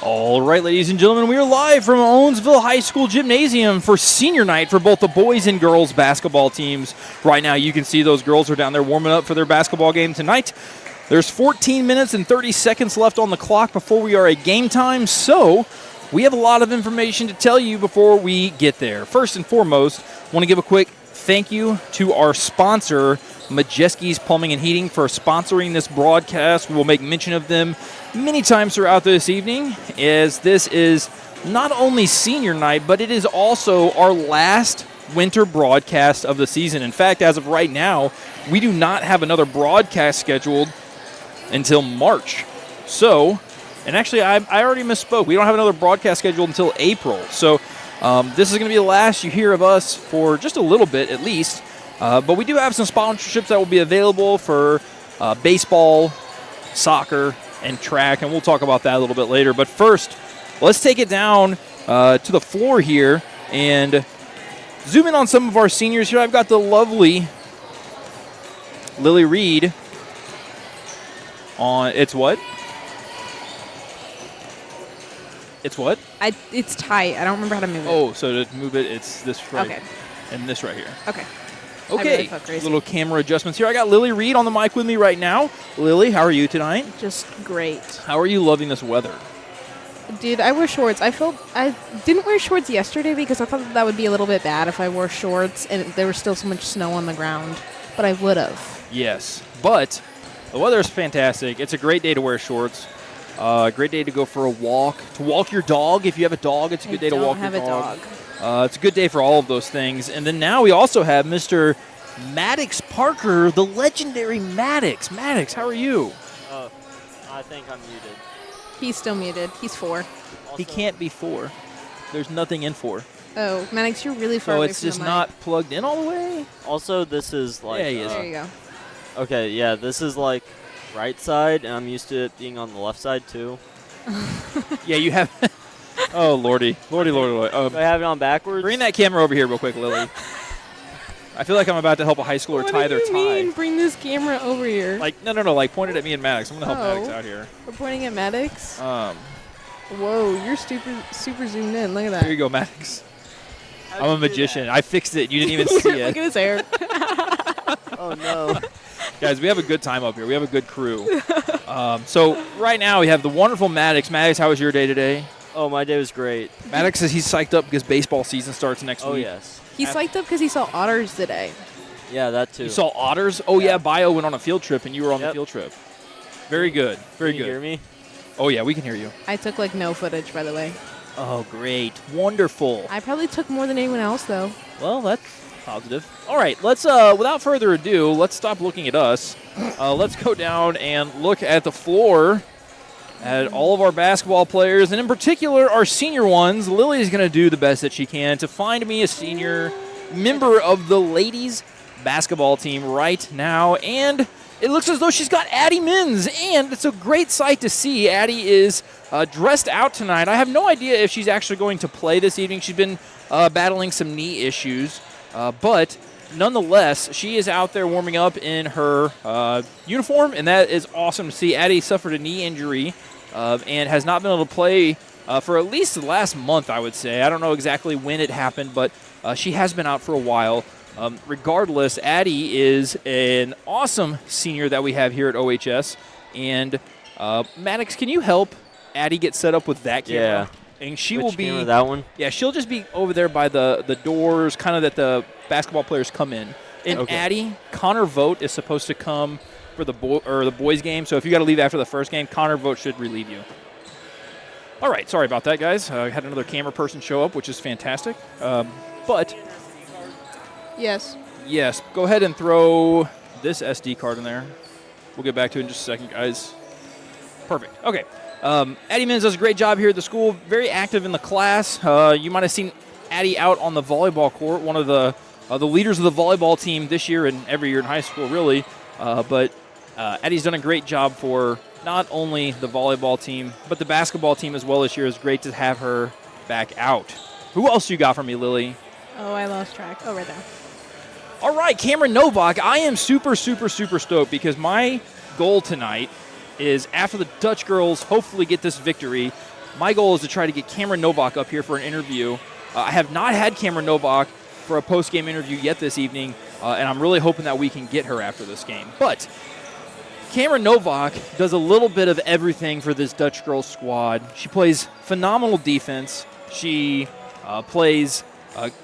All right, ladies and gentlemen, we are live from Owensville High School Gymnasium for senior night for both the boys and girls basketball teams. Right now, you can see those girls are down there warming up for their basketball game tonight. There's 14 minutes and 30 seconds left on the clock before we are at game time, so we have a lot of information to tell you before we get there. First and foremost, I want to give a quick thank you to our sponsor, Majeski's Plumbing and Heating, for sponsoring this broadcast. We will make mention of them many times throughout this evening, as this is not only senior night, but it is also our last winter broadcast of the season. In fact, as of right now, we do not have another broadcast scheduled until March. So, and actually, I already misspoke. We don't have another broadcast scheduled until April. So, this is going to be the last you hear of us for just a little bit, at least. But we do have some sponsorships that will be available for baseball, soccer, and track, and we'll talk about that a little bit later. But first, let's take it down to the floor here and zoom in on some of our seniors here. I've got the lovely Lily Reed on. It's what? It's what? It's tight. I don't remember how to move it. Oh, so to move it, it's this right. Okay. And this right here. Okay. Okay, little camera adjustments here. I got Lily Reed on the mic with me right now. Lily, how are you tonight? Just great. How are you loving this weather? Dude, I wear shorts. I didn't wear shorts yesterday because I thought that would be a little bit bad if I wore shorts and there was still so much snow on the ground. But I would have. Yes, but the weather is fantastic. It's a great day to wear shorts. Great day to go for a walk. To walk your dog. If you have a dog, it's a good day to walk your dog. I don't have a dog. It's a good day for all of those things. And then now we also have Mr. Maddox Parker, the legendary Maddox. Maddox, how are you? I think I'm muted. He's still muted. He's 4. He can't be 4. There's nothing in 4. Oh, Maddox, you're really far So away it's from just the not plugged in all the way? Also, this is like... Yeah, he is. There you go. Okay, yeah, this is like right side, and I'm used to it being on the left side, too. Yeah, you have... Oh, lordy. Lordy. Do I have it on backwards? Bring that camera over here real quick, Lily. I feel like I'm about to help a high schooler tie their tie. What do you mean, bring this camera over here? Like, no, like point it at me and Maddox. I'm going to help Maddox out here. We're pointing at Maddox? Whoa, you're super zoomed in. Look at that. Here you go, Maddox. I'm a magician. I fixed it. You didn't even see it. Look at his hair. Oh, no. Guys, we have a good time up here. We have a good crew. So right now we have the wonderful Maddox. Maddox, how was your day today? Oh, my day was great. Maddox says he's psyched up because baseball season starts next week. Oh, yes. He's psyched up because he saw otters today. Yeah, that too. You saw otters? Oh, yeah, Bio went on a field trip, and you were on the field trip. Very good. Very good. Can you hear me? Oh, yeah, we can hear you. I took, no footage, by the way. Oh, great. Wonderful. I probably took more than anyone else, though. Well, that's positive. All right, let's, without further ado, let's stop looking at us. Let's go down and look at the floor at all of our basketball players, and in particular, our senior ones. Lily is going to do the best that she can to find me a senior member of the ladies basketball team right now, and it looks as though she's got Addie Mins, and it's a great sight to see. Addie is dressed out tonight. I have no idea if she's actually going to play this evening. She's been battling some knee issues, but nonetheless, she is out there warming up in her uniform, and that is awesome to see. Addie suffered a knee injury and has not been able to play for at least the last month, I would say. I don't know exactly when it happened, but she has been out for a while. Regardless, Addie is an awesome senior that we have here at OHS. And Maddox, can you help Addie get set up with that camera? Yeah. And she Which will be camera, that one? Yeah, she'll just be over there by the doors, kind of that the basketball players come in. And Okay. Addie, Connor Vogt is supposed to come for the boys game. So if you got to leave after the first game, Connor Vogt should relieve you. All right, sorry about that, guys. I had another camera person show up, which is fantastic. But Yes. yes, go ahead and throw this SD card in there. We'll get back to it in just a second, guys. Perfect. Okay. Addie Mins does a great job here at the school. Very active in the class. You might have seen Addie out on the volleyball court, one of the leaders of the volleyball team this year and every year in high school, really. But Addie's done a great job for not only the volleyball team, but the basketball team as well this year. It's great to have her back out. Who else you got for me, Lily? Oh, I lost track. Oh, right there. All right, Cameron Novak, I am super stoked because my goal tonight is after the Dutch girls hopefully get this victory, my goal is to try to get Cameron Novak up here for an interview. I have not had Cameron Novak for a post-game interview yet this evening, and I'm really hoping that we can get her after this game. But Cameron Novak does a little bit of everything for this Dutch girls squad. She plays phenomenal defense. She plays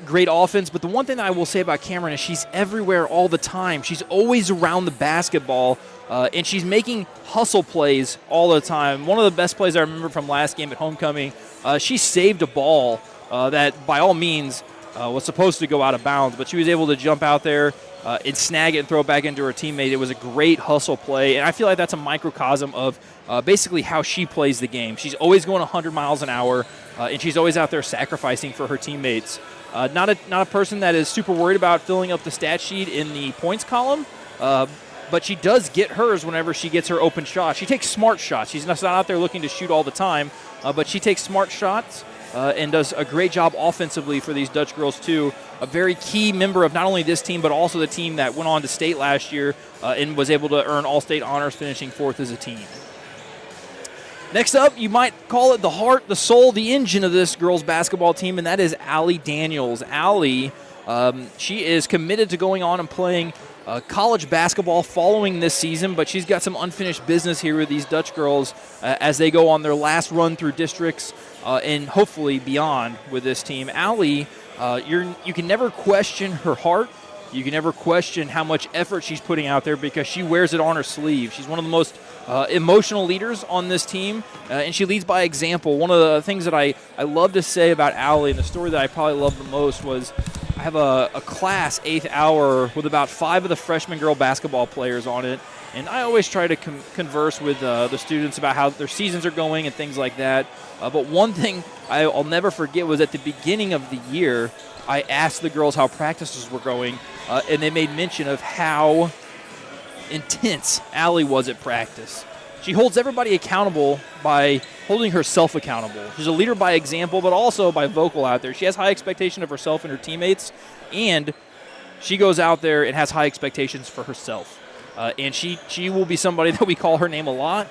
great offense. But the one thing that I will say about Cameron is she's everywhere all the time. She's always around the basketball, and she's making hustle plays all the time. One of the best plays I remember from last game at homecoming, she saved a ball that by all means was supposed to go out of bounds, but she was able to jump out there and snag it and throw it back into her teammate. It was a great hustle play, and I feel like that's a microcosm of basically how she plays the game. She's always going 100 miles an hour, and she's always out there sacrificing for her teammates. Not a person that is super worried about filling up the stat sheet in the points column, but she does get hers whenever she gets her open shot. She takes smart shots. She's not out there looking to shoot all the time, but she takes smart shots and does a great job offensively for these Dutch girls too. A very key member of not only this team, but also the team that went on to state last year and was able to earn all-state honors, finishing 4th as a team. Next up, you might call it the heart, the soul, the engine of this girls basketball team, and that is Allie Daniels. Allie, she is committed to going on and playing college basketball following this season, but she's got some unfinished business here with these Dutch girls as they go on their last run through districts and hopefully beyond with this team. Allie, you can never question her heart. You can never question how much effort she's putting out there because she wears it on her sleeve. She's one of the most emotional leaders on this team, and she leads by example. One of the things that I love to say about Allie, and the story that I probably love the most, was I have a class, 8th hour, with about 5 of the freshman girl basketball players on it, and I always try to converse with the students about how their seasons are going and things like that. But one thing I'll never forget was at the beginning of the year, I asked the girls how practices were going, and they made mention of how intense Allie was at practice. She holds everybody accountable by holding herself accountable. She's a leader by example, but also by vocal out there. She has high expectation of herself and her teammates, and she goes out there and has high expectations for herself. And she will be somebody that we call her name a lot.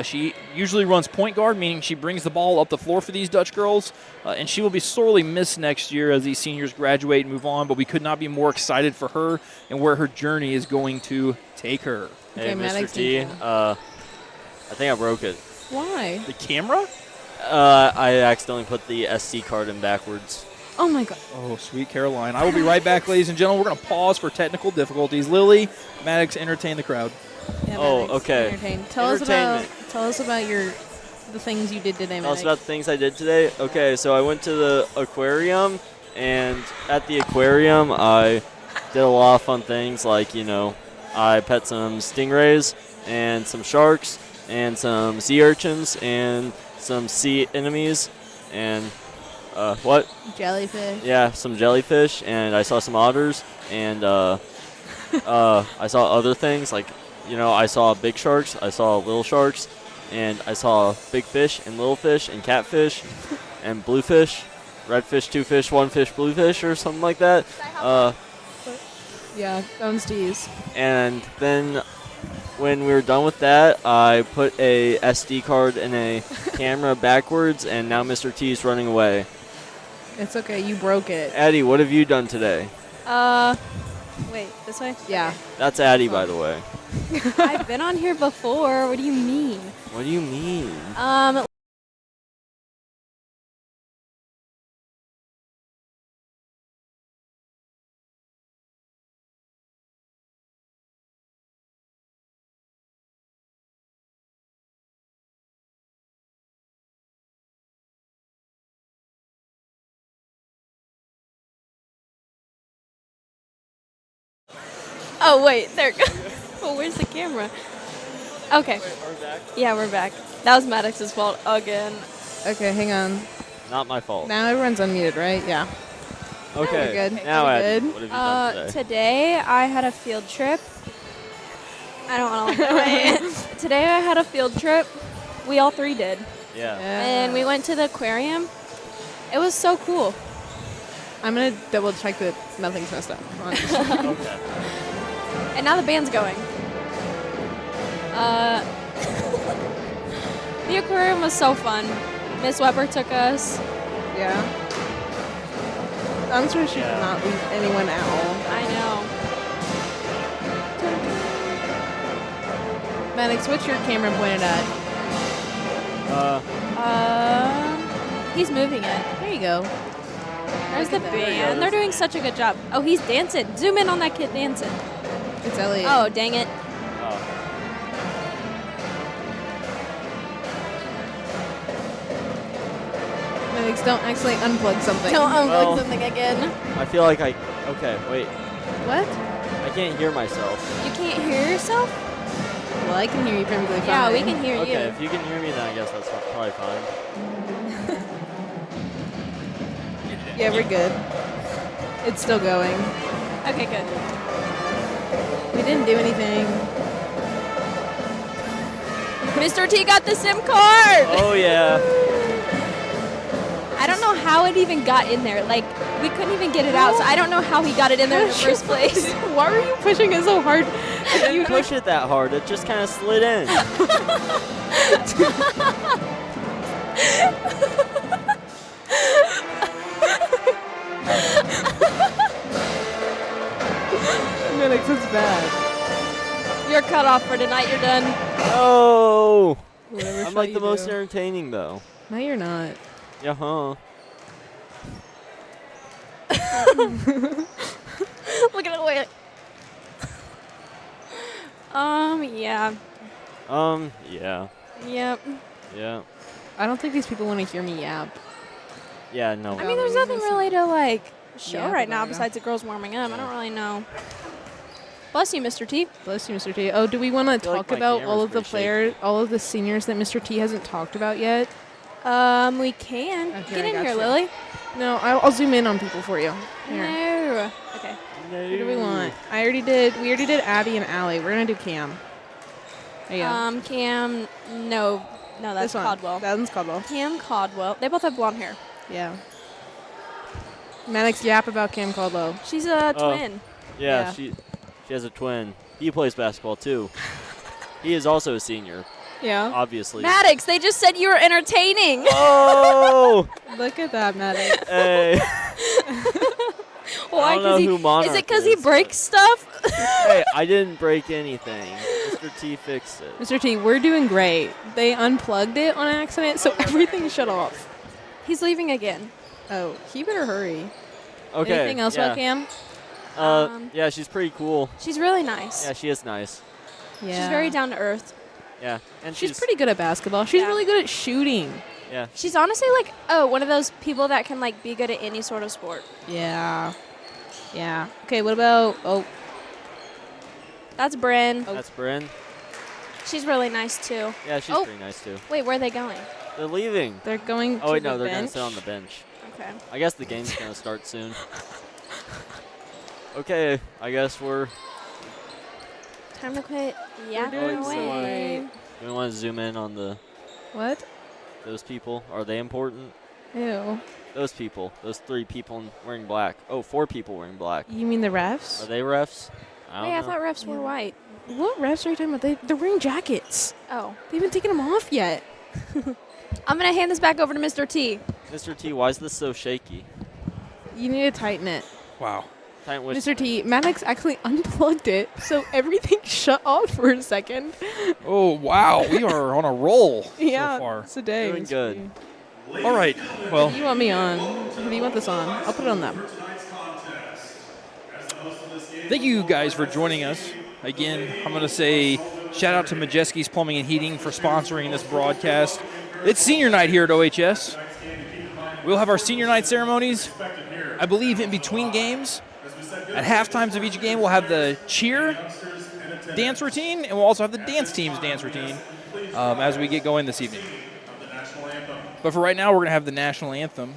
She usually runs point guard, meaning she brings the ball up the floor for these Dutch girls, and she will be sorely missed next year as these seniors graduate and move on, but we could not be more excited for her and where her journey is going to take her. Hey, Okay, Mr. T, I think I broke it. Why? The camera? I accidentally put the SD card in backwards. Oh my God. Oh, sweet Caroline. I will be right back, ladies and gentlemen. We're going to pause for technical difficulties. Lily, Maddox, entertain the crowd. Yeah, Oh, Maddox, okay. entertain. Tell us about the things you did today, Tell us Maddox. about the things I did today. Okay, so I went to the aquarium, and at the aquarium, I did a lot of fun things, like, I pet some stingrays and some sharks and some sea urchins and some sea anemones and what? Jellyfish. Yeah, some jellyfish, and I saw some otters, and I saw other things, like, I saw big sharks, I saw little sharks, and I saw big fish and little fish and catfish and bluefish, red fish, 2 fish, 1 fish, bluefish, or something like that. Yeah, Bones D's. And then when we were done with that, I put a SD card in a camera backwards, and now Mr. T is running away. It's okay, you broke it. Addie, what have you done today? Wait, this way? Yeah. That's Addie, by the way. I've been on here before. What do you mean? What do you mean? Oh, wait, there. Oh, where's the camera? Okay. Wait, are we back? Yeah, we're back. That was Maddox's fault again. Okay, hang on. Not my fault. Now everyone's unmuted, right? Yeah. Okay. we're good. Now, We're Addie, good. what have you done today? Today I had a field trip. I don't want to like that. Today I had a field trip. We all 3 did. Yeah. And we went to the aquarium. It was so cool. I'm going to double check that nothing's messed up. Hold on. Okay. And now the band's going. The aquarium was so fun. Miss Weber took us. Yeah. I'm sure she did not leave anyone out. I know. Maddox, what's your camera pointed at? He's moving it. There you go. There's the There you go. band. They're doing such a good job. Oh, he's dancing. Zoom in on that kid dancing. It's Elliot. Oh, dang it. Maddox, don't actually unplug something. Don't unplug Well- something again. I feel like I. Okay, wait. What? I can't hear myself. You can't hear yourself? Well, I can hear you perfectly fine. Yeah, we can hear Okay, you. if you can hear me, then I guess that's probably fine. Yeah, we're good. It's still going. Okay, good. We didn't do anything. Mr. T got the SIM card! Oh yeah. I don't know how it even got in there. Like, we couldn't even get it out, so I don't know how he got it in there in the first place. Why were you pushing it so hard? I didn't push it that hard. It just kind of slid in. Maddox, it's bad. You're cut off for tonight. You're done. Oh. Whatever I'm shot like you the most do. entertaining though. No, you're not. Yeah, huh? Look at it. Wait. Yeah. Yeah. Yep. Yeah. I don't think these people want to hear me yap. Yeah, no. I mean, there's nothing really to, like, show Yeah, right now about it. besides the girls warming up. I don't really know. Bless you, Mr. T. Bless you, Mr. T. Oh, do we want to feel like talk my about all camera's of the pretty players, all of the seniors that Mr. T hasn't talked about yet? We can. Okay, Get I in got here, you. Lily. No, I'll zoom in on people for you. Here. No. Okay. Who do we want? We already did Abby and Allie. We're gonna do Cam. There you go. Cam. No, that's This one. Caldwell. That one's Caldwell. Cam Caldwell. They both have blonde hair. Yeah. Maddox, yap about Cam Caldwell. She's a twin. Yeah, Yeah. she has a twin. He plays basketball too. He is also a senior, Yeah. obviously. Maddox, they just said you were entertaining. Oh! Look at that, Maddox. Hey. Why? I don't know 'Cause who Monarch is it because he is, breaks stuff? Hey, I didn't break anything. Mr. T fixed it. Mr. T, we're doing great. They unplugged it on accident, so everything shut off. He's leaving again. Oh, he better hurry. Okay. Anything else yeah. about Cam? Yeah, she's pretty cool. She's really nice. Yeah, she is nice. Yeah. She's very down to earth. Yeah, and She's pretty good at basketball. She's Yeah. really good at shooting. Yeah. She's honestly like, one of those people that can like be good at any sort of sport. Yeah. Yeah. Okay, what about That's Bryn. That's Bryn. She's really nice too. Yeah, she's Oh. pretty nice too. Wait, where are they going? They're leaving. they're going Oh wait, to no, the they're gonna bench. sit on the bench. Okay. I guess the game's gonna start soon. Okay, I guess we're. Time to quit. Yeah. doing away. Do we want to zoom in on What? those people? Are they important? Ew. Those people. Those 3 people wearing black. Oh, 4 people wearing black. You mean the Are refs? they refs? I don't Wait, I know. thought refs were white. What refs are you talking about? They're wearing jackets. Oh. They haven't taken them off yet. I'm going to hand this back over to Mr. T. Mr. T, why is this so shaky? You need to tighten it. Wow. Time which Mr. T, Maddox actually unplugged it, so everything shut off for a second. Oh, wow. We are on a roll Yeah, so far. today. Doing good. All right. Well, You want me on? Who do you want this on? I'll put it on them. thank you guys for joining us. Again, I'm going to say shout out to Majeski's Plumbing and Heating for sponsoring this broadcast. It's senior night here at OHS. We'll have our senior night ceremonies, I believe, in between games. At halftimes of each game, we'll have the cheer dance routine, and we'll also have the dance team's dance routine as we get going this evening. But for right now, we're going to have the national anthem.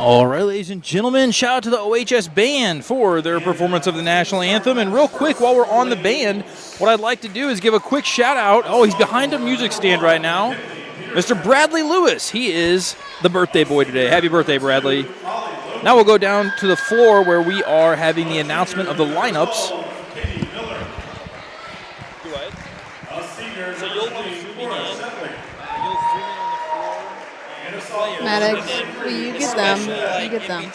All right, ladies and gentlemen, shout out to the OHS band for their performance of the national anthem. And real quick, while we're on the band, what I'd like to do is give a quick shout out. Oh, he's behind a music stand right now. Mr. Bradley Lewis. He is the birthday boy today. Happy birthday, Bradley. Now we'll go down to the floor where we are having the announcement of the lineups. So you'll be zooming in. You'll zoom in on the floor and the players. Maddox, will you get them? You get them.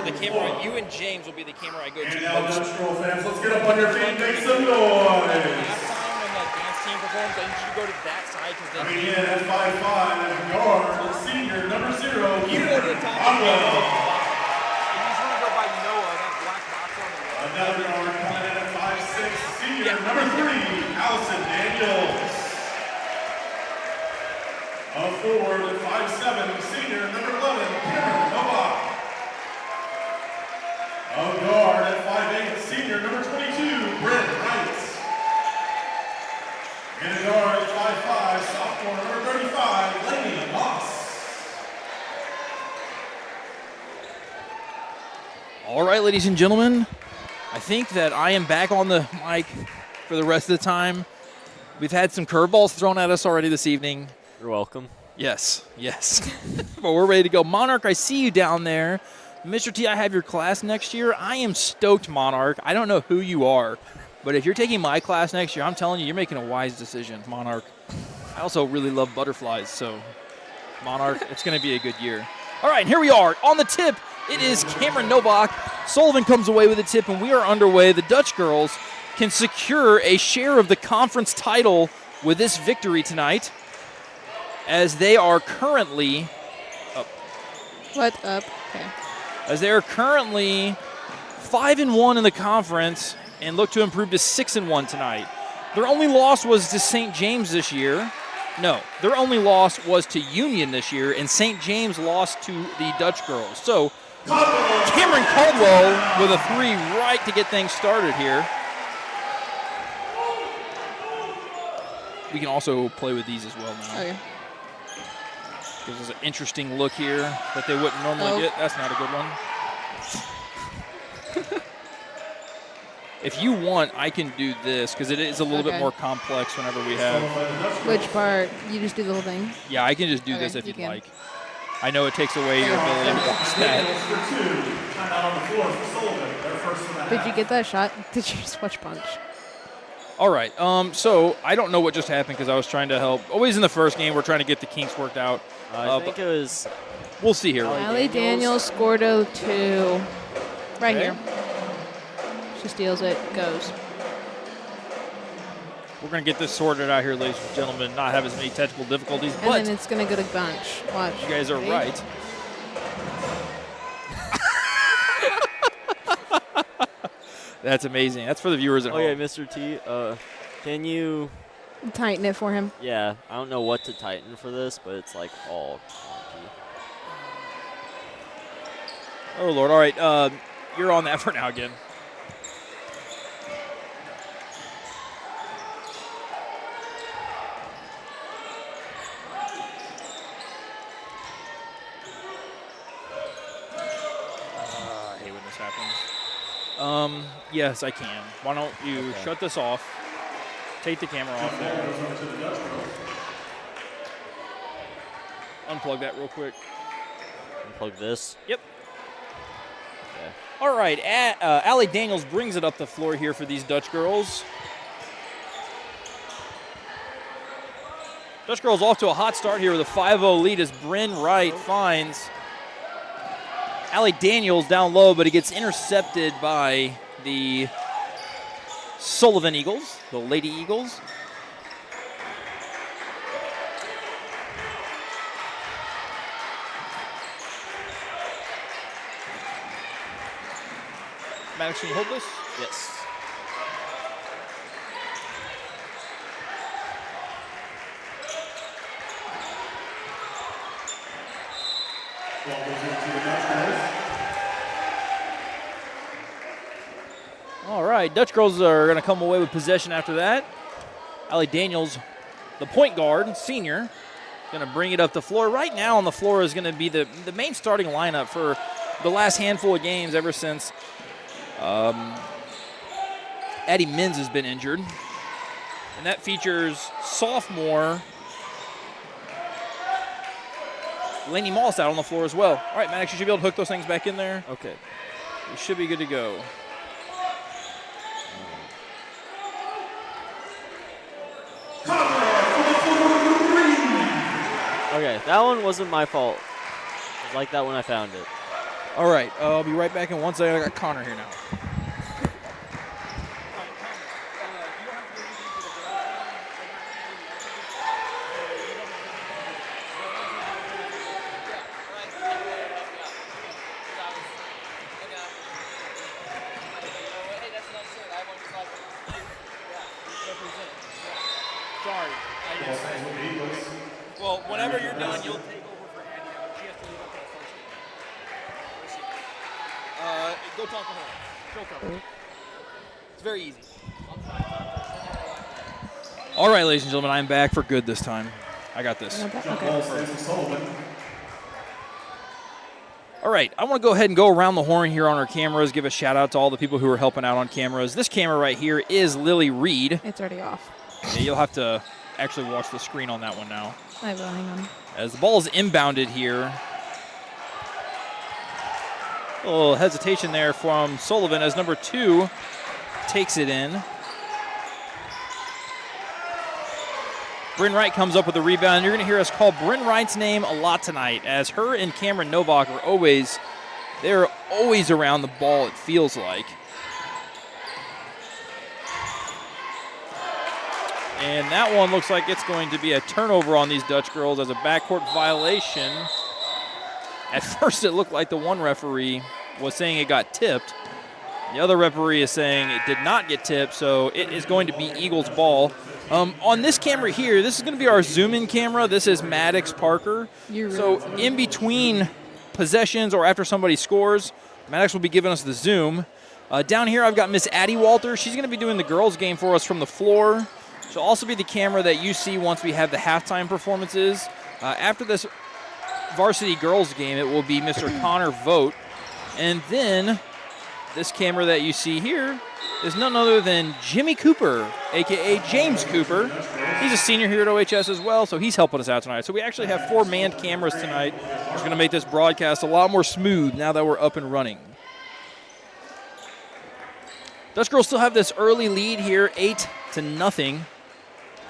The camera, you and James will be the camera I go to Now, most. Dutch Girl fans, let's get up on your feet, make some noise. Last time when the dance team performs, I need you to go to that side because they Coming in at 5'5", guard, senior, number 0, you go to the top. Conwell. You just want to go by Noah, that black box on the wall. Another guard coming in at 5'6", senior, number 3, Allison Daniels. A forward at 5'7", senior, number 11, Cameron Novak. A guard at 5'8", senior, number 22, Brent Wright. And a guard at 5'5", sophomore, number 35, Lainey Moss. All right, ladies and gentlemen, I think that I am back on the mic for the rest of the time. We've had some curveballs thrown at us already this evening. You're welcome. Yes. But we're ready to go. Monarch, I see you down there. Mr. T, I have your class next year. I am stoked, Monarch. I don't know who you are, but if you're taking my class next year, I'm telling you, you're making a wise decision, Monarch. I also really love butterflies, so Monarch, it's going to be a good year. All right, here we are. On the tip, it is Cameron Novak. Sullivan comes away with the tip, and we are underway. The Dutch girls can secure a share of the conference title with this victory tonight, as they are currently up. What up? Okay. As they are currently 5-1 in the conference and look to improve to 6-1 tonight. Their only loss was to St. James this year. No, their only loss was to Union this year, and St. James lost to the Dutch girls. So Cameron Caldwell with a 3 right to get things started here. We can also play with these as well now. Okay. Gives us an interesting look here that they wouldn't normally get. That's not a good one. If you want, I can do this because it is a little bit more complex whenever we have. Which part? You just do the whole thing? Yeah, I can just do this if you'd like. I know it takes away your ability to watch that. Did you get that shot? Did you just watch punch? All right. So I don't know what just happened because I was trying to help. Always in the first game, we're trying to get the kinks worked out. I think it was. We'll see here. Allie Daniels scored a 2. Right here. She steals it, goes. We're going to get this sorted out here, ladies and gentlemen, not have as many technical difficulties. And then it's going to go to bunch. Watch. You guys are right. That's amazing. That's for the viewers at home. Okay, Mr. T, can you tighten it for him? Yeah, I don't know what to tighten for this, but it's like all clunky. Oh, Lord. All right. You're on that for now again. I hate when this happens. Yes, I can. Why don't you shut this off? Take the camera off there. Unplug that real quick. Unplug this? Yep. Okay. All right. Allie Daniels brings it up the floor here for these Dutch girls. Dutch girls off to a hot start here with a 5-0 lead as Bryn Wright finds Allie Daniels down low, but it gets intercepted by the Sullivan Eagles, the Lady Eagles. Maddox, can you hold this? Yes. All right, Dutch girls are going to come away with possession after that. Allie Daniels, the point guard, senior, Going to bring it up the floor. Right now on the floor is going to be the main starting lineup for the last handful of games ever since Addie Mins has been injured. And that features sophomore Lainey Moss out on the floor as well. All right, Maddox, you should be able to hook those things back in there. Okay. We should be good to go. Okay, that one wasn't my fault. I was like that when I found it. All right, I'll be right back in 1 second. I got Connor here now. Sorry. Well, whenever you're done, you'll take over for Addie. She has to leave up for the first game. Go talk to her. She'll cover. It's very easy. All right, ladies and gentlemen, I'm back for good this time. I got this. All right, I want to go ahead and go around the horn here on our cameras, give a shout out to all the people who are helping out on cameras. This camera right here is Lily Reed. It's already off. Yeah, you'll have to actually watch the screen on that one now. I will, hang on. As the ball is inbounded here. A little hesitation there from Sullivan as number 2 takes it in. Bryn Wright comes up with the rebound. You're going to hear us call Bryn Wright's name a lot tonight, as her and Cameron Novak are always around the ball, it feels like. And that one looks like it's going to be a turnover on these Dutch girls as a backcourt violation. At first it looked like the one referee was saying it got tipped. The other referee is saying it did not get tipped, so it is going to be Eagles ball. On this camera here, this is going to be our zoom-in camera. This is Maddox Parker. So in between possessions or after somebody scores, Maddox will be giving us the zoom. Down here I've got Miss Addie Walter. She's going to be doing the girls game for us from the floor. She'll also be the camera that you see once we have the halftime performances. After this varsity girls game, it will be Mr. Connor Vogt. And then this camera that you see here is none other than Jimmy Cooper, a.k.a. James Cooper. He's a senior here at OHS as well, so he's helping us out tonight. So we actually have 4 manned cameras tonight, which is going to make this broadcast a lot more smooth now that we're up and running. Dutch girls still have this early lead here, 8-0.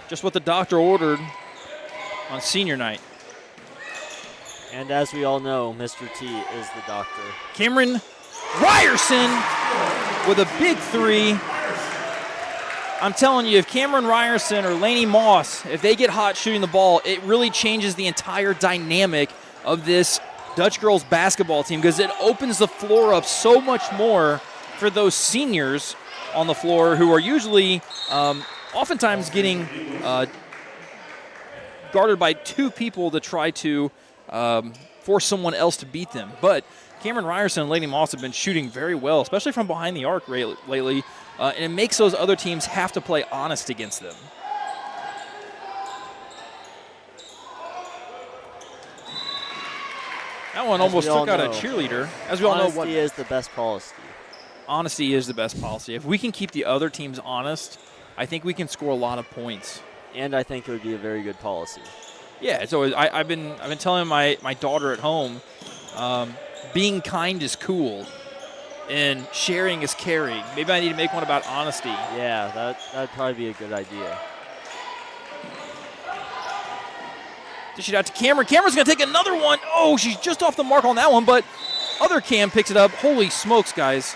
Just what the doctor ordered on senior night. And as we all know, Mr. T is the doctor. Cameron Ryerson with a big 3. I'm telling you, if Cameron Ryerson or Lainey Moss, if they get hot shooting the ball, it really changes the entire dynamic of this Dutch girls basketball team because it opens the floor up so much more for those seniors on the floor who are usually oftentimes getting guarded by 2 people to try to force someone else to beat them. But Cameron Ryerson and Lainey Moss have been shooting very well, especially from behind the arc lately, and it makes those other teams have to play honest against them. That one almost took out a cheerleader. As we all know, honesty is the best policy. Honesty is the best policy. If we can keep the other teams honest, I think we can score a lot of points. And I think it would be a very good policy. Yeah, so I've been telling my daughter at home, being kind is cool, and sharing is caring. Maybe I need to make one about honesty. Yeah, that'd probably be a good idea. Dish it out to Cameron. Cameron's going to take another one. Oh, she's just off the mark on that one, but other Cam picks it up. Holy smokes, guys.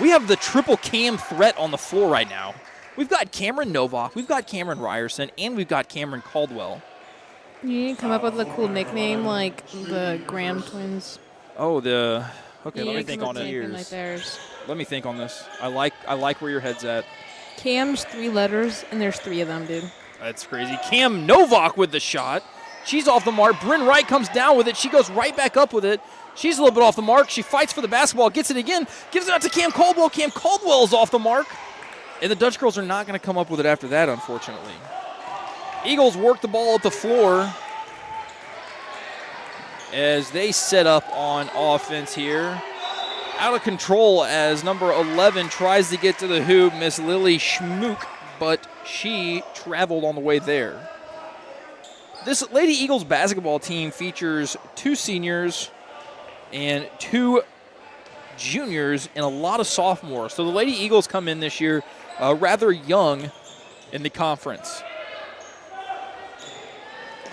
We have the triple Cam threat on the floor right now. We've got Cameron Novak, we've got Cameron Ryerson, and we've got Cameron Caldwell. You need to come up with a cool nickname like the Graham twins. Oh, okay, let me think on it. Like theirs. Let me think on this. I like where your head's at. Cam's 3 letters, and there's 3 of them, dude. That's crazy. Cam Novak with the shot. She's off the mark. Bryn Wright comes down with it. She goes right back up with it. She's a little bit off the mark. She fights for the basketball, gets it again, gives it out to Cam Caldwell. Cam Caldwell is off the mark. And the Dutch girls are not going to come up with it after that, unfortunately. Eagles work the ball up the floor. as they set up on offense here. Out of control as number 11 tries to get to the hoop, Miss Lily Schmook, but she traveled on the way there. This Lady Eagles basketball team features 2 seniors and 2 juniors and a lot of sophomores. So the Lady Eagles come in this year rather young in the conference.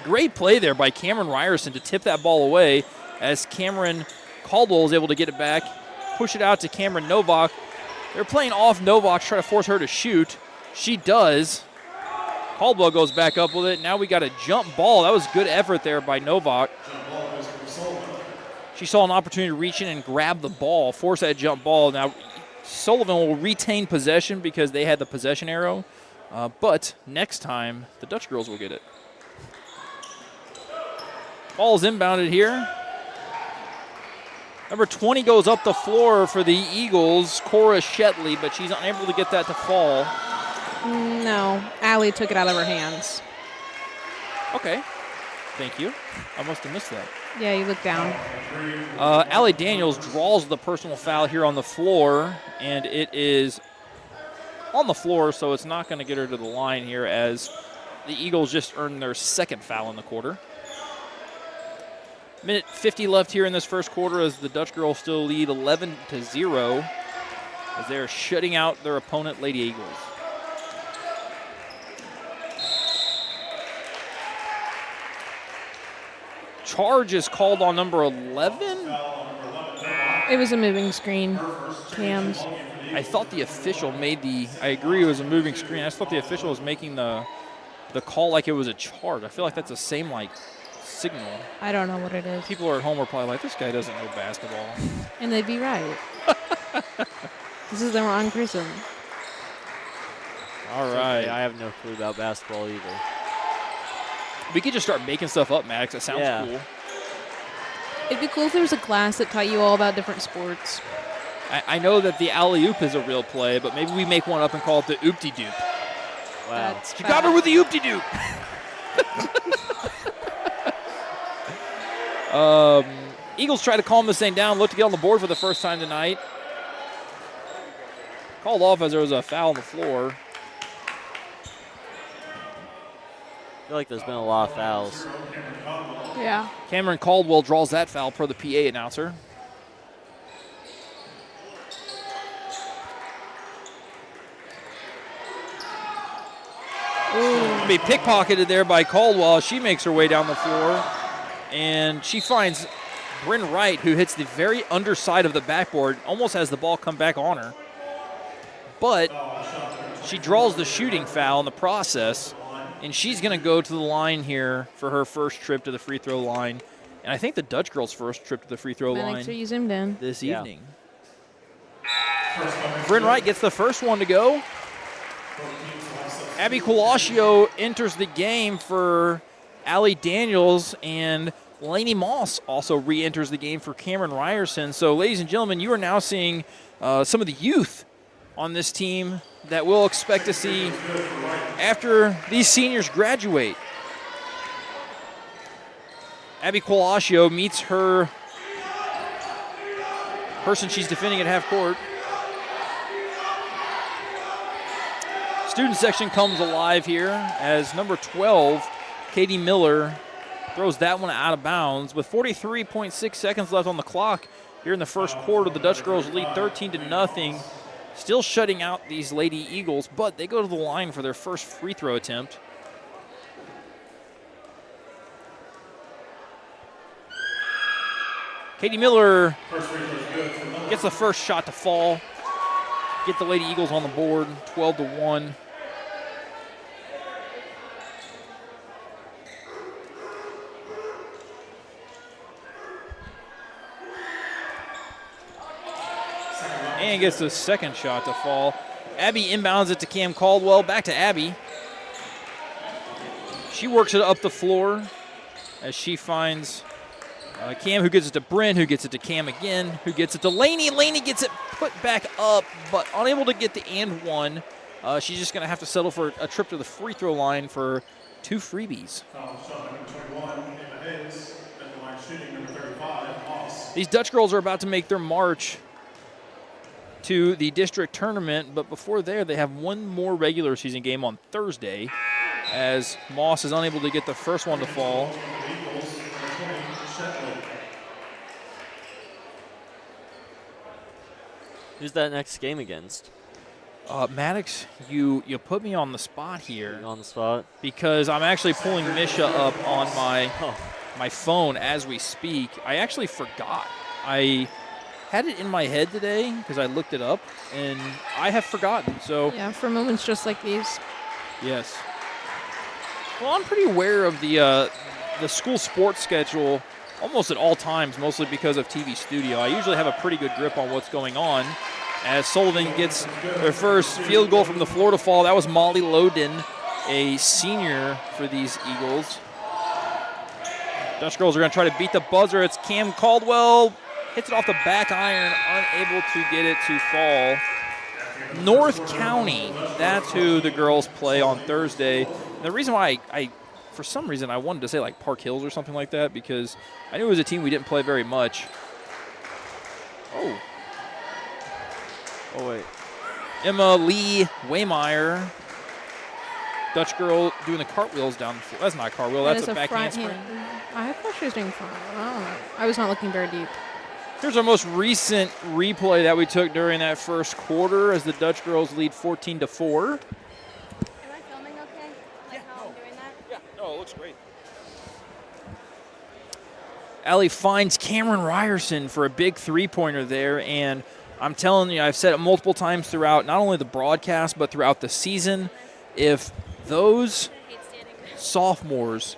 Great play there by Cameron Ryerson to tip that ball away as Cameron Caldwell is able to get it back, push it out to Cameron Novak. They're playing off Novak, trying to force her to shoot. She does. Caldwell goes back up with it. Now we got a jump ball. That was good effort there by Novak. She saw an opportunity to reach in and grab the ball, force that jump ball. Now Sullivan will retain possession because they had the possession arrow. But next time, the Dutch girls will get it. Ball's inbounded here. Number 20 goes up the floor for the Eagles, Cora Shetley, but she's unable to get that to fall. No, Allie took it out of her hands. Okay. Thank you. I must have missed that. Yeah, you look down. Allie Daniels draws the personal foul here on the floor, and it is on the floor, so it's not going to get her to the line here as the Eagles just earned their second foul in the quarter. Minute 50 left here in this first quarter as the Dutch girls still lead 11-0 as they're shutting out their opponent, Lady Eagles. Charge is called on number 11. It was a moving screen, Cams. I thought the official made I agree it was a moving screen. I just thought the official was making the call like it was a charge. I feel like that's the same signal. I don't know what it is. People are at home are probably like, this guy doesn't know basketball. And they'd be right. This is the wrong person. All right. I have no clue about basketball either. We could just start making stuff up, Max. That sounds cool. It'd be cool if there was a class that taught you all about different sports. I know that the alley-oop is a real play, but maybe we make one up and call it the oop-de-doop. Wow. She got her with the oop-de-doop. Eagles try to calm this thing down, look to get on the board for the first time tonight. Called off as there was a foul on the floor. I feel like there's been a lot of fouls. Yeah. Cameron Caldwell draws that foul per the PA announcer. Ooh. Be pickpocketed there by Caldwell. She makes her way down the floor, and she finds Bryn Wright, who hits the very underside of the backboard, almost has the ball come back on her. But she draws the shooting foul in the process, and she's going to go to the line here for her first trip to the free throw line. And I think the Dutch girls' first trip to the free throw line You zoomed in. this evening. Bryn Wright gets the first one to go. Abby Colascio enters the game for Allie Daniels, and Lainey Moss also re-enters the game for Cameron Ryerson. So, ladies and gentlemen, you are now seeing some of the youth on this team that we'll expect to see after these seniors graduate. Abby Colascio meets her person she's defending at half court. Student section comes alive here as number 12, Katie Miller, throws that one out of bounds. With 43.6 seconds left on the clock here in the first quarter, the Dutch girls lead 13-0. Still shutting out these Lady Eagles, but they go to the line for their first free throw attempt. Katie Miller gets the first shot to fall. Get the Lady Eagles on the board, 12-1. And gets the second shot to fall. Abby inbounds it to Cam Caldwell. Back to Abby. She works it up the floor as she finds Cam, who gets it to Bryn, who gets it to Cam again, who gets it to Lainey. Lainey gets it put back up, but unable to get the and one. She's just going to have to settle for a trip to the free throw line for 2 freebies. These Dutch girls are about to make their march to the district tournament, but before there, they have one more regular season game on Thursday, as Moss is unable to get the first one to fall. Who's that next game against? Maddox, you put me on the spot here. On the spot? Because I'm actually pulling Misha up on my phone as we speak. I actually forgot. I had it in my head today because I looked it up, and I have forgotten. So Yeah, for moments just like these. yes. Well, I'm pretty aware of the school sports schedule almost at all times, mostly because of TV Studio. I usually have a pretty good grip on what's going on. As Sullivan gets their first field goal from the floor to fall, that was Molly Loden, a senior for these Eagles. Dutch girls are going to try to beat the buzzer. It's Cam Caldwell. Hits it off the back iron, unable to get it to fall. North County, that's who the girls play on Thursday. And the reason why I for some reason, I wanted to say like Park Hills or something like that because I knew it was a team we didn't play very much. Oh, wait. Emma Lee Waymeyer. Dutch girl doing the cartwheels down the floor. That's not a cartwheel. That's a back handspring. I thought she was doing front. I don't know. I was not looking very deep. Here's our most recent replay that we took during that first quarter as the Dutch girls lead 14-4. Am I filming okay? Like how I'm doing that? Yeah, no, it looks great. Allie finds Cameron Ryerson for a big three-pointer there, and I'm telling you, I've said it multiple times throughout not only the broadcast but throughout the season, if those sophomores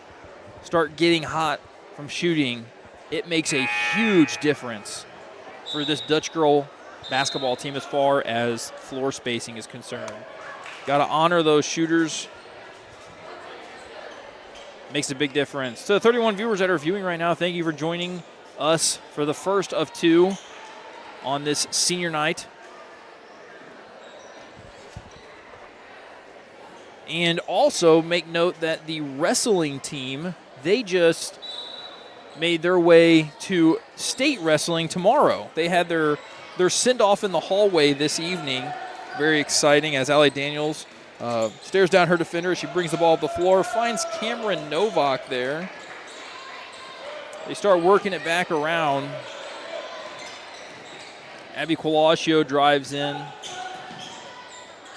start getting hot from shooting, it makes a huge difference for this Dutch girl basketball team as far as floor spacing is concerned. Got to honor those shooters. Makes a big difference. To the 31 viewers that are viewing right now, thank you for joining us for the first of two on this senior night. And also make note that the wrestling team, they just made their way to state wrestling tomorrow. They had their send-off in the hallway this evening. Very exciting as Allie Daniels stares down her defender. She brings the ball up the floor, finds Cameron Novak there. They start working it back around. Abby Qualaccio drives in.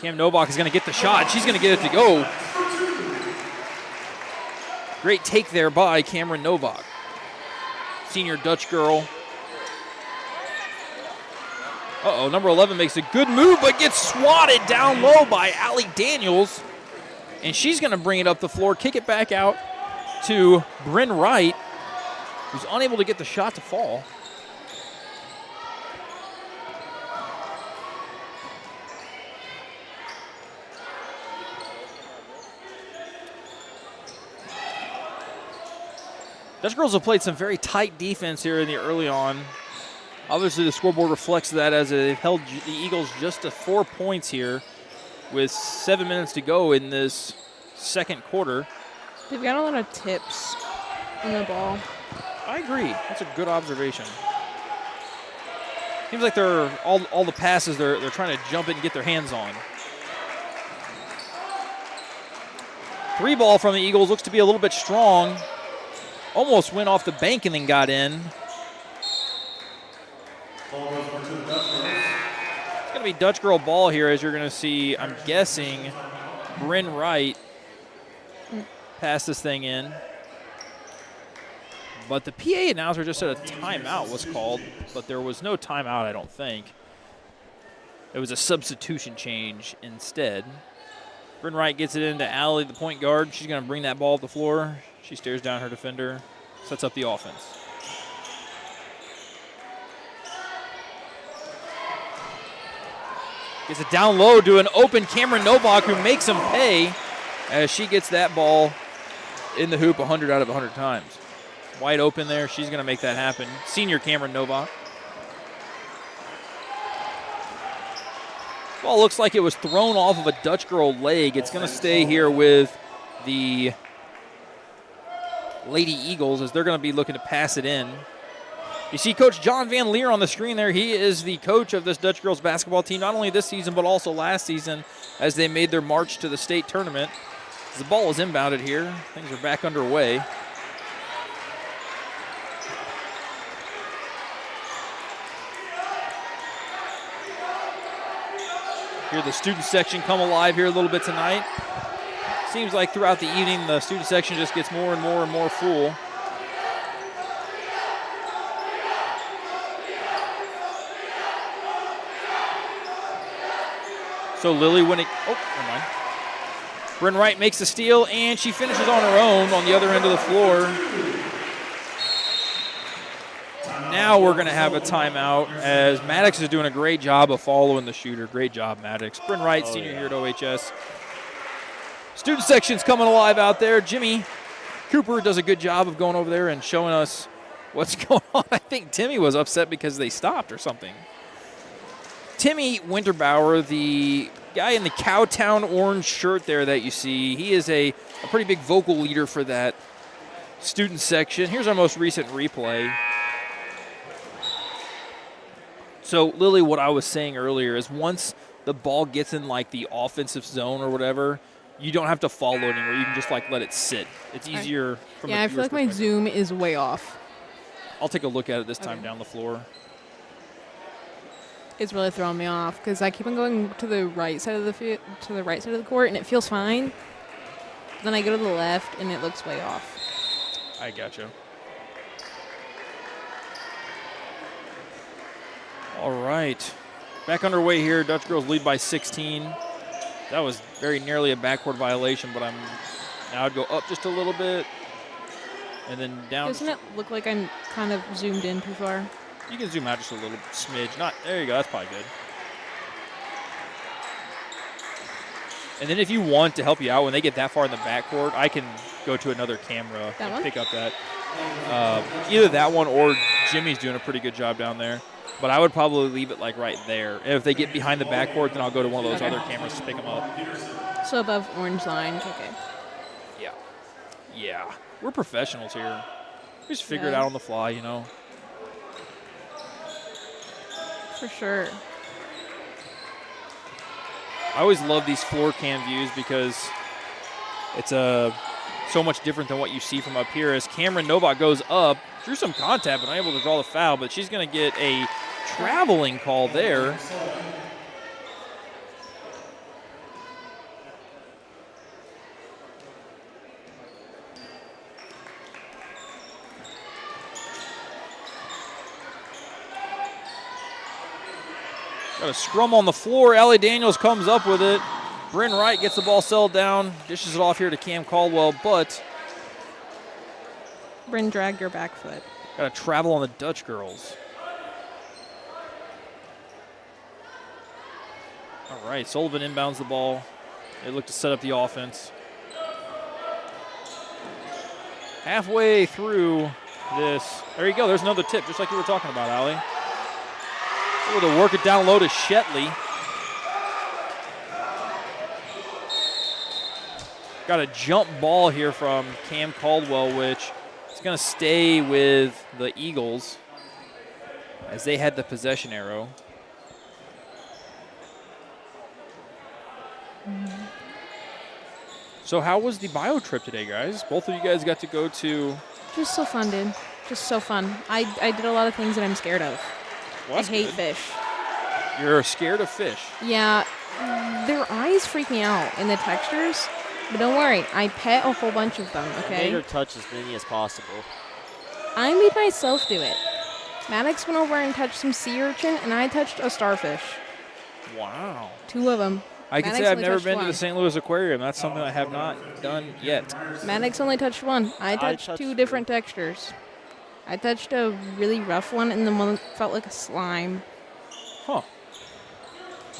Cam Novak is going to get the shot. She's going to get it to go. Great take there by Cameron Novak. Senior Dutch girl. Number 11 makes a good move, but gets swatted down low by Allie Daniels. And she's going to bring it up the floor, kick it back out to Bryn Wright, who's unable to get the shot to fall. Dutch girls have played some very tight defense here in the early on. Obviously, the scoreboard reflects that as they've held the Eagles just to 4 points here with 7 minutes to go in this second quarter. They've got a lot of tips on the ball. I agree. That's a good observation. Seems like they're all the passes they're trying to jump it and get their hands on. Three ball from the Eagles looks to be a little bit strong. Almost went off the bank and then got in. It's going to be Dutch girl ball here, as you're going to see, I'm guessing, Bryn Wright pass this thing in. But the PA announcer just said a timeout was called, but there was no timeout, I don't think. It was a substitution change instead. Bryn Wright gets it into Allie, the point guard. She's going to bring that ball up the floor. She stares down her defender, sets up the offense. Gets it down low to an open Cameron Novak, who makes him pay as she gets that ball in the hoop 100 out of 100 times. Wide open there. She's going to make that happen. Senior Cameron Novak. Ball looks like it was thrown off of a Dutch girl leg. It's going to stay here with the Lady Eagles as they're going to be looking to pass it in. You see Coach John Van Leer on the screen there. He is the coach of this Dutch girls basketball team, not only this season but also last season as they made their march to the state tournament. As the ball is inbounded here, things are back underway. Hear the student section come alive here a little bit tonight. Seems like throughout the evening the student section just gets more and more and more full. So Lily winning. Oh, never mind. Bryn Wright makes the steal, and she finishes on her own on the other end of the floor. Now we're going to have a timeout as Maddox is doing a great job of following the shooter. Great job, Maddox. Bryn Wright, senior here at OHS. Student section's coming alive out there. Jimmy Cooper does a good job of going over there and showing us what's going on. I think Timmy was upset because they stopped or something. Timmy Winterbauer, the guy in the Cowtown orange shirt there that you see, he is a pretty big vocal leader for that student section. Here's our most recent replay. So, Lily, what I was saying earlier is once the ball gets in, like, the offensive zone or whatever, you don't have to follow it anymore. You can just, like, let it sit. It's easier from Yeah, a I feel like my zoom is way off. I'll take a look at it this time down the floor. It's really throwing me off because I keep on going to the right side of the court, and it feels fine. Then I go to the left, and it looks way off. I gotcha. All right. Back underway here. Dutch girls lead by 16. That was very nearly a backcourt violation, but now I'd go up just a little bit and then down. Doesn't it look like I'm kind of zoomed in too far? You can zoom out just a little smidge. There you go. That's probably good. And then if you want to help you out, when they get that far in the backcourt, I can go to another camera and pick up that. Either that one or Jimmy's doing a pretty good job down there. But I would probably leave it like right there. And if they get behind the backcourt, then I'll go to one of those other cameras to pick them up. So above orange line. Okay. Yeah. We're professionals here. We just figure it out on the fly, you know. For sure. I always love these floor cam views because it's so much different than what you see from up here. As Cameron Novak goes up, drew some contact, but unable to draw the foul, but she's going to get a traveling call there. Got a scrum on the floor. Allie Daniels comes up with it. Bryn Wright gets the ball settled down, dishes it off here to Cam Caldwell, but Bryn dragged your back foot. got a travel on the Dutch girls. All right, Sullivan inbounds the ball. They look to set up the offense. Halfway through this, there you go. There's another tip, just like you were talking about, Allie. Able to work it down low to Shetley. Got a jump ball here from Cam Caldwell, which is going to stay with the Eagles as they had the possession arrow. So how was the bio trip today, guys? Both of you guys got to go to... Just so fun, dude. Just so fun. I did a lot of things that I'm scared of. Well, I hate good. fish. You're scared of fish. Yeah, their eyes freak me out in the textures. But don't worry, I pet a whole bunch of them, I okay? made her touch as many as possible. I made myself do it. Maddox went over and touched some sea urchin, and I touched a starfish. Wow. 2 of them. I can Maddox say I've only never touched been to one. the St. Louis Aquarium. That's something I have not done yet. Maddox only touched 1. I touched 2 touched different textures. I touched a really rough one, and the one felt like a slime. Huh.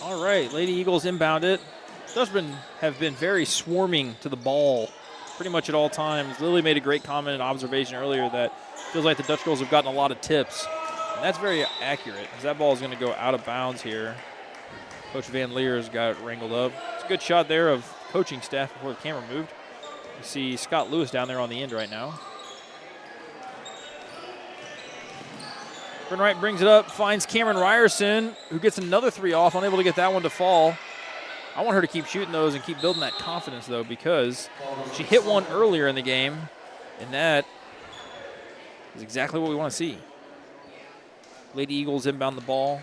All right, Lady Eagles inbound it. Dutchmen have been very swarming to the ball pretty much at all times. Lily made a great comment and observation earlier that feels like the Dutch girls have gotten a lot of tips. And that's very accurate because that ball is going to go out of bounds here. Coach Van Leer's got it wrangled up. It's a good shot there of coaching staff before the camera moved. You see Scott Lewis down there on the end right now. Bryn Wright brings it up, finds Cameron Ryerson, who gets another 3 off, unable to get that one to fall. I want her to keep shooting those and keep building that confidence, though, because she hit one earlier in the game, and that is exactly what we want to see. Lady Eagles inbound the ball.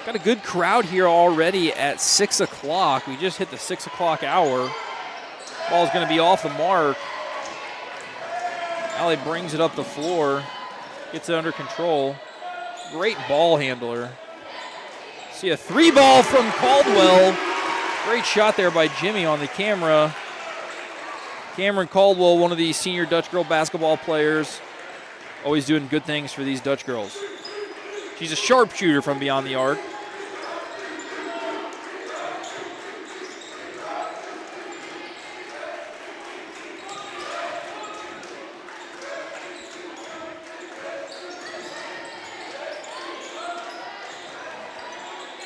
Got a good crowd here already at 6 o'clock. We just hit the 6 o'clock hour. Ball's going to be off the mark. Allie brings it up the floor, gets it under control. Great ball handler. See a 3-ball from Caldwell. Great shot there by Jimmy on the camera. Cameron Caldwell, one of the senior Dutch girl basketball players, always doing good things for these Dutch girls. She's a sharpshooter from beyond the arc.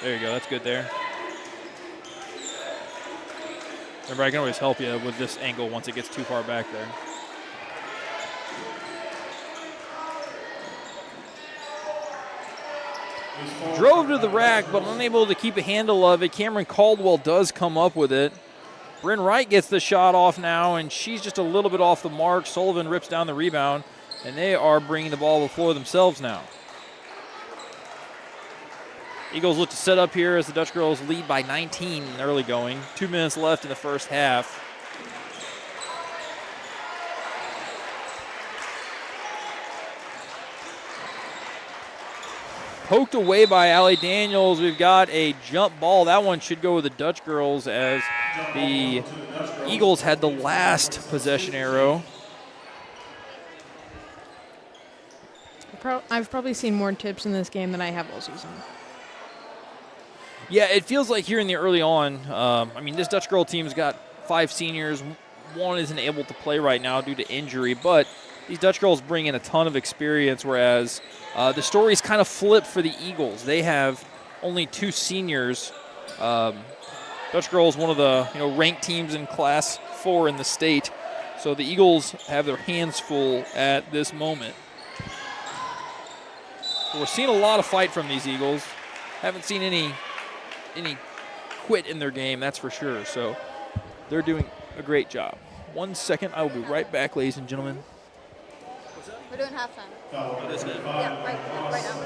There you go, that's good there. Remember, I can always help you with this angle once it gets too far back there. Drove to the rack, but unable to keep a handle of it. Cameron Caldwell does come up with it. Bryn Wright gets the shot off now, and she's just a little bit off the mark. Sullivan rips down the rebound, and they are bringing the ball to the floor themselves now. Eagles look to set up here as the Dutch girls lead by 19 in the early going. 2 minutes left in the first half. Poked away by Allie Daniels. We've got a jump ball. That one should go with the Dutch girls as the Eagles had the last possession arrow. I've probably seen more tips in this game than I have all season. Yeah, it feels like here in the early on, I mean, this Dutch girl team's got 5 seniors. One isn't able to play right now due to injury, but these Dutch girls bring in a ton of experience, whereas the story's kind of flipped for the Eagles. They have only 2 seniors. Dutch girls, one of the ranked teams in Class 4 in the state, so the Eagles have their hands full at this moment. We're seeing a lot of fight from these Eagles. Haven't seen any quit in their game, that's for sure. So they're doing a great job. 1 second, I will be right back, ladies and gentlemen. We're doing halftime. Yeah, right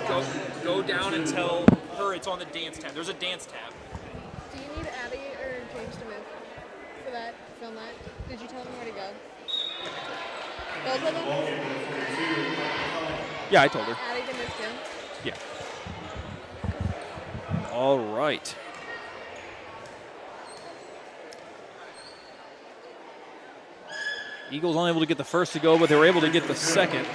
now. Go down and tell her it's on the dance tab. There's a dance tab. Do you need Addie or James to move for that? Film that? Did you tell them where to go? Both of them? Yeah, I told her. Addie can move too? Yeah. All right. Eagles unable to get the first to go, but they were able to get the second.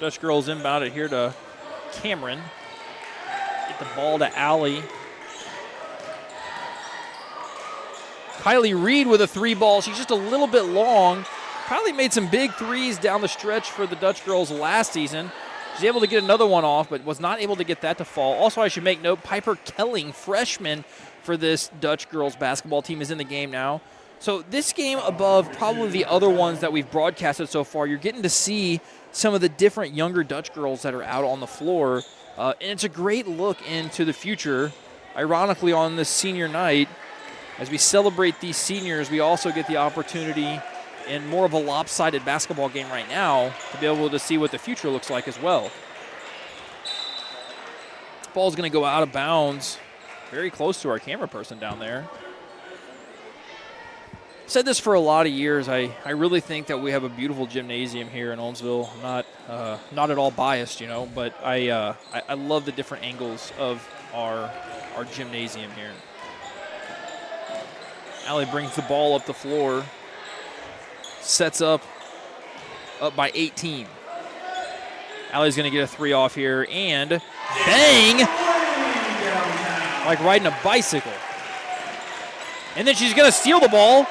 Dutch girls inbound it here to Cameron. Get the ball to Allie. Kylie Reed with a 3-ball. She's just a little bit long. Kylie made some big threes down the stretch for the Dutch girls last season. She's able to get another one off, but was not able to get that to fall. Also, I should make note, Piper Kelling, freshman for this Dutch girls basketball team, is in the game now. So this game above probably the other ones that we've broadcasted so far, you're getting to see some of the different younger Dutch girls that are out on the floor. And it's a great look into the future. Ironically, on this senior night, as we celebrate these seniors, we also get the opportunity in more of a lopsided basketball game right now to be able to see what the future looks like as well. Ball's going to go out of bounds, very close to our camera person down there. Said this for a lot of years. I really think that we have a beautiful gymnasium here in Owensville. I'm not at all biased, but I love the different angles of our gymnasium here. Allie brings the ball up the floor, sets up by 18. Allie's going to get a 3 off here, and bang! Like riding a bicycle. And then she's going to steal the ball.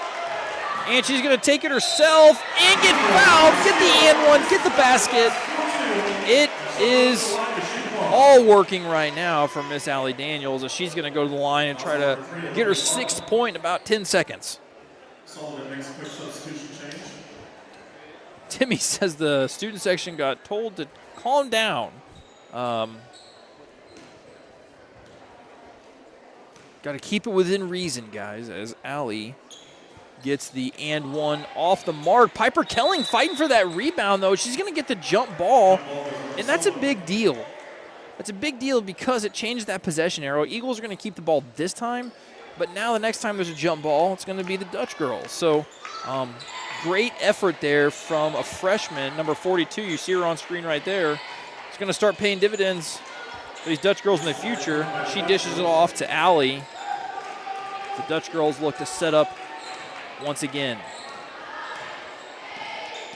And she's going to take it herself and get fouled. Get the and one, get the basket. It is all working right now for Miss Allie Daniels as she's going to go to the line and try to get her 6th point in about 10 seconds. Sullivan makes a quick substitution change. Timmy says the student section got told to calm down. Got to keep it within reason, guys, as Allie gets the and one off the mark. Piper Kelling fighting for that rebound, though. She's going to get the jump ball, and that's a big deal. That's a big deal because it changed that possession arrow. Eagles are going to keep the ball this time, but now the next time there's a jump ball, it's going to be the Dutch girls. So great effort there from a freshman, number 42. You see her on screen right there. It's going to start paying dividends for these Dutch girls in the future. She dishes it off to Allie. The Dutch girls look to set up once again.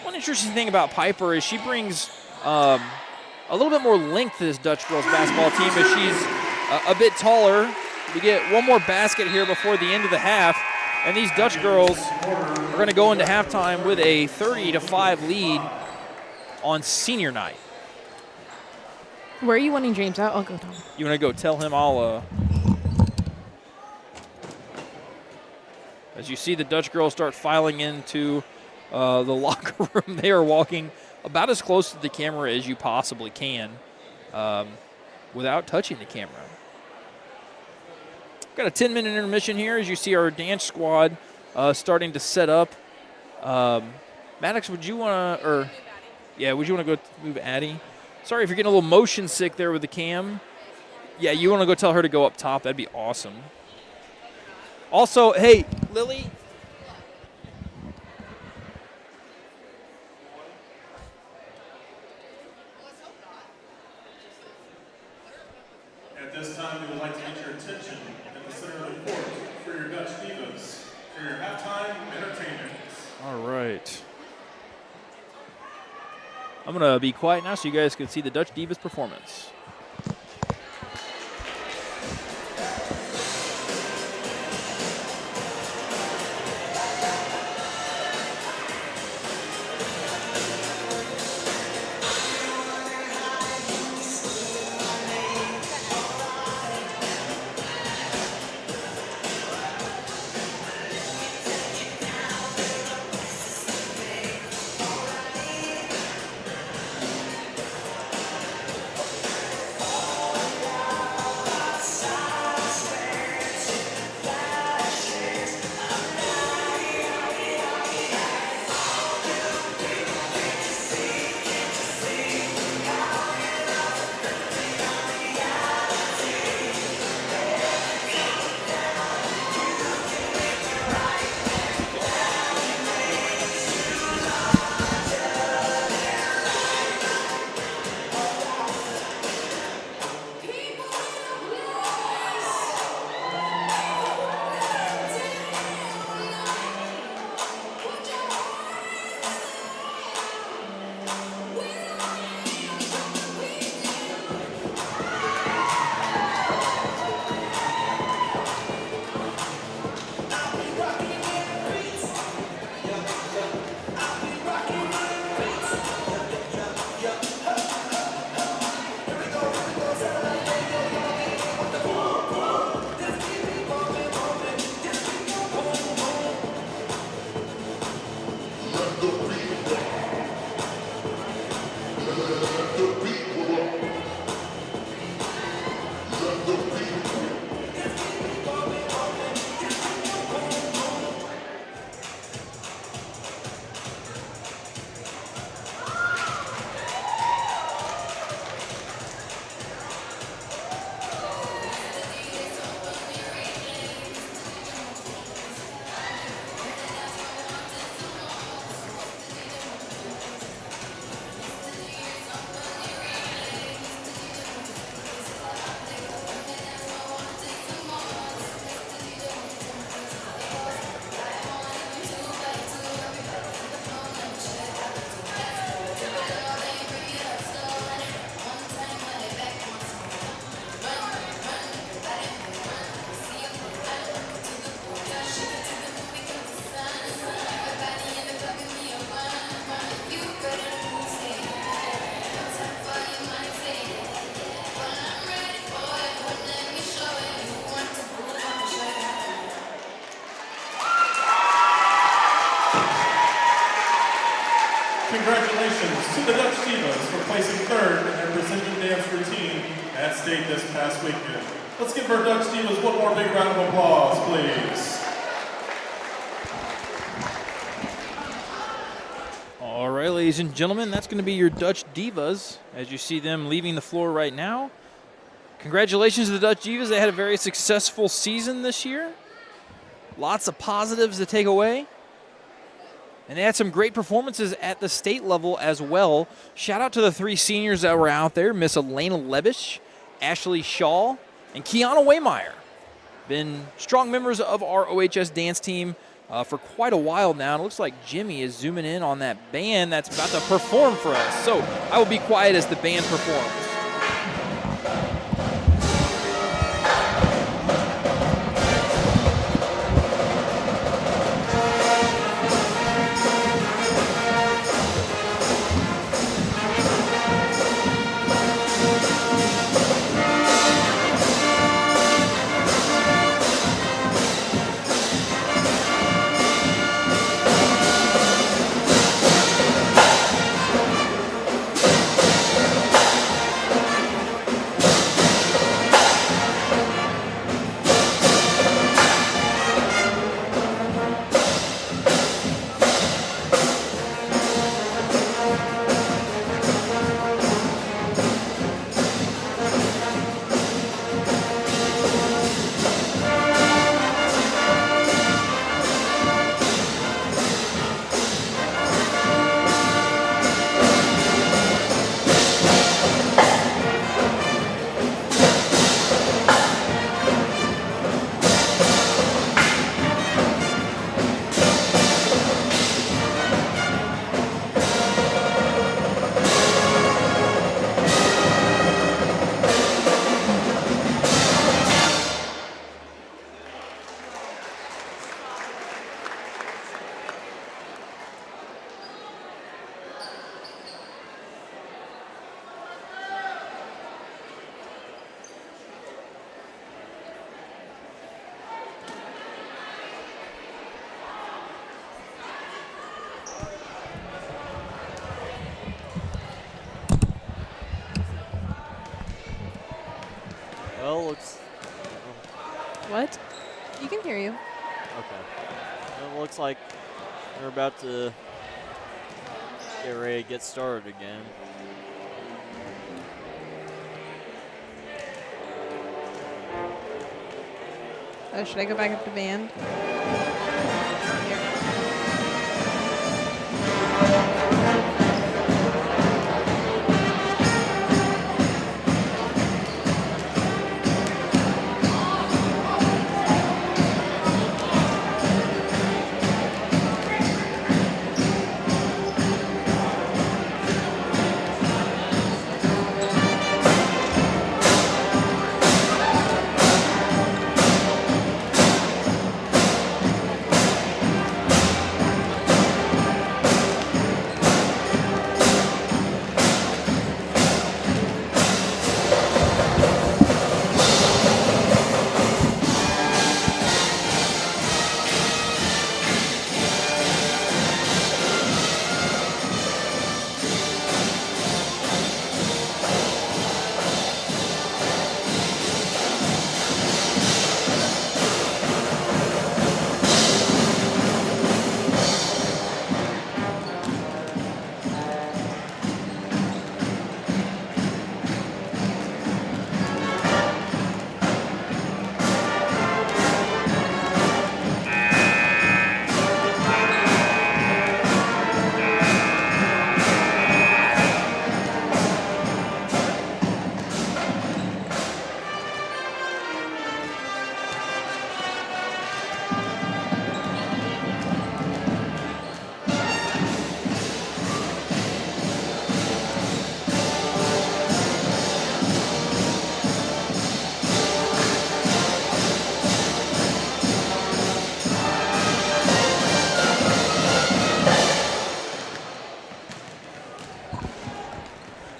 One interesting thing about Piper is she brings a little bit more length to this Dutch girls basketball team as she's a bit taller. We get one more basket here before the end of the half, and these Dutch girls are going to go into halftime with a 30-5 lead on senior night. Where are you wanting James out? I'll go down. You want to go tell him I'll... As you see the Dutch girls start filing into the locker room, they are walking about as close to the camera as you possibly can without touching the camera. Got a 10-minute intermission here as you see our dance squad starting to set up. Maddox, would you want to, would you want to go move Addie? Sorry if you're getting a little motion sick there with the cam. Yeah, you want to go tell her to go up top. That'd be awesome. Also, hey, Lily. At this time, we would like to get your attention at the center of the court for your Dutch Divas for your halftime entertainment. All right. I'm going to be quiet now so you guys can see the Dutch Divas performance. Congratulations to the Dutch Divas for placing third in their precision dance routine at state this past weekend. Let's give our Dutch Divas one more big round of applause, please. All right, ladies and gentlemen, that's going to be your Dutch Divas as you see them leaving the floor right now. Congratulations to the Dutch Divas. They had a very successful season this year. Lots of positives to take away. And they had some great performances at the state level as well. Shout out to the 3 seniors that were out there, Miss Elena Lebish, Ashley Shaw, and Kiana Waymeyer. Been strong members of our OHS dance team for quite a while now. And it looks like Jimmy is zooming in on that band that's about to perform for us. So I will be quiet as the band performs. Well, looks. What? You can hear you. Okay. Well, it looks like we're about to get ready to get started again. Should I go back up to band?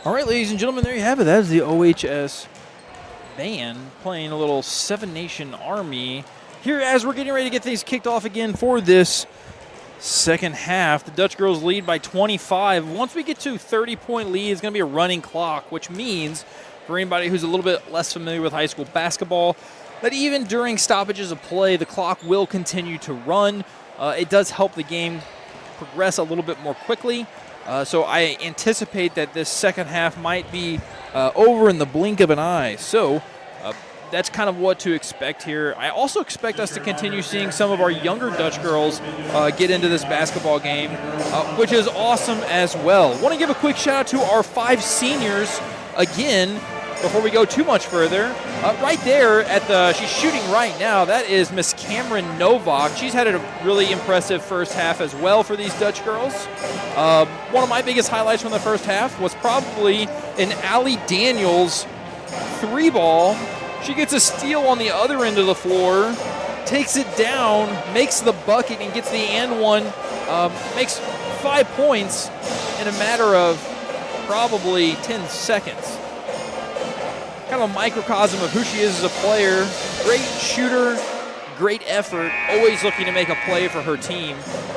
All right, ladies and gentlemen, there you have it. That is the OHS band playing a little Seven Nation Army here as we're getting ready to get things kicked off again for this Second half, the Dutch girls lead by 25. Once we get to 30-point lead, it's going to be a running clock, which means for anybody who's a little bit less familiar with high school basketball, that even during stoppages of play, the clock will continue to run. It does help the game progress a little bit more quickly. So I anticipate that this second half might be over in the blink of an eye. So that's kind of what to expect here. I also expect us to continue seeing some of our younger Dutch girls get into this basketball game, which is awesome as well. Want to give a quick shout out to our 5 seniors again before we go too much further. Right there she's shooting right now. That is Miss Cameron Novak. She's had a really impressive first half as well for these Dutch girls. One of my biggest highlights from the first half was probably an Allie Daniels 3-ball. She gets a steal on the other end of the floor, takes it down, makes the bucket, and gets the and one. Makes 5 points in a matter of probably 10 seconds. Kind of a microcosm of who she is as a player. Great shooter, great effort, always looking to make a play for her team,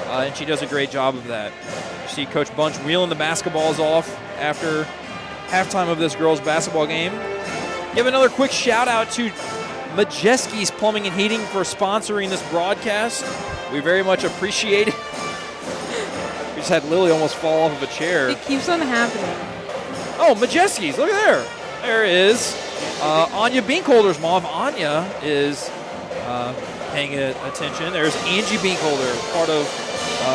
and she does a great job of that. You see Coach Bunch wheeling the basketballs off after halftime of this girls' basketball game. Give another quick shout out to Majeski's Plumbing and Heating for sponsoring this broadcast. We very much appreciate it. We just had Lily almost fall off of a chair. It keeps on happening. Oh, Majeski's, look at there. There is Anya Binkholder's mom. Anya is paying attention. There's Angie Binkholder, part of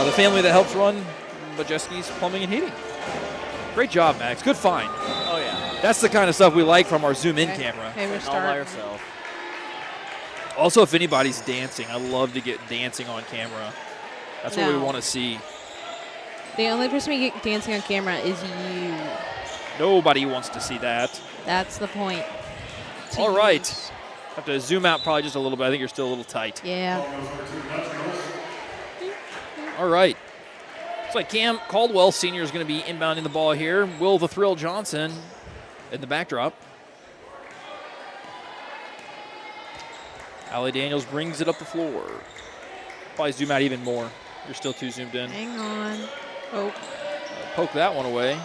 the family that helps run Majeski's Plumbing and Heating. Great job, Max. Good find. Oh, yeah. That's the kind of stuff we like from our zoom-in camera. Okay, we're All by starting. yourself. Also, if anybody's dancing, I love to get dancing on camera. That's what we No. want to see. The only person we get dancing on camera is you. Nobody wants to see that. That's the point. All right. Have to zoom out probably just a little bit. I think you're still a little tight. Yeah. All right. Looks like Cam Caldwell Sr. is going to be inbounding the ball here. Will the Thrill Johnson in the backdrop. Allie Daniels brings it up the floor. Probably zoom out even more. You're still too zoomed in. Hang on. Oh. Poke that one away.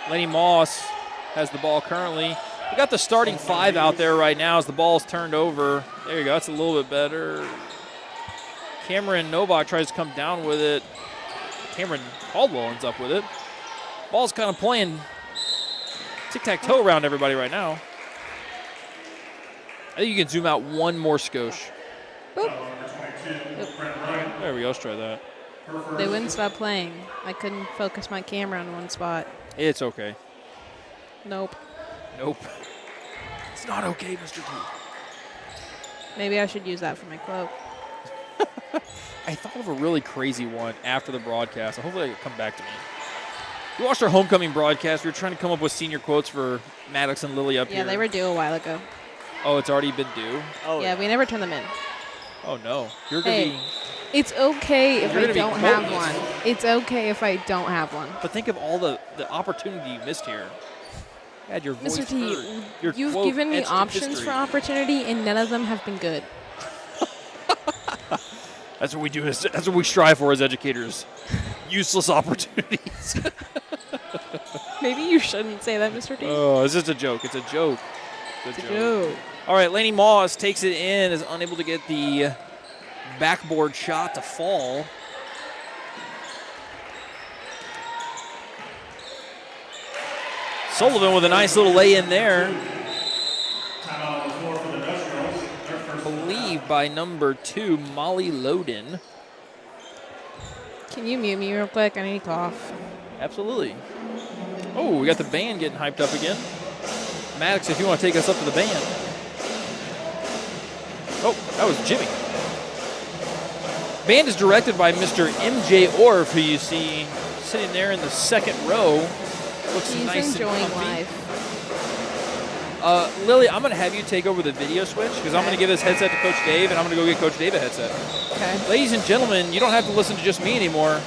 Lenny Moss has the ball currently. We got the starting 5 out there right now as the ball's turned over. There you go. That's a little bit better. Cameron Novak tries to come down with it. Cameron Caldwell ends up with it. Ball's kind of playing tic-tac-toe around everybody right now. I think you can zoom out one more skosh. Boop. There we go. Let's try that. They wouldn't stop playing. I couldn't focus my camera on one spot. It's okay. Nope. Nope. It's not okay, Mr. T. Maybe I should use that for my quote. I thought of a really crazy one after the broadcast. Hopefully it'll come back to me. We watched our homecoming broadcast. We were trying to come up with senior quotes for Maddox and Lily up here. Yeah, they were due a while ago. Oh, it's already been due? Oh, Yeah, we never turned them in. Oh, no. You're going to Hey. be... It's okay if You're I gonna be don't have quoting one. us. It's okay if I don't have one. But think of all the opportunity you missed here. You had your voice Mr. T, heard. Your you've quote given me etched in options history. for opportunity, and none of them have been good. That's what we do. That's what we strive for as educators. Useless opportunities. Maybe you shouldn't say that, Mr. T. Oh, it's just a joke. It's a joke. It's a joke. Joe. All right, Laney Moss takes it in, is unable to get the backboard shot to fall. Sullivan with a nice little lay-in there. Timeout on the floor for the Dutch girls. Their first Believed by number 2, Molly Loden. Can you mute me real quick? I need to cough. Absolutely. Oh, we got the band getting hyped up again. Maddox, if you want to take us up to the band. Oh, that was Jimmy. Band is directed by Mr. M.J. Orff, who you see sitting there in the second row. Looks He's nice enjoying and comfy. life. Lily, I'm going to have you take over the video switch because I'm going to give this headset to Coach Dave, and I'm going to go get Coach Dave a headset. Okay. Ladies and gentlemen, you don't have to listen to just me anymore.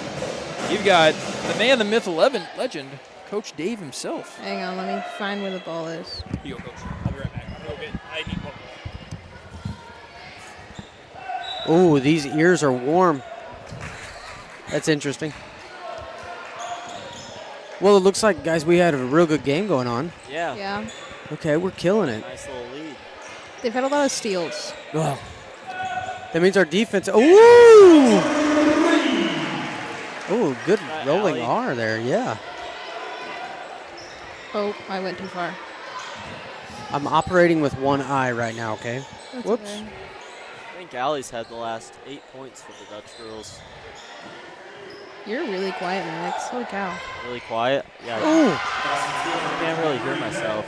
You've got the man, the myth, legend, Coach Dave himself. Hang on, let me find where the ball is. You go, Coach. I'll be right back. I'm going to go get, I need one. Ooh, these ears are warm. That's interesting. Well, it looks like, guys, we had a real good game going on. Yeah. Yeah. Okay, we're killing it. Nice little lead. They've had a lot of steals. Oh. That means our defense. Ooh! Ooh, good rolling R there. Yeah. Oh, I went too far. I'm operating with one eye right now, okay? That's Whoops. okay. I think Allie's had the last 8 points for the Dutch girls. You're really quiet, Max. Holy cow. Really quiet. Yeah. Ooh. I can't really hear myself.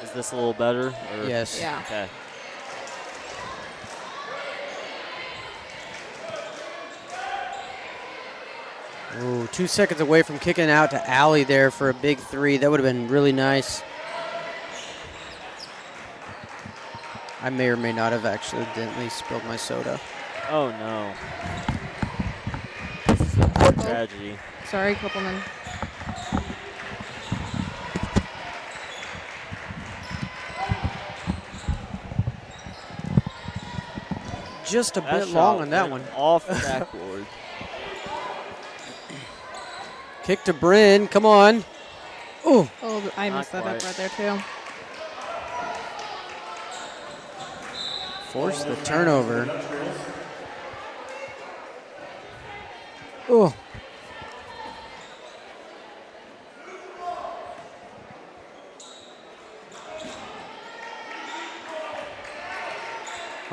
Is this a little better? Or? Yes. Yeah. Okay. Ooh, 2 seconds away from kicking out to Allie there for a big three. That would have been really nice. I may or may not have accidentally spilled my soda. Oh, no. This is a tragedy. Sorry, Copeland. Just a That bit long shot on that went one. Off the backboard. Kick to Bryn. Come on. Ooh. Oh, I Not messed that up quite. right there, too. Force the turnover. Ooh.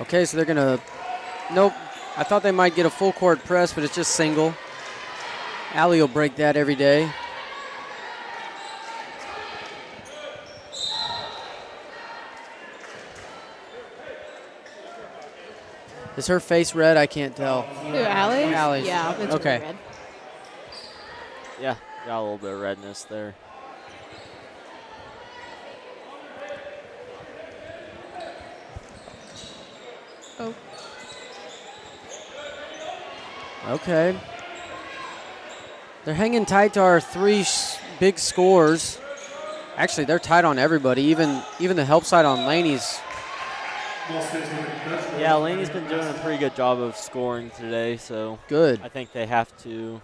Okay, so they're going to... Nope. I thought they might get a full court press, but it's just single. Allie will break that every day. Is her face red? I can't tell. Who, Allie? Allie's. Yeah, it's Okay. really red. Yeah, got a little bit of redness there. Oh. Okay. They're hanging tight to our three big scores. Actually, they're tight on everybody, even the help side on Laney's. Yeah, Laney's been doing a pretty good job of scoring today, so Good. I think they have to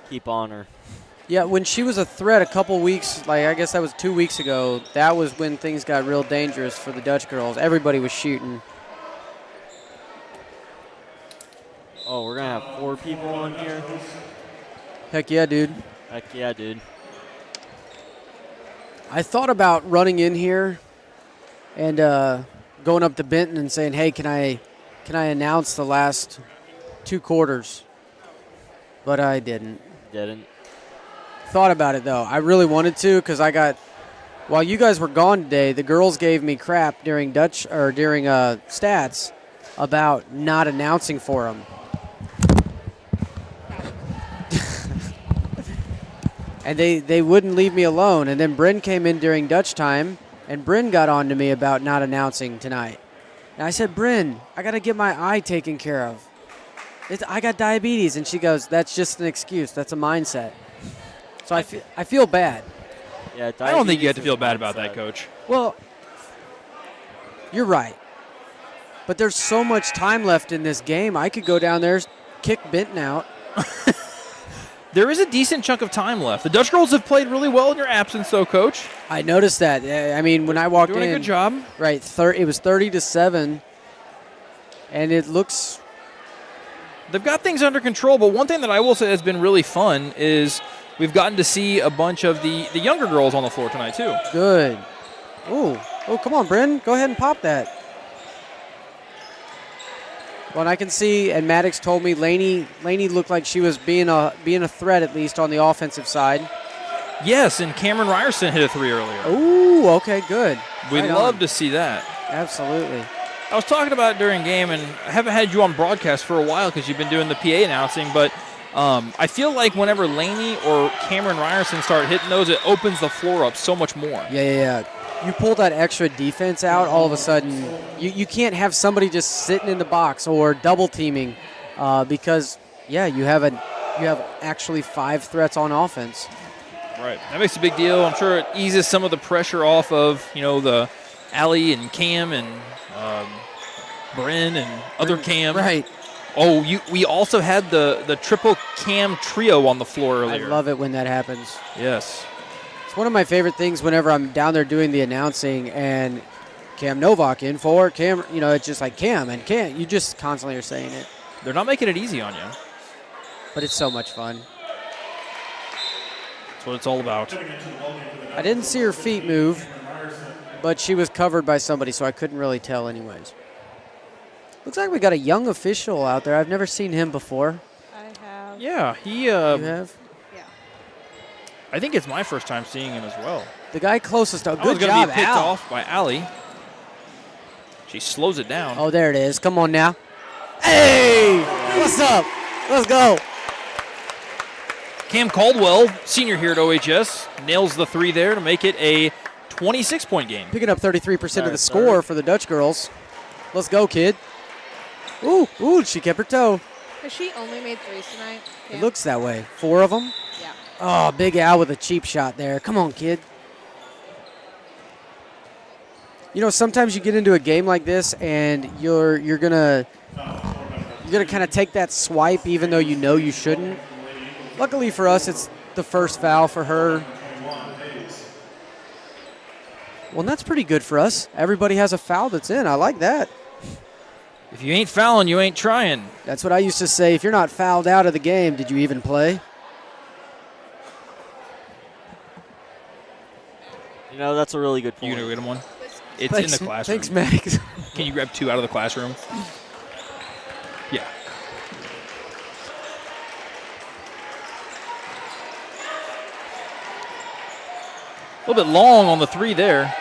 keep on her. Yeah, when she was a threat a couple weeks, like I guess that was 2 weeks ago, that was when things got real dangerous for the Dutch girls. Everybody was shooting. Oh, we're going to have 4 people on here? Heck yeah, dude. Heck yeah, dude. I thought about running in here and going up to Benton and saying, "Hey, can I announce the last 2 quarters?" But I didn't. Didn't. Thought about it though. I really wanted to because while you guys were gone today, the girls gave me crap during stats about not announcing for them. And they wouldn't leave me alone. And then Bryn came in during Dutch time, and Bryn got on to me about not announcing tonight. And I said, "Bryn, I got to get my eye taken care of. I got diabetes." And she goes, "That's just an excuse. That's a mindset." So I feel bad. Yeah, I don't think you have diabetes to is feel bad about mindset. that, Coach. Well, you're right. But there's so much time left in this game. I could go down there, kick Benton out. There is a decent chunk of time left. The Dutch girls have played really well in your absence, though, Coach. I noticed that. I mean, when I walked in. Doing a good job. Right, it was 30-7, and it looks. They've got things under control, but one thing that I will say has been really fun is we've gotten to see a bunch of the younger girls on the floor tonight, too. Good. Ooh. Oh, come on, Bryn. Go ahead and pop that. Well, and I can see, and Maddox told me, Laney looked like she was being a threat, at least on the offensive side. Yes, and Cameron Ryerson hit a 3 earlier. Ooh, okay, good. We'd Right love on. to see that. Absolutely. I was talking about it during game, and I haven't had you on broadcast for a while because you've been doing the PA announcing, but I feel like whenever Laney or Cameron Ryerson start hitting those, it opens the floor up so much more. Yeah. You pull that extra defense out, all of a sudden, you can't have somebody just sitting in the box or double teaming because, yeah, you have actually 5 threats on offense. Right. That makes a big deal. I'm sure it eases some of the pressure off of, the Allie and Cam and Bryn and other Cam. Right. Oh, we also had the triple Cam trio on the floor earlier. I love it when that happens. Yes. It's one of my favorite things whenever I'm down there doing the announcing and Cam Novak in for Cam. You know, it's just like Cam and Cam. You just constantly are saying it. They're not making it easy on you. But it's so much fun. That's what it's all about. I didn't see her feet move, but she was covered by somebody, so I couldn't really tell anyways. Looks like we got a young official out there. I've never seen him before. I have. Yeah, he. You have? Yeah. I think it's my first time seeing him as well. The guy closest to That was good gonna job, be picked Al. off by Allie. She slows it down. Oh, there it is. Come on now. Hey! What's up? Let's go. Cam Caldwell, senior here at OHS, nails the three there to make it a 26-point game. Picking up 33% of the score for the Dutch girls. Let's go, kid. Ooh, she kept her toe. Has she only made threes tonight? It looks that way. 4 of them? Yeah. Oh, Big Al with a cheap shot there. Come on, kid. You know, sometimes you get into a game like this and you're gonna kind of take that swipe even though you know you shouldn't. Luckily for us, it's the first foul for her. Well, that's pretty good for us. Everybody has a foul that's in. I like that. If you ain't fouling, you ain't trying. That's what I used to say. If you're not fouled out of the game, did you even play? You know, that's a really good point. You gonna get him one? It's Thanks, in the classroom. Thanks, Max. Can you grab 2 out of the classroom? Yeah. A little bit long on the 3 there.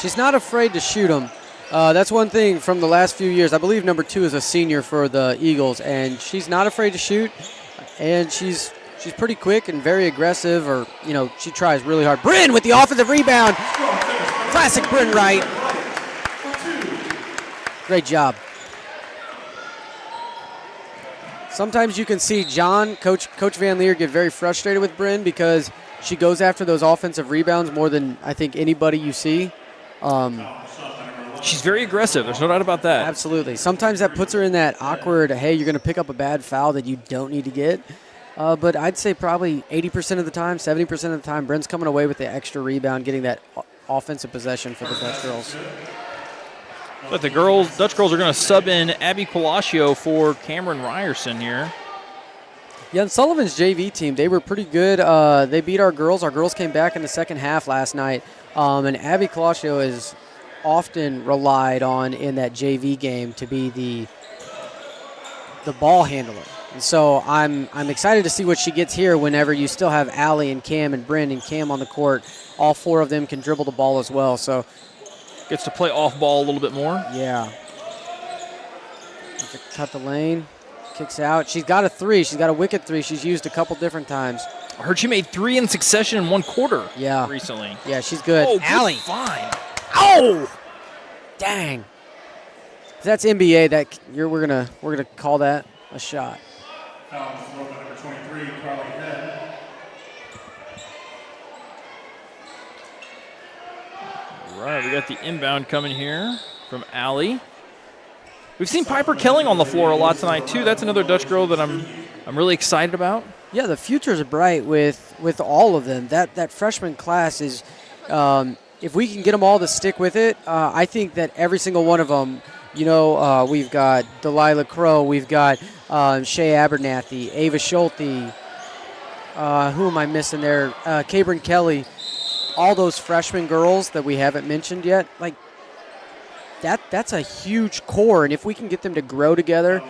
She's not afraid to shoot them. That's one thing from the last few years. I believe number 2 is a senior for the Eagles, and she's not afraid to shoot, and she's pretty quick and very aggressive, or, you know, she tries really hard. Bryn with the offensive rebound. Classic Bryn Wright. Great job. Sometimes you can see John, Coach Van Leer, get very frustrated with Bryn because she goes after those offensive rebounds more than I think anybody you see. She's very aggressive. There's no doubt about that. Absolutely. Sometimes that puts her in that awkward, hey, you're going to pick up a bad foul that you don't need to get. But I'd say probably 80% of the time, 70% of the time, Bryn's coming away with the extra rebound, getting that offensive possession for the Dutch girls. But the Dutch girls are going to sub in Abby Palacio for Cameron Ryerson here. Yeah, and Sullivan's JV team, they were pretty good. They beat our girls. Our girls came back in the second half last night. And Abby Palacio is often relied on in that JV game to be the ball handler. And so I'm excited to see what she gets here whenever you still have Allie and Cam and Bryn and Cam on the court. All 4 of them can dribble the ball as well. So gets to play off ball a little bit more. Yeah. Cut the lane. Kicks out. She's got a 3. She's got a wicked 3. She's used a couple different times. I heard she made 3 in succession in 1 quarter. Yeah. Recently. Yeah, she's good. Oh, Allie. good find. Oh! Dang. If that's NBA, we're gonna call that a shot. Number 23, Carly Head. All right, we got the inbound coming here from Allie. We've seen Piper Kelling on the floor a lot tonight too. That's another Dutch girl that I'm really excited about. Yeah, the futures are bright with all of them. That freshman class is, if we can get them all to stick with it, I think that every single one of them. You know, we've got Delilah Crow, we've got Shea Abernathy, Ava Schulte. Who am I missing there? Cabrin Kelly. All those freshman girls that we haven't mentioned yet, like that's a huge core, and if we can get them to grow together,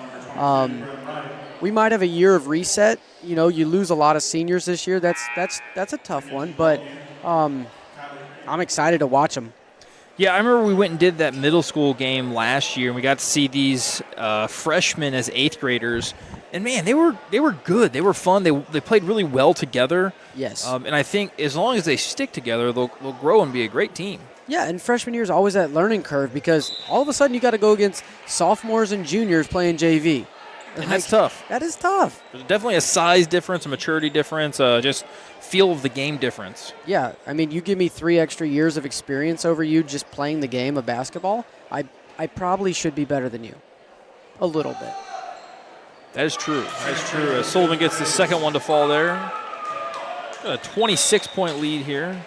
we might have a year of reset. You know, you lose a lot of seniors this year. That's a tough one, but I'm excited to watch them. Yeah, I remember we went and did that middle school game last year, and we got to see these freshmen as 8th graders. And, man, they were good. They were fun. They played really well together. Yes. And I think as long as they stick together, they'll grow and be a great team. Yeah, and freshman year is always that learning curve because all of a sudden you got to go against sophomores and juniors playing JV. And that's tough. That is tough. There's definitely a size difference, a maturity difference, just feel of the game difference. Yeah, I mean, you give me 3 extra years of experience over you just playing the game of basketball, I probably should be better than you. A little bit. That is true. That is true. As Sullivan gets the second one to fall there. Got a 26-point lead here.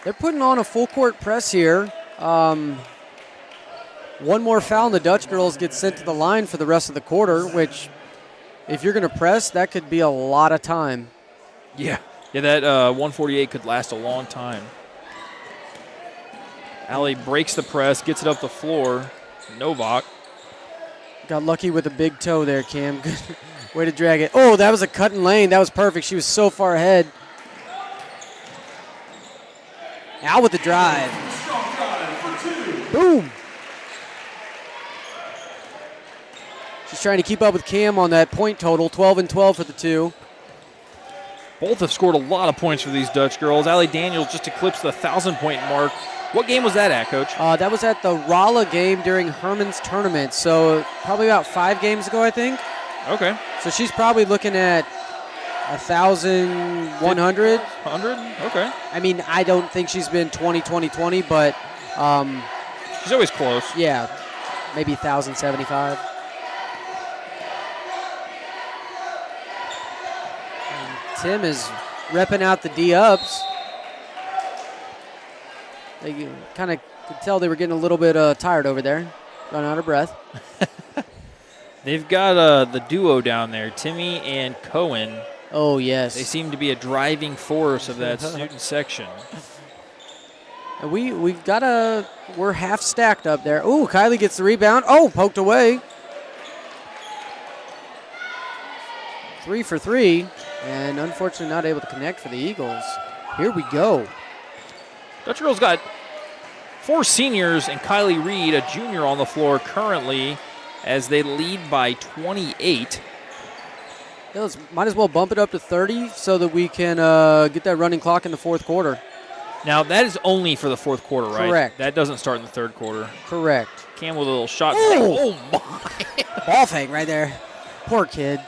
They're putting on a full court press here. One more foul and the Dutch girls get sent to the line for the rest of the quarter, which if you're going to press, that could be a lot of time. Yeah. Yeah, that 148 could last a long time. Allie breaks the press, gets it up the floor. Novak. Got lucky with a big toe there, Cam. Good way to drag it. Oh, that was a cut and lane. That was perfect. She was so far ahead. Al with the drive. Boom. She's trying to keep up with Cam on that point total, 12 and 12 for the two. Both have scored a lot of points for these Dutch girls. Allie Daniels just eclipsed the 1,000-point mark. What game was that at, Coach? That was at the Rolla game during Herman's tournament, so probably about 5 games ago, I think. Okay. So she's probably looking at 1,100. 100? Okay. I mean, I don't think she's been 20, but she's always close. Yeah, maybe 1,075. Tim is repping out the D-ups. They kind of could tell they were getting a little bit tired over there, running out of breath. They've got the duo down there, Timmy and Cohen. Oh, yes. They seem to be a driving force of that student section. And we're half stacked up there. Ooh, Kylie gets the rebound. Oh, poked away. 3 for 3, and unfortunately not able to connect for the Eagles. Here we go. Dutch girls got 4 seniors and Kylie Reed, a junior, on the floor currently as they lead by 28. Might as well bump it up to 30 so that we can get that running clock in the fourth quarter. Now, that is only for the fourth quarter, right? Correct. That doesn't start in the third quarter. Correct. Cam with a little shot. Oh, my. Ball fake right there. Poor kid.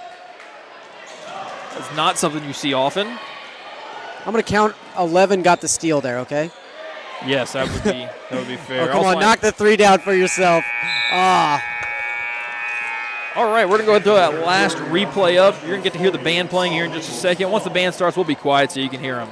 It's not something you see often. I'm going to count 11 got the steal there, okay? Yes, that would be fair. Oh, come on, knock the 3 down for yourself. All right, we're going to go through that last replay up. You're going to get to hear the band playing here in just a second. Once the band starts, we'll be quiet so you can hear them.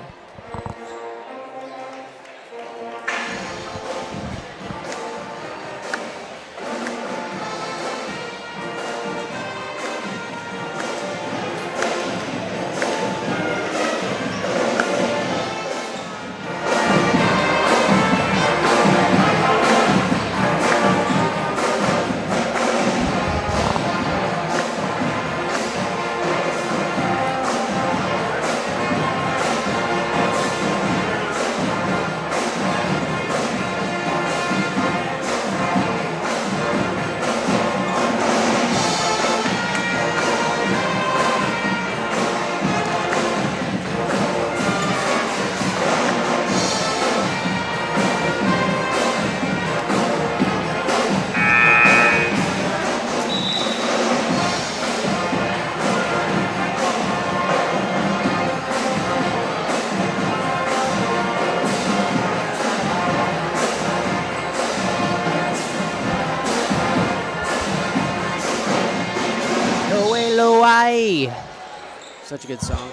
Such a good song.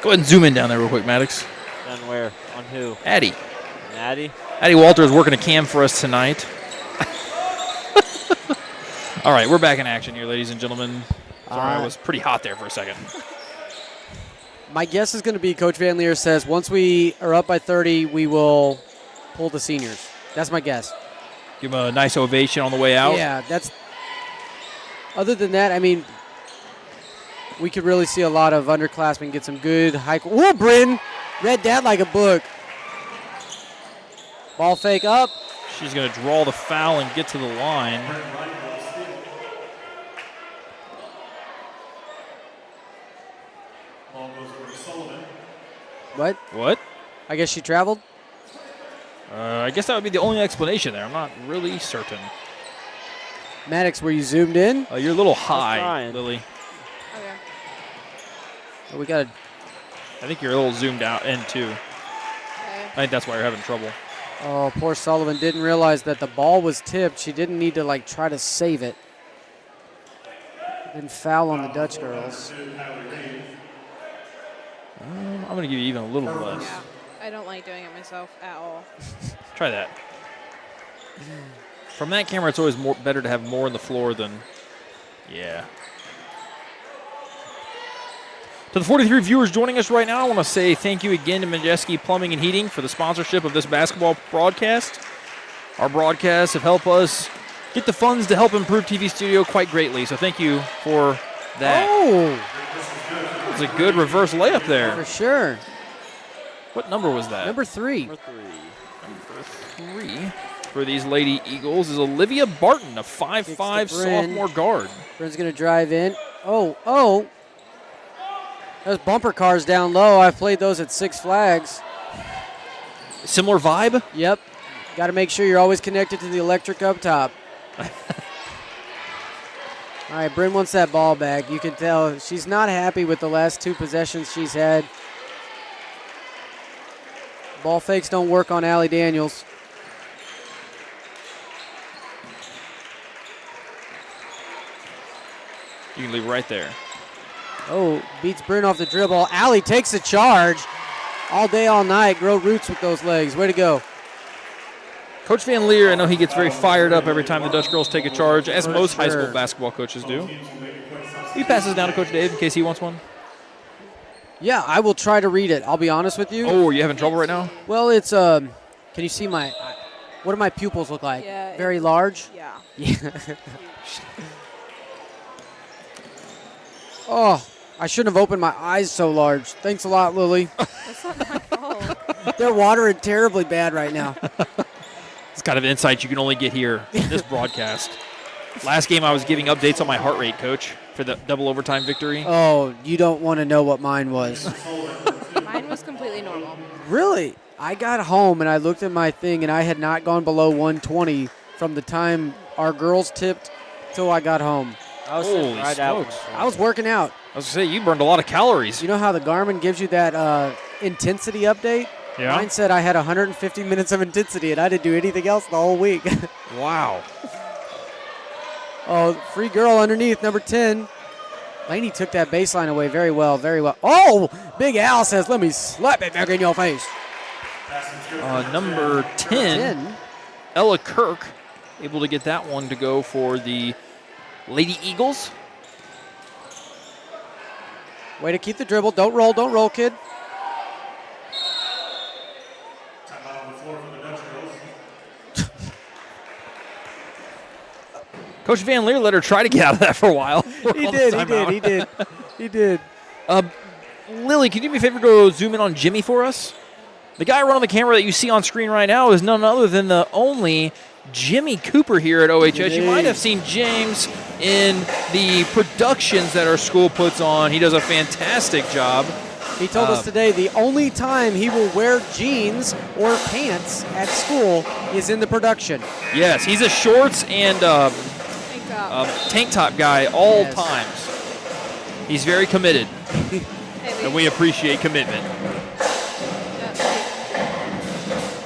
Go ahead and zoom in down there real quick, Maddox. Down where? On who? Addie. Addie? Addie Walter is working a cam for us tonight. All right, we're back in action here, ladies and gentlemen. Sorry, I was pretty hot there for a second. My guess is going to be Coach Van Leer says once we are up by 30, we will pull the seniors. That's my guess. Give them a nice ovation on the way out. Yeah, that's. Other than that, I mean, we could really see a lot of underclassmen get some good high. Ooh, Bryn read that like a book. Ball fake up. She's going to draw the foul and get to the line. Ball goes over to Sullivan. What? I guess she traveled. I guess that would be the only explanation there. I'm not really certain. Maddox, were you zoomed in? You're a little high, trying. Lily. Okay. Oh, we got I think you're a little zoomed out in, too. Okay. I think that's why you're having trouble. Oh, poor Sullivan didn't realize that the ball was tipped. She didn't need to, like, try to save it. Didn't foul on the Dutch girls. I'm going to give you even a little less. Yeah. I don't like doing it myself at all. Try that. From that camera, it's always better to have more on the floor than, yeah. To the 43 viewers joining us right now, I want to say thank you again to Majeski Plumbing and Heating for the sponsorship of this basketball broadcast. Our broadcasts have helped us get the funds to help improve TV studio quite greatly, so thank you for that. Oh! That was a good reverse layup there. For sure. What number was that? Number 3. Number 3. Number 3 for these Lady Eagles is Olivia Barton, a 5'5" sophomore guard. Bryn's going to drive in. Oh. Those bumper cars down low. I've played those at Six Flags. Similar vibe? Yep. Got to make sure you're always connected to the electric up top. All right, Bryn wants that ball back. You can tell she's not happy with the last 2 possessions she's had. Ball fakes don't work on Allie Daniels. You can leave right there. Oh, beats Bryn off the dribble. Allie takes the charge. All day, all night. Grow roots with those legs. Way to go. Coach Van Leer, I know he gets very fired up every time the Dutch girls take a charge, as most high school sure. basketball coaches do. He passes down to Coach Dave in case he wants one. Yeah, I will try to read it. I'll be honest with you. Oh, are you having trouble right now? Well, it's, can you see what do my pupils look like? Yeah, Very large? Yeah. Yeah. Oh, I shouldn't have opened my eyes so large. Thanks a lot, Lily. That's not my fault. They're watering terribly bad right now. It's kind of insight you can only get here in this broadcast. Last game I was giving updates on my heart rate, Coach, for the double overtime victory. Oh, you don't want to know what mine was. Mine was completely normal. Really? I got home and I looked at my thing and I had not gone below 120 from the time our girls tipped till I got home. I was Holy right out. smokes. I was working out. I was going to say, you burned a lot of calories. You know how the Garmin gives you that intensity update? Yeah. Mine said I had 150 minutes of intensity and I didn't do anything else the whole week. Wow. Oh, free girl underneath, number 10. Laney took that baseline away very well, very well. Oh, Big Al says, let me slap it back in your face. Number 10, Ella Kirk, able to get that one to go for the Lady Eagles. Way to keep the dribble. Don't roll, kid. Timeout on the floor for the Dutch girls. Coach Van Leer let her try to get out of that for a while. He did. Lily, can you do me a favor, go zoom in on Jimmy for us? The guy running the camera that you see on screen right now is none other than the only Jimmy Cooper here at OHS. You might have seen James in the productions that our school puts on. He does a fantastic job. He told us today the only time he will wear jeans or pants at school is in the production. Yes, he's a shorts and tank top guy all Yes. times. He's very committed, and we appreciate commitment.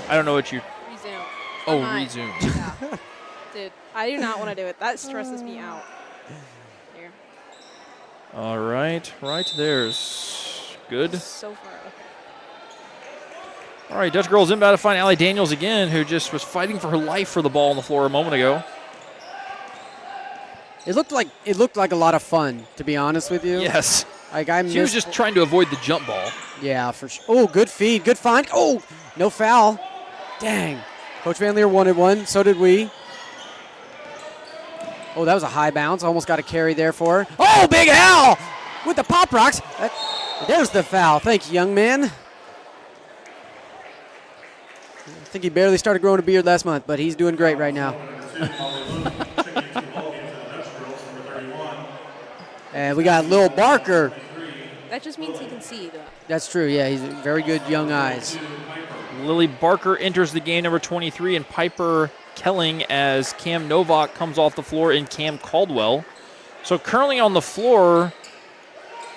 I don't know what you... Resume. Oh, Fine. resume. Yeah. Dude, I do not want to do it. That stresses me out. Here. All right, right there's good. So far. Okay. All right, Dutch girls inbound to find Allie Daniels again, who just was fighting for her life for the ball on the floor a moment ago. It looked like a lot of fun, to be honest with you. Yes. Like I She was just trying to avoid the jump ball. Yeah, for sure. Oh, good feed, good find. Oh, no foul. Dang. Coach Van Leer wanted one. So did we. Oh, that was a high bounce. Almost got a carry there for her. Oh, Big Al with the pop rocks. There's the foul. Thank you, young man. I think he barely started growing a beard last month, but he's doing great right now. And we got Lil Barker. That just means he can see, though. That's true, yeah. He's very good young eyes. Lily Barker enters the game, number 23, and Piper Kelling as Cam Novak comes off the floor and Cam Caldwell. So currently on the floor,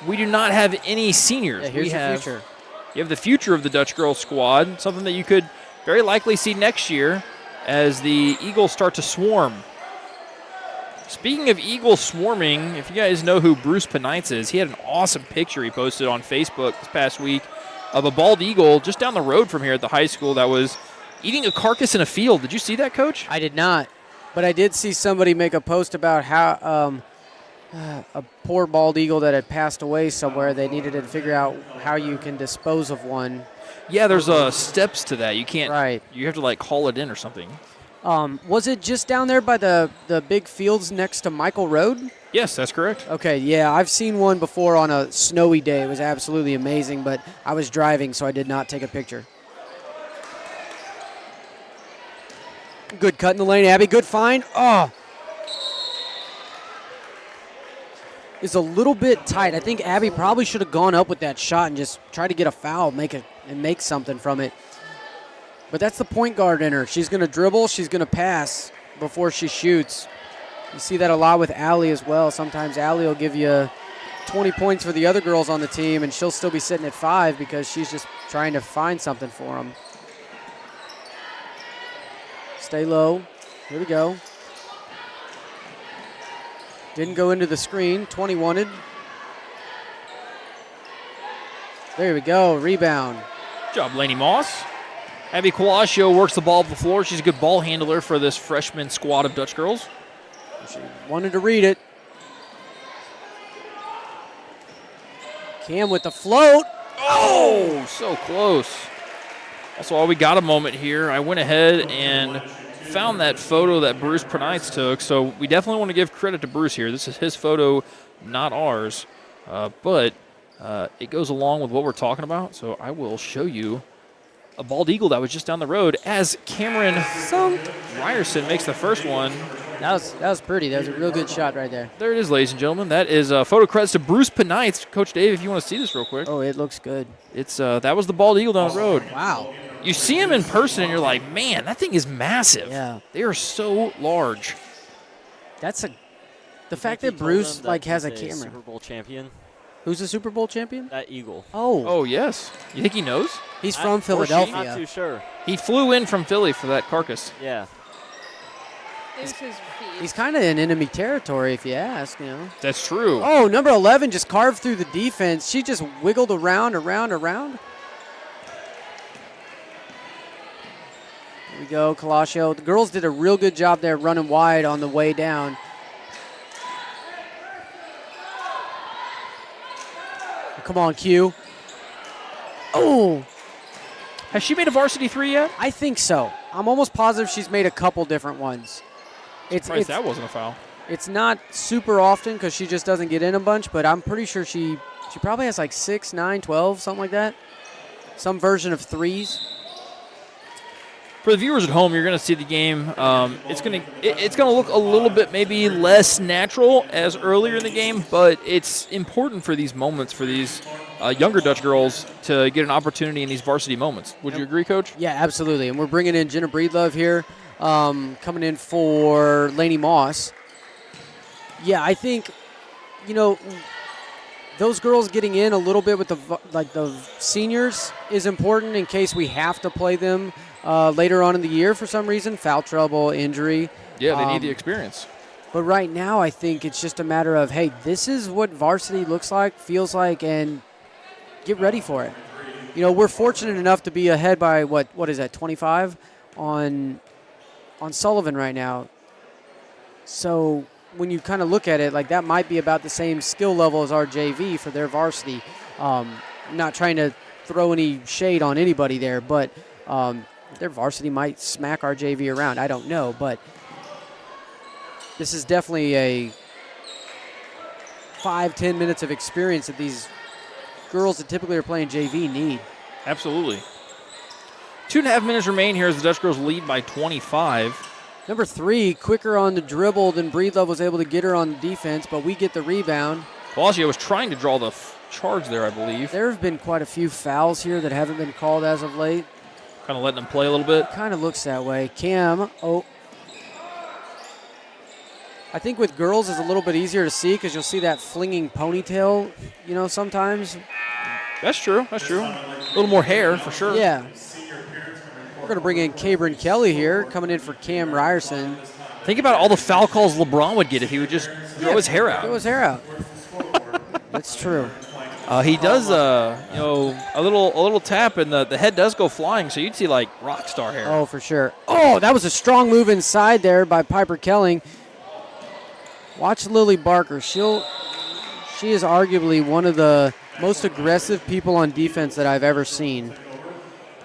we do not have any seniors. Yeah, here's your future. You have the future of the Dutch girls squad, something that you could very likely see next year as the Eagles start to swarm. Speaking of Eagles swarming, if you guys know who Bruce Penites is, he had an awesome picture he posted on Facebook this past week of a bald eagle just down the road from here at the high school that was eating a carcass in a field. Did you see that, Coach? I did not, but I did see somebody make a post about how a poor bald eagle that had passed away somewhere. They needed to figure out how you can dispose of one. Yeah, there's steps to that. You can't. Right. You have to like haul it in or something. Was it just down there by the big fields next to Michael Road? Yes, that's correct. Okay, yeah, I've seen one before on a snowy day. It was absolutely amazing, but I was driving, so I did not take a picture. Good cut in the lane, Abby. Good find. Oh. It's a little bit tight. I think Abby probably should have gone up with that shot and just tried to get a foul, make something from it. But that's the point guard in her. She's going to dribble. She's going to pass before she shoots. You see that a lot with Allie as well. Sometimes Allie will give you 20 points for the other girls on the team, and she'll still be sitting at 5 because she's just trying to find something for them. Stay low. Here we go. Didn't go into the screen. 20 wanted. There we go. Rebound. Good job, Lainey Moss. Abby Colascio works the ball up the floor. She's a good ball handler for this freshman squad of Dutch girls. She wanted to read it. Cam with the float. Oh, so close. Also, while we got a moment here, I went ahead and found that photo that Bruce Penites took. So we definitely want to give credit to Bruce here. This is his photo, not ours. But it goes along with what we're talking about. So I will show you a bald eagle that was just down the road as Cameron Ryerson makes the first one. That was pretty. That was a real good shot right there. There it is, ladies and gentlemen. That is photo credits to Bruce Penites. Coach Dave, if you want to see this real quick. Oh, it looks good. It's that was the bald eagle down the road. Wow. You see him in person, and you're like, man, that thing is massive. Yeah. They are so large. The fact that Bruce has a camera. Super Bowl champion. Who's the Super Bowl champion? That eagle. Oh, yes. You think he knows? He's from I'm Philadelphia. not too sure. He flew in from Philly for that carcass. Yeah. It was his feet. He's kind of in enemy territory, if you ask, you know. That's true. Oh, number 11 just carved through the defense. She just wiggled around. Here we go, Colascio. The girls did a real good job there running wide on the way down. Come on, Q. Oh. Has she made a varsity 3 yet? I think so. I'm almost positive she's made a couple different ones. Surprised that wasn't a foul. It's not super often because she just doesn't get in a bunch, but I'm pretty sure she probably has like 6, 9, 12, something like that. Some version of threes. For the viewers at home, you're going to see the game. It's going to look a little bit maybe less natural as earlier in the game, but it's important for these moments for these younger Dutch girls to get an opportunity in these varsity moments. Would you agree, Coach? Yeah, absolutely. And we're bringing in Jenna Breedlove here, coming in for Lainey Moss. Yeah, I think, those girls getting in a little bit with the seniors is important in case we have to play them later on in the year for some reason, foul trouble, injury. Yeah, they need the experience. But right now I think it's just a matter of, hey, this is what varsity looks like, feels like, and get ready for it. We're fortunate enough to be ahead by, what is that, 25 on Sullivan right now. So when you kind of look at it, like that might be about the same skill level as our JV for their varsity. Not trying to throw any shade on anybody there, but their varsity might smack our JV around. I don't know, but this is definitely a 5-10 minutes of experience that these girls that typically are playing JV need. Absolutely. 2.5 minutes remain here as the Dutch girls lead by 25. Number 3, quicker on the dribble than Breedlove was able to get her on defense, but we get the rebound. Colascio was trying to draw the charge there, I believe. There have been quite a few fouls here that haven't been called as of late. Kind of letting them play a little bit. Kind of looks that way. Cam, I think with girls it's a little bit easier to see because you'll see that flinging ponytail, sometimes. That's true. A little more hair for sure. Yeah. We're going to bring in Cabrin Kelly here, coming in for Cam Ryerson. Think about all the foul calls LeBron would get if he would just throw his hair out. Throw his hair out. That's true. He does, a little tap, and the head does go flying, so you'd see, like, rock star hair. Oh, for sure. Oh, that was a strong move inside there by Piper Kelling. Watch Lily Barker. She is arguably one of the most aggressive people on defense that I've ever seen.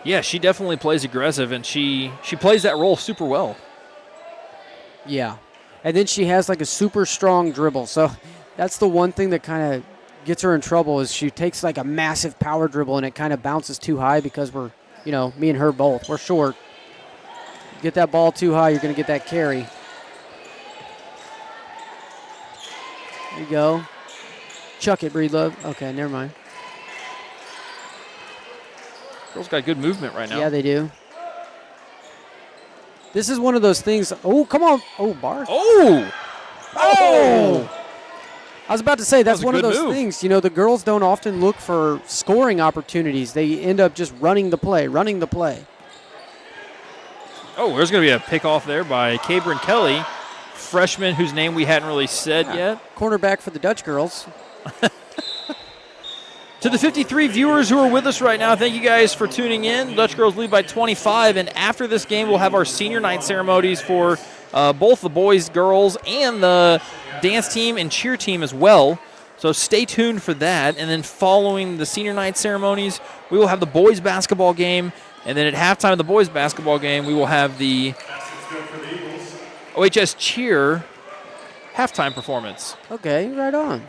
Yeah, she definitely plays aggressive, and she plays that role super well. Yeah. And then she has like a super strong dribble. So that's the one thing that kind of gets her in trouble is she takes like a massive power dribble and it kind of bounces too high because we're, me and her both. We're short. Get that ball too high, you're going to get that carry. There you go. Chuck it, Breedlove. Okay, never mind. Girls got good movement right now. Yeah, they do. This is one of those things. Oh, come on. Oh, bar. Oh! I was about to say, that's That was a one of good those move. things. The girls don't often look for scoring opportunities. They end up just running the play. Oh, there's going to be a pick off there by Cabrin Kelly, freshman whose name we hadn't really said yet. Cornerback for the Dutch girls. To the 53 viewers who are with us right now, thank you guys for tuning in. Dutch girls lead by 25, and after this game, we'll have our senior night ceremonies for both the boys, girls, and the dance team and cheer team as well. So stay tuned for that. And then following the senior night ceremonies, we will have the boys basketball game. And then at halftime of the boys basketball game, we will have the OHS cheer halftime performance. Okay, right on.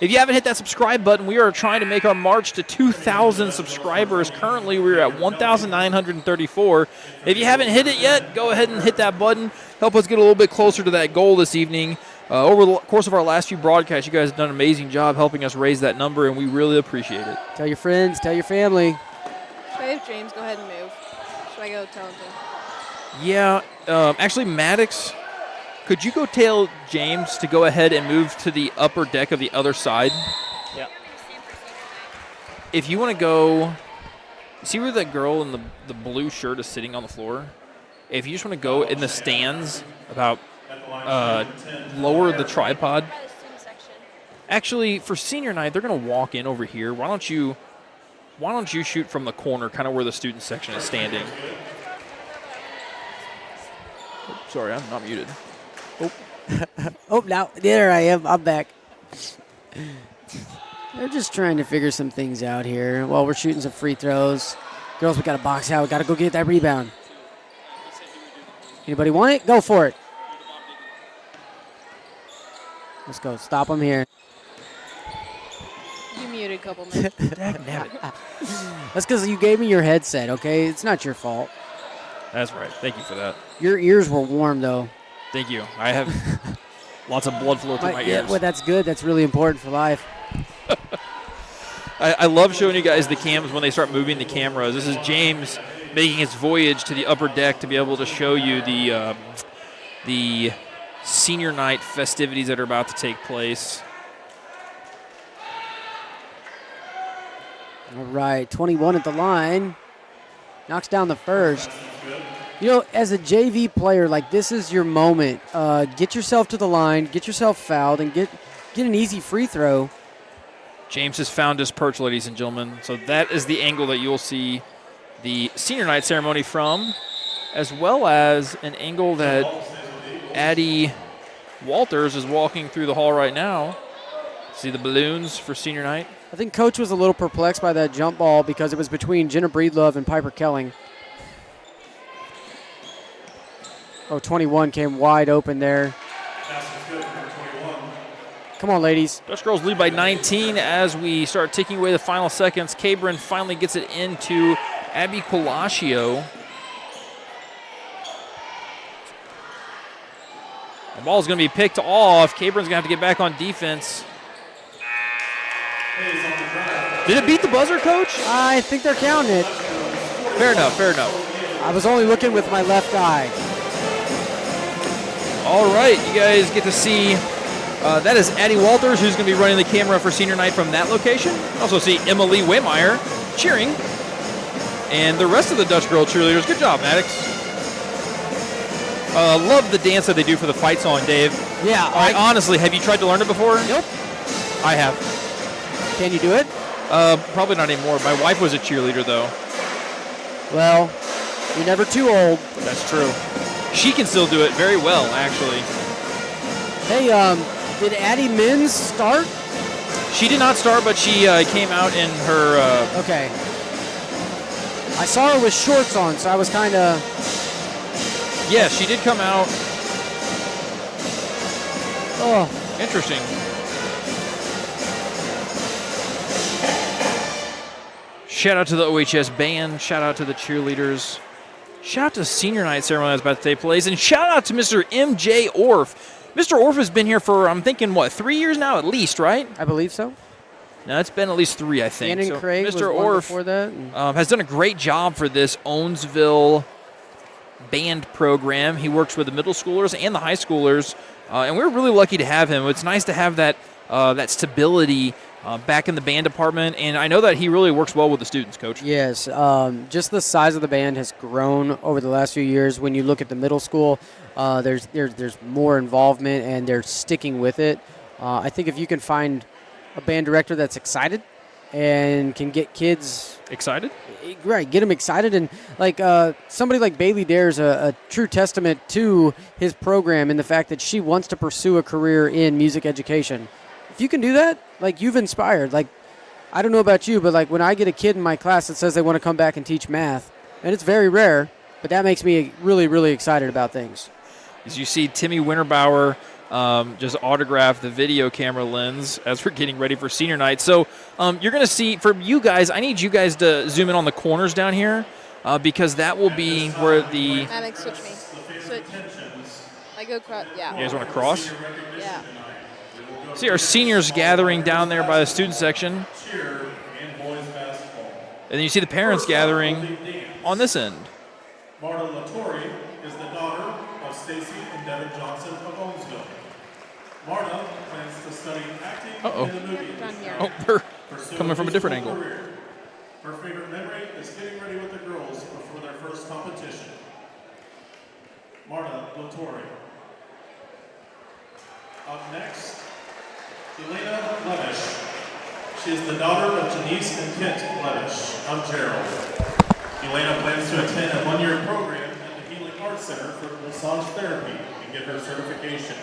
If you haven't hit that subscribe button, we are trying to make our march to 2,000 subscribers. Currently, we're at 1,934. If you haven't hit it yet, go ahead and hit that button. Help us get a little bit closer to that goal this evening. Over the course of our last few broadcasts, you guys have done an amazing job helping us raise that number, and we really appreciate it. Tell your friends, tell your family. Should I have James go ahead and move? Should I go tell him to? Yeah, actually, Maddox, could you go tell James to go ahead and move to the upper deck of the other side? Yeah. If you want to go, see where that girl in the blue shirt is sitting on the floor? If you just want to go in the stands about lower the tripod. Actually, for senior night, they're going to walk in over here. Why don't you shoot from the corner, kind of where the student section is standing? Oh, sorry, I'm not muted. Oh, now there I am. I'm back. They're just trying to figure some things out here while we're shooting some free throws. Girls, we got to box out. We got to go get that rebound. Anybody want it? Go for it. Let's go. Stop them here. You muted a couple minutes. That's because you gave me your headset, okay? It's not your fault. That's right. Thank you for that. Your ears were warm, though. Thank you. I have lots of blood flow through my Yeah, ears. well, that's good. That's really important for life. I love showing you guys the cams when they start moving the cameras. This is James making his voyage to the upper deck to be able to show you the senior night festivities that are about to take place. All right, 21 at the line. Knocks down the first. As a JV player, this is your moment. Get yourself to the line, get yourself fouled, and get an easy free throw. James has found his perch, ladies and gentlemen. So that is the angle that you'll see the senior night ceremony from, as well as an angle that Addie Walters is walking through the hall right now. See the balloons for senior night. I think Coach was a little perplexed by that jump ball because it was between Jenna Breedlove and Piper Kelling. Oh, 21 came wide open there. Come on, ladies. Dutch girls lead by 19 as we start ticking away the final seconds. Cabrin finally gets it into Abby Colascio. The ball is going to be picked off. Cabrin's going to have to get back on defense. Did it beat the buzzer, Coach? I think they're counting it. Fair enough, fair enough. I was only looking with my left eye. All right, you guys get to see, that is Addie Walters, who's going to be running the camera for senior night from that location. Also see Emily Waymeyer cheering. And the rest of the Dutch girl cheerleaders, good job, Maddox. Love the dance that they do for the fight song, Dave. Yeah. Honestly, have you tried to learn it before? Nope. I have. Can you do it? Probably not anymore. My wife was a cheerleader, though. Well, you're never too old. That's true. She can still do it very well, actually. Hey, did Addie Mins start? She did not start, but she came out in her... Okay. I saw her with shorts on, so I was kind of... Yeah, she did come out. Oh. Interesting. Shout out to the OHS band. Shout out to the cheerleaders. Shout out to senior night ceremony that's about to take place. And shout out to Mr. M.J. Orff. Mr. Orff has been here for, I'm thinking, 3 years now at least, right? I believe so. No, it's been at least 3, I think. Shannon Craig Mr. was one Orff before that. has done a great job for this Owensville band program. He works with the middle schoolers and the high schoolers, and we're really lucky to have him. It's nice to have that stability back in the band department, and I know that he really works well with the students, Coach. Yes, just the size of the band has grown over the last few years. When you look at the middle school, there's more involvement, and they're sticking with it. I think if you can find a band director that's excited and can get kids excited, right, get them excited, and like somebody like Bailey Dare is a true testament to his program in the fact that she wants to pursue a career in music education. If you can do that, like, you've inspired. Like, I don't know about you, but like when I get a kid in my class that says they want to come back and teach math, and it's very rare, but that makes me really, really excited about things. As you see Timmy Winterbauer just autograph the video camera lens as we're getting ready for senior night. So you're going to see, for you guys, I need you guys to zoom in on the corners down here because that will be where the... Alex, switch me. Switch. I go cross, yeah. You guys want to cross? Yeah. See our seniors gathering down there by the student section. And then you see the parents gathering on this end. Marta Latore is the daughter of Stacy and Devin Johnson of Owensville. Marta plans to study acting in the movie. Oh, we're coming from a different angle. Her favorite memory is getting ready with the girls before their first competition. Marta Latore. Up next, Elena Levish. She is the daughter of Janice and Kent Levish of Gerald. Elena plans to attend a one-year program at the Healing Arts Center for massage therapy and get her certification.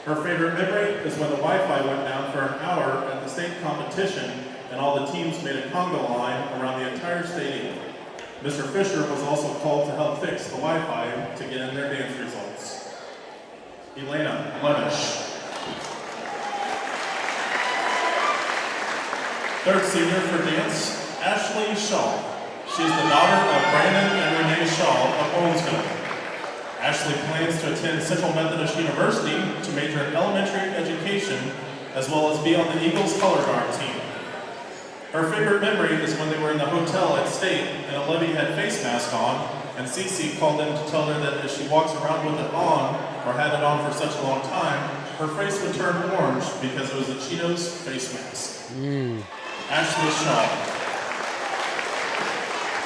Her favorite memory is when the Wi-Fi went down for an hour at the state competition and all the teams made a conga line around the entire stadium. Mr. Fisher was also called to help fix the Wi-Fi to get in their dance results. Elena Levish. Third senior for dance, Ashley Shaw. She's the daughter of Brandon and Renee Shaw of Owensville. Ashley plans to attend Central Methodist University to major in elementary education, as well as be on the Eagles color guard team. Her favorite memory is when they were in the hotel at State and a levy had face mask on, and Cece called in to tell her that if she walks around with it on, or had it on for such a long time, her face would turn orange because it was a Cheetos face mask. Ashley Shaw.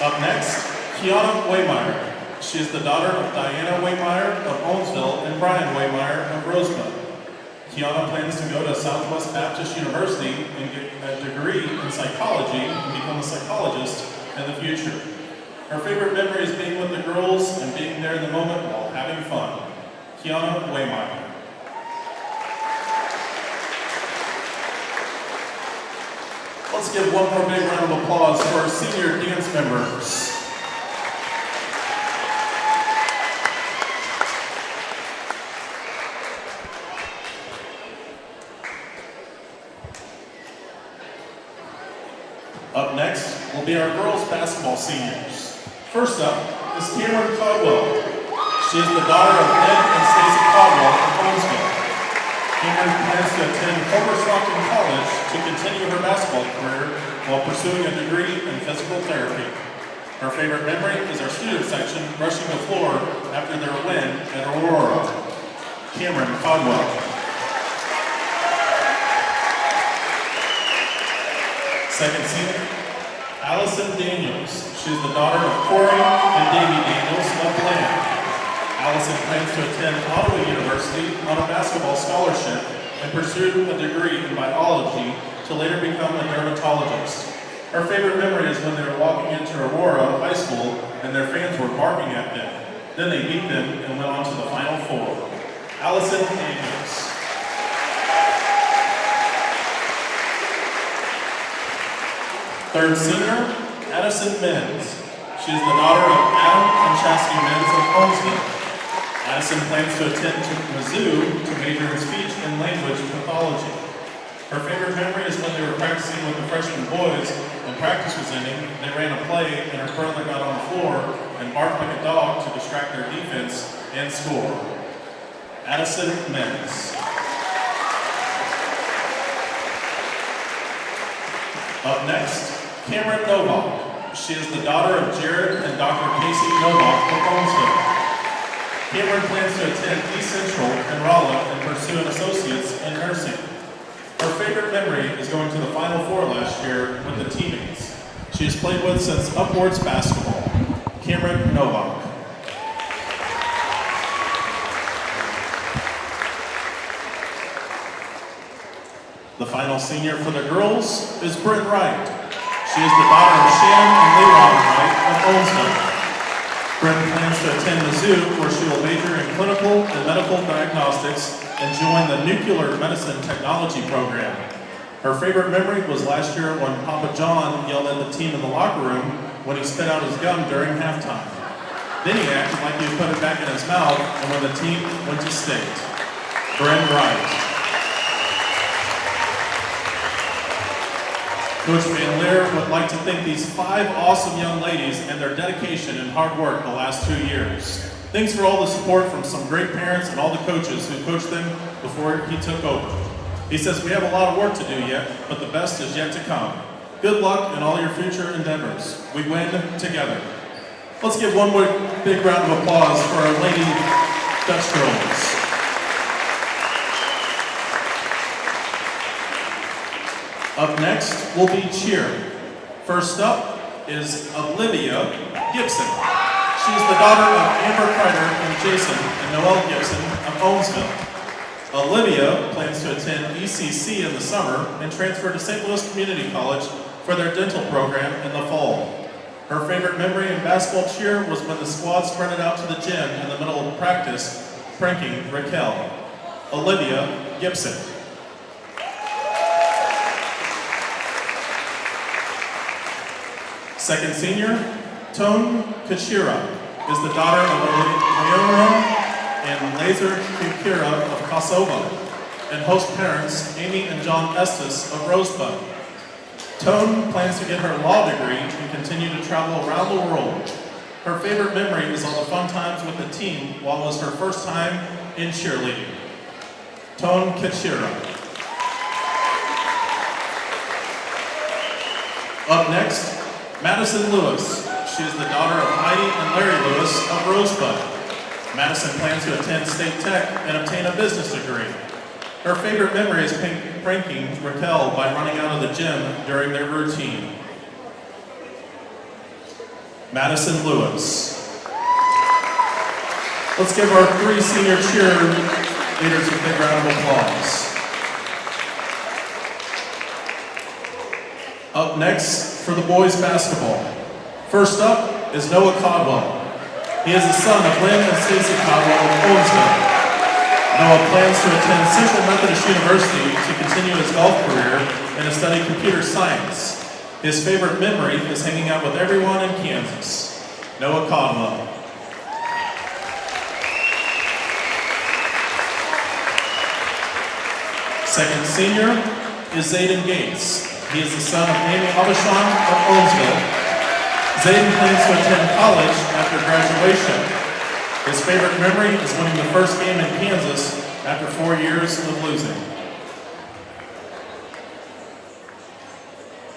Up next, Kiana Waymeyer. She is the daughter of Diana Waymeyer of Owensville and Brian Waymeyer of Rosebud. Kiana plans to go to Southwest Baptist University and get a degree in psychology and become a psychologist in the future. Her favorite memory is being with the girls and being there in the moment while having fun. Kiana Waymeyer. Let's give one more big round of applause for our senior dance members. Up next will be our girls basketball seniors. First up is Cameron Caldwell. She is the daughter of Ed and Stacy Caldwell of Owensville. Cameron plans to attend Homer Stockton College to continue her basketball career while pursuing a degree in physical therapy. Her favorite memory is our student section rushing the floor after their win at Aurora. Cameron Caldwell. Second senior, Allison Daniels. She's the daughter of Corey and Davey Daniels of Bland. Allison plans to attend Ottawa University on a basketball scholarship and pursue a degree in biology to later become a dermatologist. Her favorite memory is when they were walking into Aurora High School and their fans were barking at them. Then they beat them and went on to the Final Four. Allison Daniels. Third senior, Addison Menz. She is the daughter of Adam and Chastity Menz of Owensville. Addison plans to attend Mizzou to major in speech and language pathology. Her favorite memory is when they were practicing with the freshman boys and practice was ending. They ran a play and her brother got on the floor and barked like a dog to distract their defense and score. Addison Menz. Up next, Cameron Novak. She is the daughter of Jared and Dr. Casey Novak of Owensville. Cameron plans to attend East Central in Rolla and pursue an associate's in nursing. Her favorite memory is going to the Final Four last year with the teammates she has played with since Upwards basketball. Cameron Novak. The final senior for the girls is Bryn Wright. She is the daughter of Shannon and Leron Wright of Owensville. Bryn plans to attend Mizzou, where she will major in clinical and medical diagnostics and join the nuclear medicine technology program. Her favorite memory was last year when Papa John yelled at the team in the locker room when he spit out his gum during halftime. Then he acted like he put it back in his mouth and when the team went to state. Bryn Wright. Coach Van Leer would like to thank these 5 awesome young ladies and their dedication and hard work the last 2 years. Thanks for all the support from some great parents and all the coaches who coached them before he took over. He says we have a lot of work to do yet, but the best is yet to come. Good luck in all your future endeavors. We win together. Let's give one more big round of applause for our Lady Dutch Girls. Up next will be cheer. First up is Olivia Gibson. She is the daughter of Amber Kreider and Jason and Noelle Gibson of Owensville. Olivia plans to attend ECC in the summer and transfer to St. Louis Community College for their dental program in the fall. Her favorite memory in basketball cheer was when the squad sprinted out to the gym in the middle of practice, pranking Raquel. Olivia Gibson. Second senior, Tone Kachira, is the daughter of Leonora and Laser Kukira of Kosovo, and host parents Amy and John Estes of Rosebud. Tone plans to get her law degree and continue to travel around the world. Her favorite memory is all the fun times with the team while it was her first time in cheerleading. Tone Kachira. Up next, Madison Lewis. She is the daughter of Heidi and Larry Lewis of Rosebud. Madison plans to attend State Tech and obtain a business degree. Her favorite memory is pranking Raquel by running out of the gym during their routine. Madison Lewis. Let's give our 3 senior cheerleaders a big round of applause. Up next for the boys basketball. First up is Noah Codwell. He is the son of Lynn and Stacy Codwell of Owensville. Noah plans to attend Central Methodist University to continue his golf career and to study computer science. His favorite memory is hanging out with everyone in Kansas. Noah Codwell. Second senior is Zayden Gates. He is the son of Amy Abishon of Owensville. Zayden plans to attend college after graduation. His favorite memory is winning the first game in Kansas after 4 years of losing.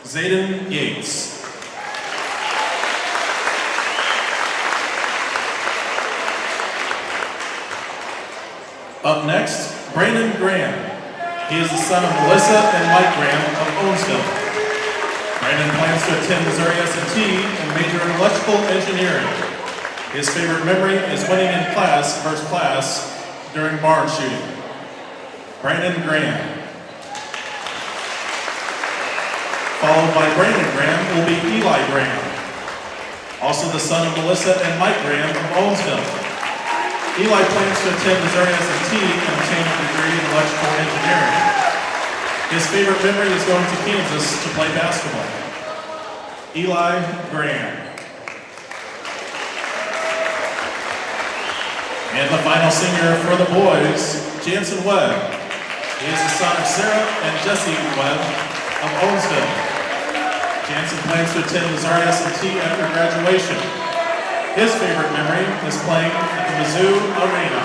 Zayden Yates. Up next, Brandon Graham. He is the son of Melissa and Mike Graham of Owensville. Brandon plans to attend Missouri S&T and major in electrical engineering. His favorite memory is winning in class, first class, during barn shooting. Brandon Graham. Followed by Brandon Graham will be Eli Graham, also the son of Melissa and Mike Graham of Owensville. Eli plans to attend Missouri S&T and obtain a degree in electrical engineering. His favorite memory is going to Kansas to play basketball. Eli Graham. And the final senior for the boys, Jansen Webb. He is the son of Sarah and Jesse Webb of Owensville. Jansen plans to attend Missouri S&T after graduation. His favorite memory is playing at the Mizzou Arena.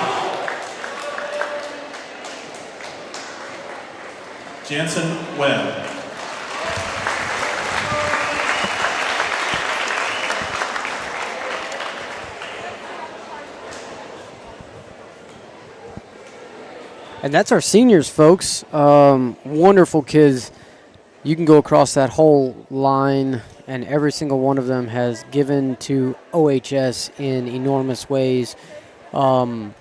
Jansen Webb. And that's our seniors, folks. Wonderful kids. You can go across that whole line, and every single one of them has given to OHS in enormous ways. I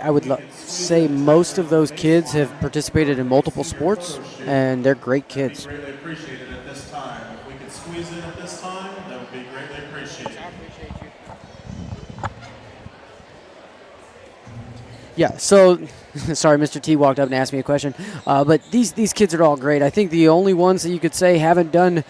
would say most of those kids have participated in multiple sports, and they're great kids. Greatly appreciated at this time. If we could squeeze in at this time, that would be greatly appreciated. Yeah, so, sorry, Mr. T walked up and asked me a question. But these kids are all great. I think the only ones that you could say haven't done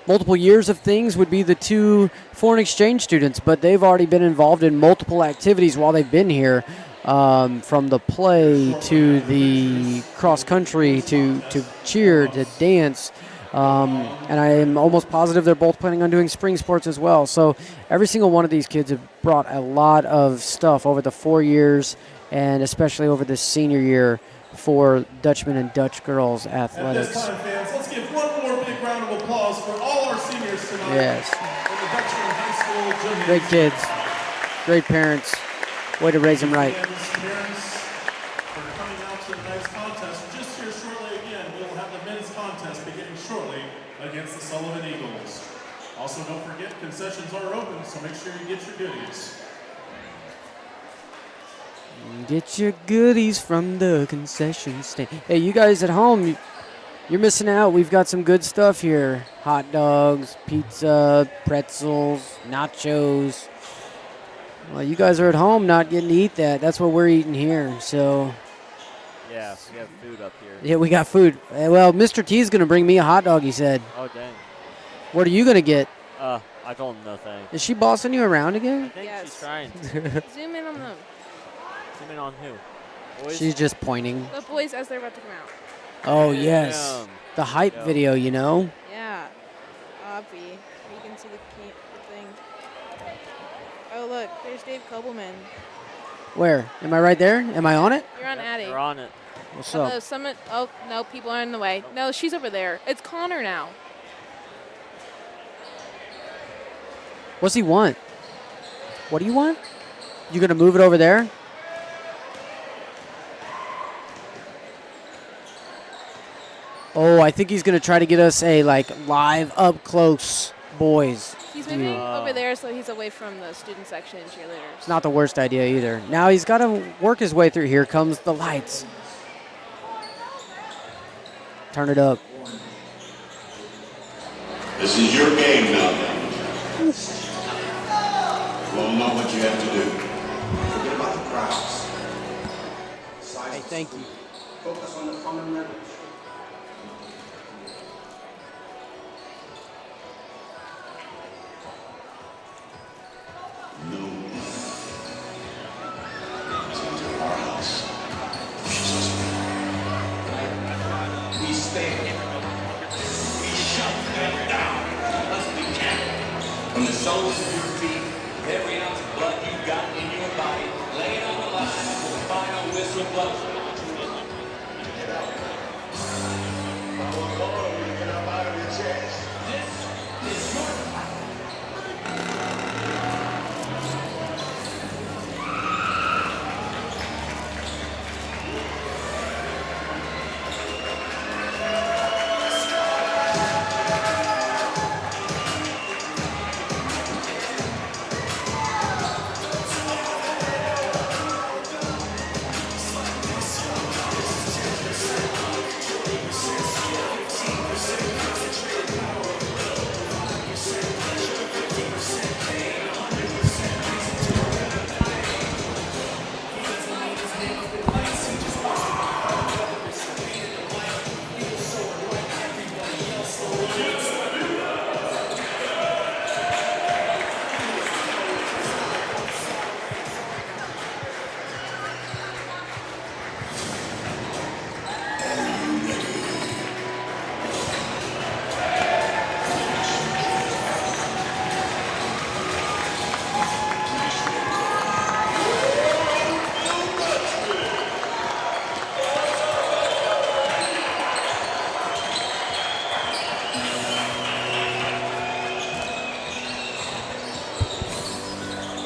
multiple years of things would be the two foreign exchange students, but they've already been involved in multiple activities while they've been here, from the play to the cross-country to cheer to dance. And I am almost positive they're both planning on doing spring sports as well. So every single one of these kids have brought a lot of stuff over the 4 years, and especially over this senior year for Dutchman and Dutch girls athletics. At this time, fans, let's give one more big round of applause for all our seniors tonight. Yes. In the Dutchman High School Gymnasium. Great kids, great parents. Way to raise them right. Parents for coming out to tonight's contest. Just here shortly again, we will have the men's contest beginning shortly against the Sullivan Eagles. Also, don't forget, concessions are open, so make sure you get your goodies. Get your goodies from the concession stand. Hey, you guys at home, you're missing out. We've got some good stuff here. Hot dogs, pizza, pretzels, nachos. Well, you guys are at home not getting to eat that. That's what we're eating here. So, Yeah, we have food up here. yeah, we got food. Well, Mr. T is going to bring me a hot dog, he said. Oh, dang. What are you going to get? I told him no thanks. Is she bossing you around I again? think Yes. she's trying to. Zoom in on them. Zoom in on who? Boys? She's just pointing. The boys as they're about to come out. Oh, yes. Damn. The hype Yeah. video, you know? Yeah. Obvi. You can see the thing. Oh, look. There's Dave Kobelman. Where? Am I right there? Am I on it? You're on Addie. You're on it. What's Hello, up? Summit. Oh, no. People are in the way. No, she's over there. It's Connor now. What's he want? What do you want? You going to move it over there? Oh, I think he's going to try to get us a, live up-close boys. He's moving view. over there so he's away from the student section and cheerleaders. It's not the worst idea either. Now he's got to work his way through. Here comes the lights. Turn it up. This is your game now. You all know what you have to do. Forget about the crowds. Hey, thank you. Focus on the fundamentals. No. It's into our house. We stand. We shut them down. Unless we can. From the soles of your feet, every ounce of blood you've got in your body, lay it on the line until the final whistle blows. Get out. Get up out of your chest. This is your fight.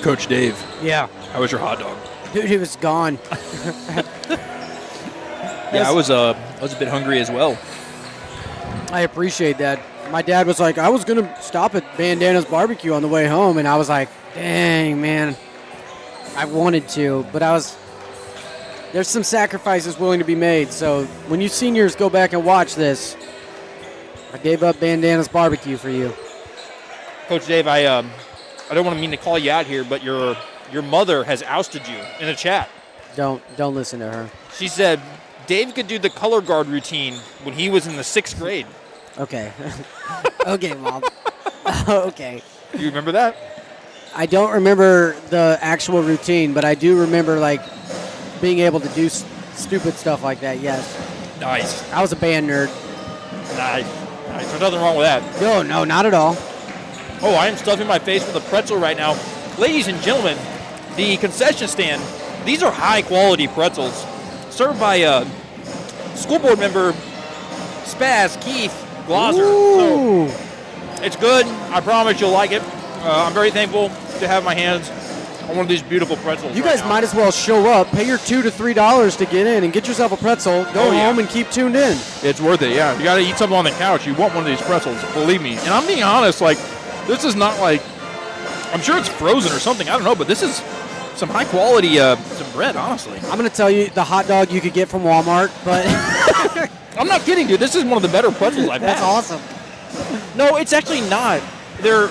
Coach Dave, Yeah. how was your hot dog? Dude, he was gone. Yeah, I was a bit hungry as well. I appreciate that. My dad was like, I was going to stop at Bandana's Barbecue on the way home, and I was like, dang, man. I wanted to, but there's some sacrifices willing to be made. So when you seniors go back and watch this, I gave up Bandana's Barbecue for you. Coach Dave, I don't want to mean to call you out here, but your mother has ousted you in the chat. Don't listen to her. She said Dave could do the color guard routine when he was in the 6th grade. Okay. Okay, Mom. Okay. Do you remember that? I don't remember the actual routine, but I do remember, like, being able to do stupid stuff like that, yes. Nice. I was a band nerd. Nice. There's nothing wrong with that. No, not at all. Oh, I am stuffing my face with a pretzel right now. Ladies and gentlemen, the concession stand, these are high-quality pretzels served by school board member Spaz Keith Glaser. Ooh. So it's good. I promise you'll like it. I'm very thankful to have my hands on one of these beautiful pretzels. You right guys now. might as well show up, pay your $2 to $3 to get in, and get yourself a pretzel, go Oh, yeah. home, and keep tuned in. It's worth it, yeah. You got to eat something on the couch. You want one of these pretzels, believe me. And I'm being honest, like, this is not like, I'm sure it's frozen or something. I don't know, but this is some high quality some bread, honestly. I'm going to tell you the hot dog you could get from Walmart, but I'm not kidding, dude. This is one of the better pretzels I've that's had. awesome. No, it's actually not. They're,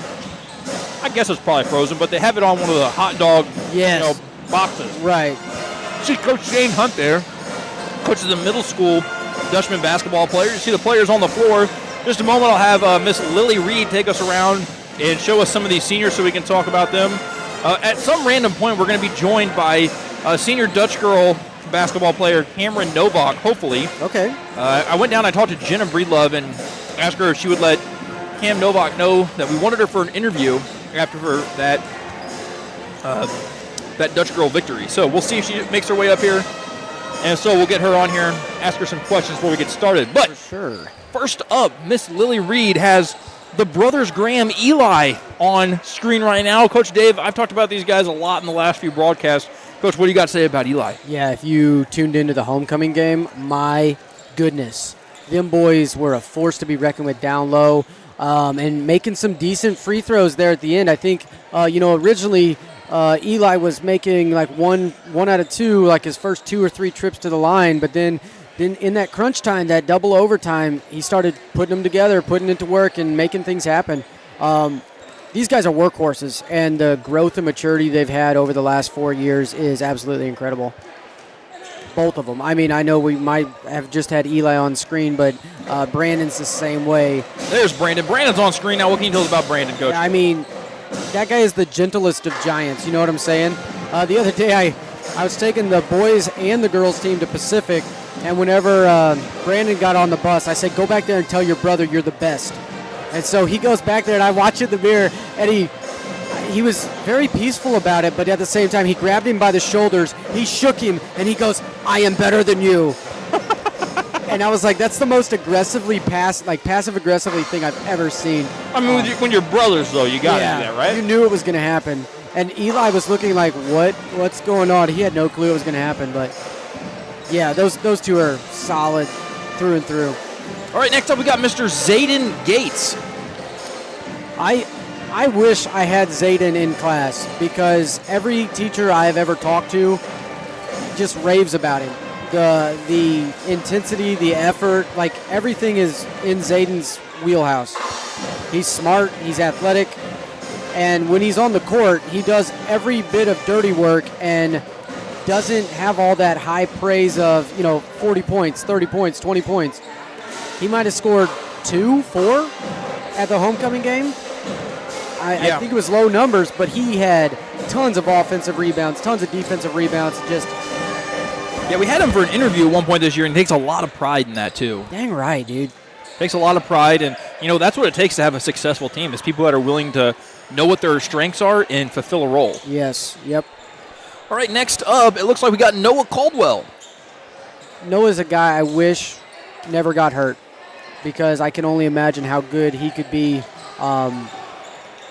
I guess it's probably frozen, but they have it on one of the hot dog Yes. boxes. Right. See Coach Shane Hunt there, coach of the middle school Dutchman basketball players. You see the players on the floor. Just a moment, I'll have Miss Lily Reed take us around and show us some of these seniors so we can talk about them. At some random point, we're going to be joined by senior Dutch girl basketball player Cameron Novak, hopefully. Okay. I went down, I talked to Jenna Breedlove and asked her if she would let Cam Novak know that we wanted her for an interview after that Dutch girl victory. So we'll see if she makes her way up here. And so we'll get her on here and ask her some questions before we get started. But For sure. first up, Miss Lily Reed has the brothers Graham Eli on screen right now. Coach Dave, I've talked about these guys a lot in the last few broadcasts. Coach, what do you got to say about Eli? Yeah, if you tuned into the homecoming game, my goodness. Them boys were a force to be reckoned with down low and making some decent free throws there at the end. I think, originally Eli was making like one out of two, like his first 2 or 3 trips to the line, but then in that crunch time, that double overtime, he started putting them together, putting it to work, and making things happen. These guys are workhorses, and the growth and maturity they've had over the last 4 years is absolutely incredible. Both of them. I mean, I know we might have just had Eli on screen, but Brandon's the same way. There's Brandon. Brandon's on screen now. What can you tell us about Brandon, Coach? I mean, that guy is the gentlest of giants. You know what I'm saying? The other day, I was taking the boys and the girls team to Pacific, and whenever Brandon got on the bus, I said, go back there and tell your brother you're the best. And so he goes back there, and I watch in the mirror, and he was very peaceful about it, but at the same time, he grabbed him by the shoulders, he shook him, and he goes, I am better than you. And I was like, that's the most passive-aggressively thing I've ever seen. I mean, when you're brothers, though, you got to do that, right? You knew it was going to happen. And Eli was looking like, what's going on? He had no clue it was going to happen, but yeah, those two are solid through and through. All right, next up we got Mr. Zayden Gates. I wish I had Zayden in class because every teacher I have ever talked to just raves about him. The intensity, the effort, like everything is in Zayden's wheelhouse. He's smart, he's athletic, and when he's on the court, he does every bit of dirty work and doesn't have all that high praise of, 40 points, 30 points, 20 points. He might have scored 2, 4 at the homecoming game. I think it was low numbers, but he had tons of offensive rebounds, tons of defensive rebounds. Yeah, we had him for an interview at one point this year, and he takes a lot of pride in that, too. Dang right, dude. Takes a lot of pride, and, that's what it takes to have a successful team, is people that are willing to know what their strengths are and fulfill a role. Yes, yep. All right, next up, it looks like we got Noah Caldwell. Noah's a guy I wish never got hurt because I can only imagine how good he could be.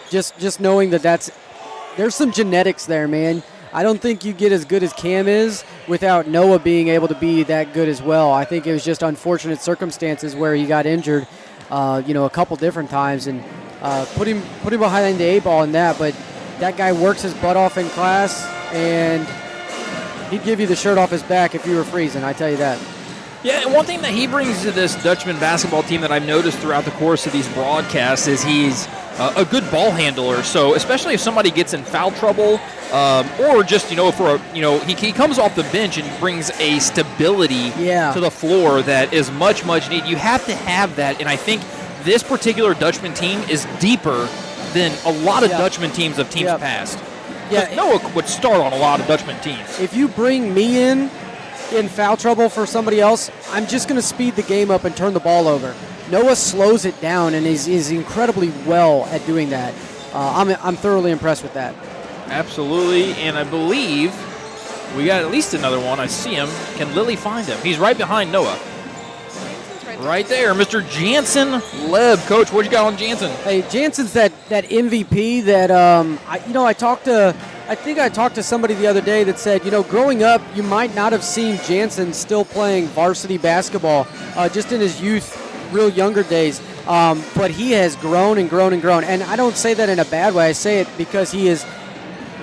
Just knowing that's there's some genetics there, man. I don't think you get as good as Cam is without Noah being able to be that good as well. I think it was just unfortunate circumstances where he got injured, a couple different times, and put him behind the 8 ball in that. But that guy works his butt off in class, and he'd give you the shirt off his back if you were freezing, I tell you that. Yeah, and one thing that he brings to this Dutchman basketball team that I've noticed throughout the course of these broadcasts is he's a good ball handler. So especially if somebody gets in foul trouble, or just he comes off the bench and brings a stability to the floor that is much needed. You have to have that, and I think this particular Dutchman team is deeper than a lot of Dutchman teams of teams past. Yeah, Noah would start on a lot of Dutchman teams. If you bring me in foul trouble for somebody else, I'm just going to speed the game up and turn the ball over. Noah slows it down and is incredibly well at doing that. I'm thoroughly impressed with that. Absolutely, and I believe we got at least another one. I see him. Can Lily find him? He's right behind Noah. Right there, Mr. Jansen Leb. Coach, what you got on Jansen? Hey, Jansen's that MVP that I think I talked to somebody the other day that said, growing up, you might not have seen Jansen still playing varsity basketball just in his youth, real younger days. But he has grown and grown and grown. And I don't say that in a bad way. I say it because he has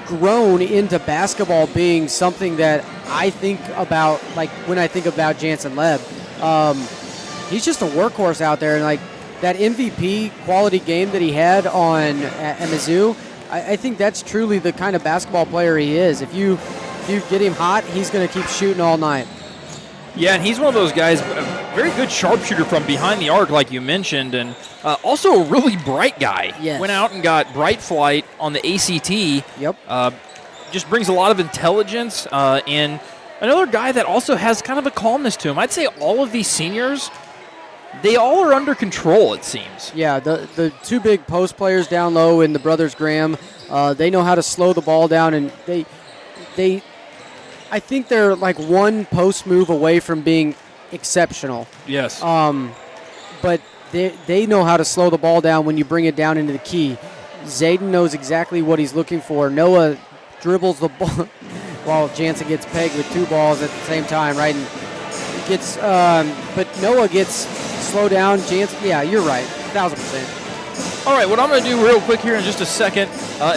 grown into basketball being something that I think about, like when I think about Jansen Leb. He's just a workhorse out there. And like that MVP quality game that he had at Mizzou, I think that's truly the kind of basketball player he is. If you get him hot, he's going to keep shooting all night. Yeah, and he's one of those guys, a very good sharpshooter from behind the arc, like you mentioned, and also a really bright guy. Yes. Went out and got Bright Flight on the ACT. Yep. Just brings a lot of intelligence, and another guy that also has kind of a calmness to him. I'd say all of these seniors, they all are under control, it seems. Yeah, the two big post players down low in the brothers Graham, they know how to slow the ball down, and they I think they're like one post move away from being exceptional. Yes. But they know how to slow the ball down when you bring it down into the key. Zayden knows exactly what he's looking for. Noah dribbles the ball while Jansen gets pegged with 2 balls at the same time, right? And gets, but Noah gets slow down. Jansen, yeah, you're right, 1,000%. All right, what I'm going to do real quick here in just a second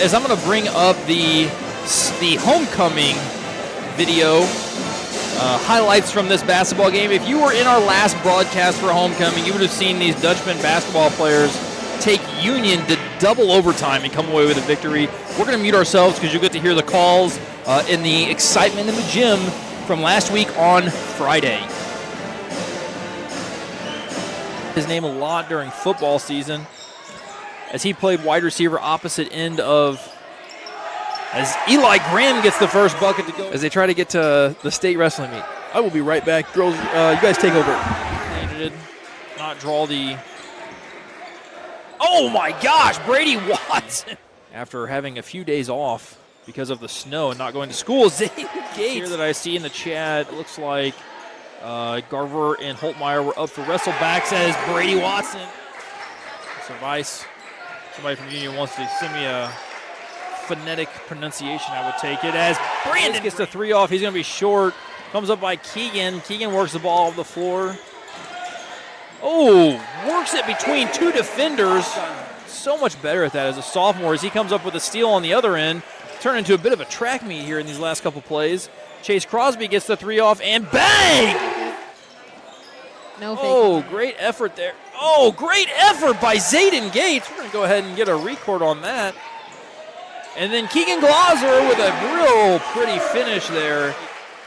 is I'm going to bring up the homecoming video highlights from this basketball game. If you were in our last broadcast for homecoming, you would have seen these Dutchman basketball players take Union to double overtime and come away with a victory. We're going to mute ourselves because you'll get to hear the calls and the excitement in the gym from last week on Friday. His name a lot during football season as he played wide receiver opposite end of as Eli Graham gets the first bucket to go as they try to get to the state wrestling meet. I will be right back. Girls, you guys take over. They did not draw the... Oh, my gosh, Brady Watson. After having a few days off because of the snow and not going to school, Zayden Gates here that I see in the chat, looks like Garver and Holtmeyer were up for wrestlebacks as Brady Watson. So Vice, somebody from Union wants to send me a phonetic pronunciation, I would take it as Brandon gets the 3 off. He's going to be short. Comes up by Keegan. Keegan works the ball off the floor. Oh, works it between 2 defenders. So much better at that as a sophomore as he comes up with a steal on the other end. Turned into a bit of a track meet here in these last couple plays. Chase Crosby gets the 3 off and bang! No fake. Oh, great effort there. Oh, great effort by Zayden Gates. We're going to go ahead and get a record on that. And then Keegan Glauser with a real pretty finish there.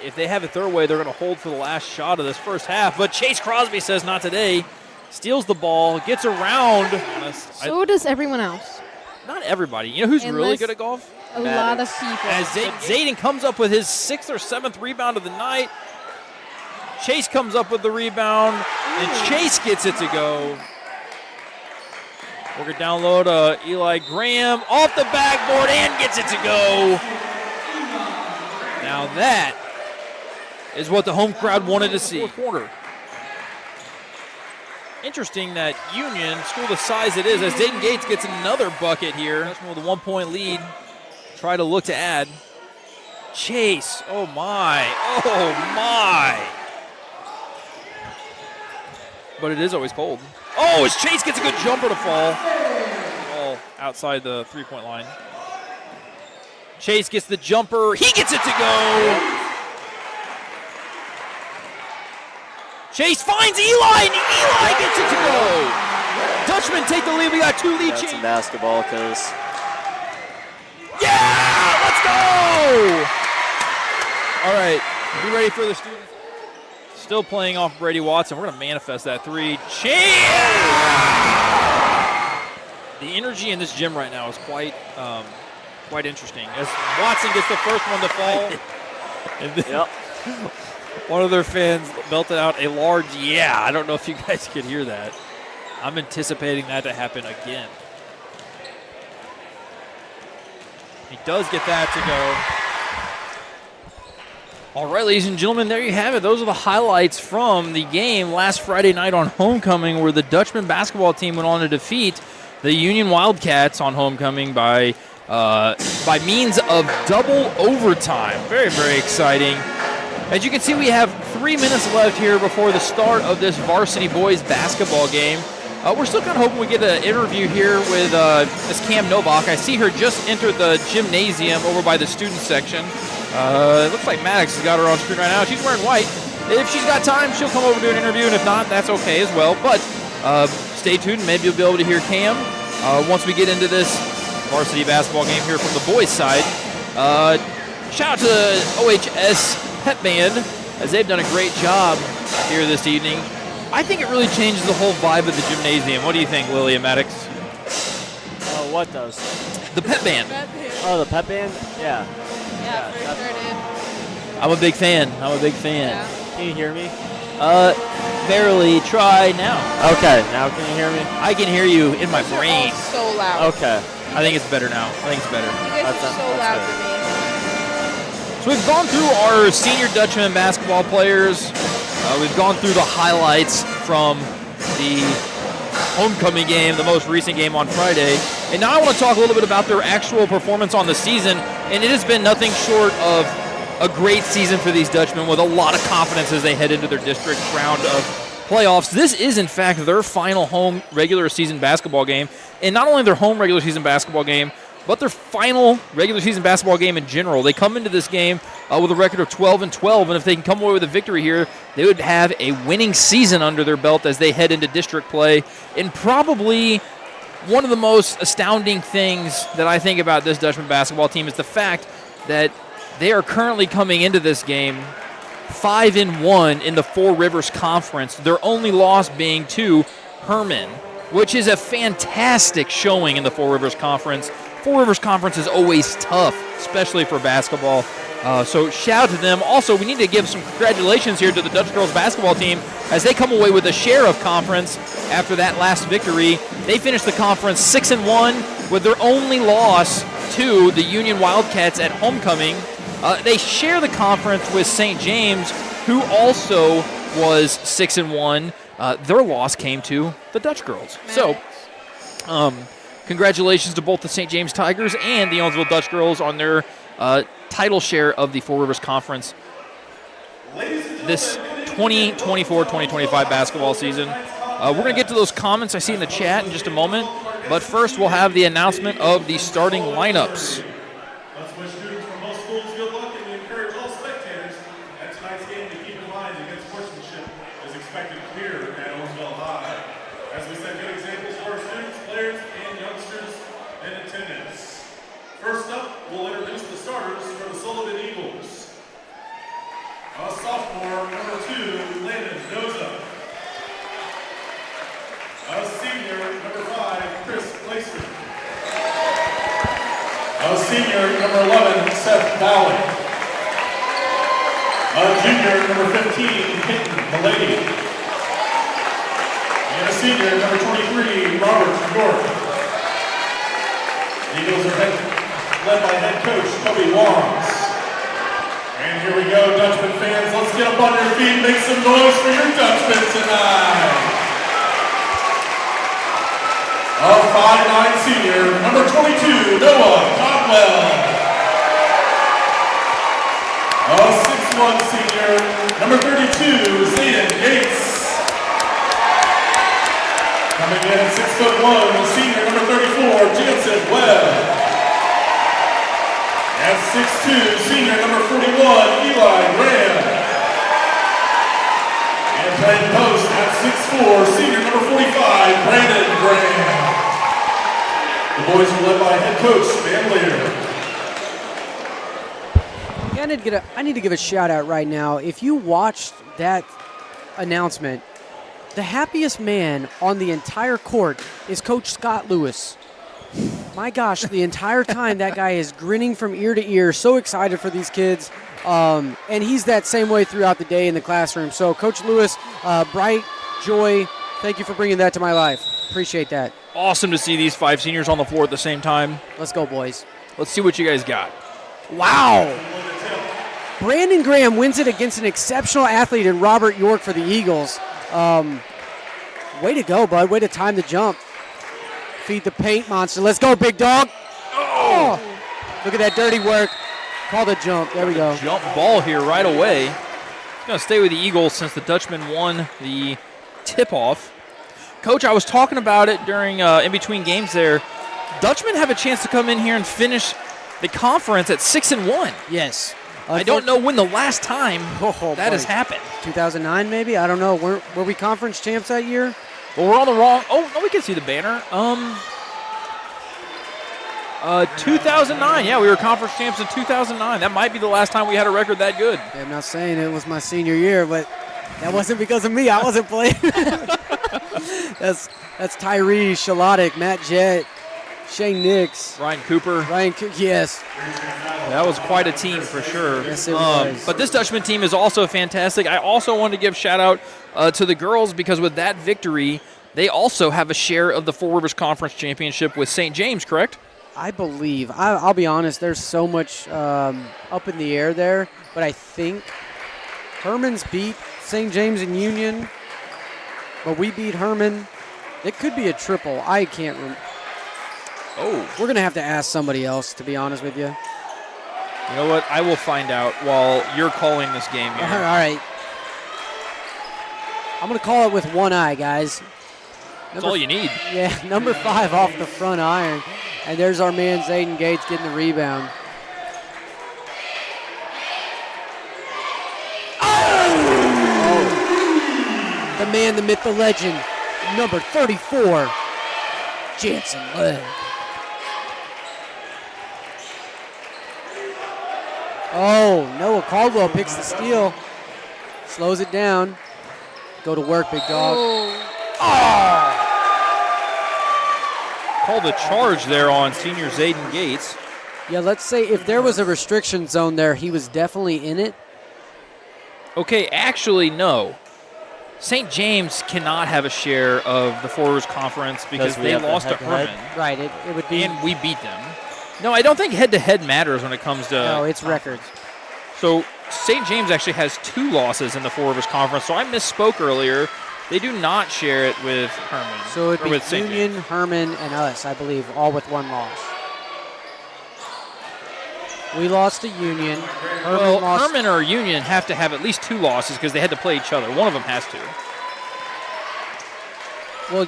If they have it their way, they're going to hold for the last shot of this first half. But Chase Crosby says not today. Steals the ball, gets around. So does everyone else. Not everybody. You know who's really good at golf? A lot of people. As Zayden comes up with his 6th or 7th rebound of the night. Chase comes up with the rebound, and Chase gets it to go. Work it down low to Eli Graham, off the backboard, and gets it to go. Now that is what the home crowd wanted to see. Fourth quarter. Interesting that Union, school the size it is, as Zayden Gates gets another bucket here. With a 1-point lead. try to look to add. Chase, oh my. But it is always cold. Oh, as Chase gets a good jumper to fall. All outside the three-point line. Chase gets the jumper. He gets it to go. Chase finds Eli, and Eli gets it to go. Dutchmen take the lead. We got 2 lead That's changes. in basketball because Yeah, let's go. All right, be ready for the students. Still playing off Brady Watson. We're going to manifest that 3. The energy in this gym right now is quite interesting. As Watson gets the first one to fall, and then one of their fans belted out a large yeah. I don't know if you guys could hear that. I'm anticipating that to happen again. He does get that to go. All right, ladies and gentlemen, there you have it. Those are the highlights from the game last Friday night on homecoming, where the Dutchman basketball team went on to defeat the Union Wildcats on homecoming by means of double overtime. Very, very exciting. As you can see, we have 3 minutes left here before the start of this Varsity Boys basketball game. We're still kind of hoping we get an interview here with Miss Cam Novak. I see her just enter the gymnasium over by the student section. It looks like Maddox has got her on screen right now. She's wearing white. If she's got time, she'll come over to do an interview, and if not, that's okay as well. But stay tuned. Maybe you'll be able to hear Cam once we get into this varsity basketball game here from the boys' side. Shout out to OHS Pep Band, as they've done a great job here this evening. I think it really changes the whole vibe of the gymnasium. What do you think, Lily and Maddox? what does? The pep band. Oh, the pep band? Yeah. Yeah, for sure did. I'm a big fan. Yeah. Can you hear me? Barely. Try now. Okay, now can you hear me? I can hear you in my Those are brain. all so loud. Okay. I think it's better now. I think it's better. You guys are so loud for me. So we've gone through our senior Dutchman basketball players. We've gone through the highlights from the homecoming game, the most recent game on Friday. And now I want to talk a little bit about their actual performance on the season. And it has been nothing short of a great season for these Dutchmen with a lot of confidence as they head into their district round of playoffs. This is, in fact, their final home regular season basketball game. And not only their home regular season basketball game, but their final regular season basketball game in general. They come into this game with a record of 12-12, and if they can come away with a victory here, they would have a winning season under their belt as they head into district play. And probably one of the most astounding things that I think about this Dutchman basketball team is the fact that they are currently coming into this game 5-1 in the Four Rivers Conference, their only loss being to Herman, which is a fantastic showing in the Four Rivers Conference. Four Rivers Conference is always tough, especially for basketball. So shout out to them. Also, we need to give some congratulations here to the Dutch girls basketball team as they come away with a share of conference after that last victory. They finished the conference 6-1 with their only loss to the Union Wildcats at homecoming. They share the conference with St. James, who also was 6-1. Their loss came to the Dutch girls. So, congratulations to both the St. James Tigers and the Owensville Dutch girls on their title share of the Four Rivers Conference this 2024-2025 basketball season. We're going to get to those comments I see in the chat in just a moment, but first we'll have the announcement of the starting lineups. Let's wish students from both schools good luck, and we encourage all spectators at tonight's game to keep in mind that good sportsmanship is expected here at Owensville High. As we set good examples for our students, players, and youngsters in attendance. First up, we'll introduce the starters for the Sullivan Eagles. A sophomore, number 2, Landon Doza. A senior, number 5, Chris Placer. A senior, number 11, Seth Ballard. A junior, number 15, Peyton Malady. And a senior, number 23, Robert York. The Eagles are led by head coach Toby Wangs. And here we go, Dutchman fans. Let's get up on your feet and make some noise for your Dutchmen tonight. A 5'9" senior, number 22, Noah Codwell. one, senior number 32, Zayden Gates. Coming in at 6'1", senior number 34, Jansen Webb. At 6'2", senior number 41, Eli Graham. And playing post at 6'4", senior number 45, Brandon Graham. The boys are led by head coach Van Leer. Yeah, I need to give a shout out right now. If you watched that announcement, the happiest man on the entire court is Coach Scott Lewis. My gosh, the entire time that guy is grinning from ear to ear, so excited for these kids. And he's that same way throughout the day in the classroom. So, Coach Lewis, bright joy, thank you for bringing that to my life. Appreciate that. Awesome to see these 5 seniors on the floor at the same time. Let's go, boys. Let's see what you guys got. Wow. Brandon Graham wins it against an exceptional athlete in Robert York for the Eagles. Way to go, bud. Way to time the jump. Feed the paint monster. Let's go, big dog. Oh! Look at that dirty work. Call the jump. There we go. Jump ball here right away. He's going to stay with the Eagles since the Dutchman won the tip-off. Coach, I was talking about it during in between games there. Dutchmen have a chance to come in here and finish the conference at 6-1. Yes. I don't know when the last time that has boy. happened. 2009 maybe? I don't know. Were we conference champs that year? Well, we're on the wrong. Oh, no, we can see the banner. 2009. Yeah, we were conference champs in 2009. That might be the last time we had a record that good. Yeah, I'm not saying it was my senior year, but that wasn't because of me. I wasn't playing. That's Tyree, Shalotic, Matt Jett, Shane Nix, Ryan Cooper. Yes. That was quite a team for sure. Yes, it was. But this Dutchman team is also fantastic. I also want to give shout out to the girls because with that victory, they also have a share of the Four Rivers Conference Championship with St. James, correct? I believe. I'll be honest, there's so much up in the air there, but I think Herman's beat St. James and Union, but we beat Herman. It could be a triple. I can't remember. Oh. We're going to have to ask somebody else, to be honest with you. You know what? I will find out while you're calling this game here. All right. I'm going to call it with one eye, guys. That's all you need. Yeah, number 5 off the front iron. And there's our man, Zayden Gates, getting the rebound. Oh! The man, the myth, the legend, number 34, Jansen Webb. Oh, Noah Caldwell picks the steal. Slows it down. Go to work, big dog. Oh! Called a charge there on senior Zayden Gates. Yeah, let's say if there was a restriction zone there, he was definitely in it. Okay, actually, no. St. James cannot have a share of the Four Rivers Conference because we they have the lost to head-to-head? Herman. Right, it would be. And we beat them. No, I don't think head-to-head matters when it comes to... No, it's records. So St. James actually has 2 losses in the Four Rivers Conference, so I misspoke earlier. They do not share it with Herman. So it or would with be St. Union, James. Herman, and us, I believe, all with 1 loss. We lost to Union. Well, lost. Herman or Union have to have at least 2 losses because they had to play each other. One of them has to. Well,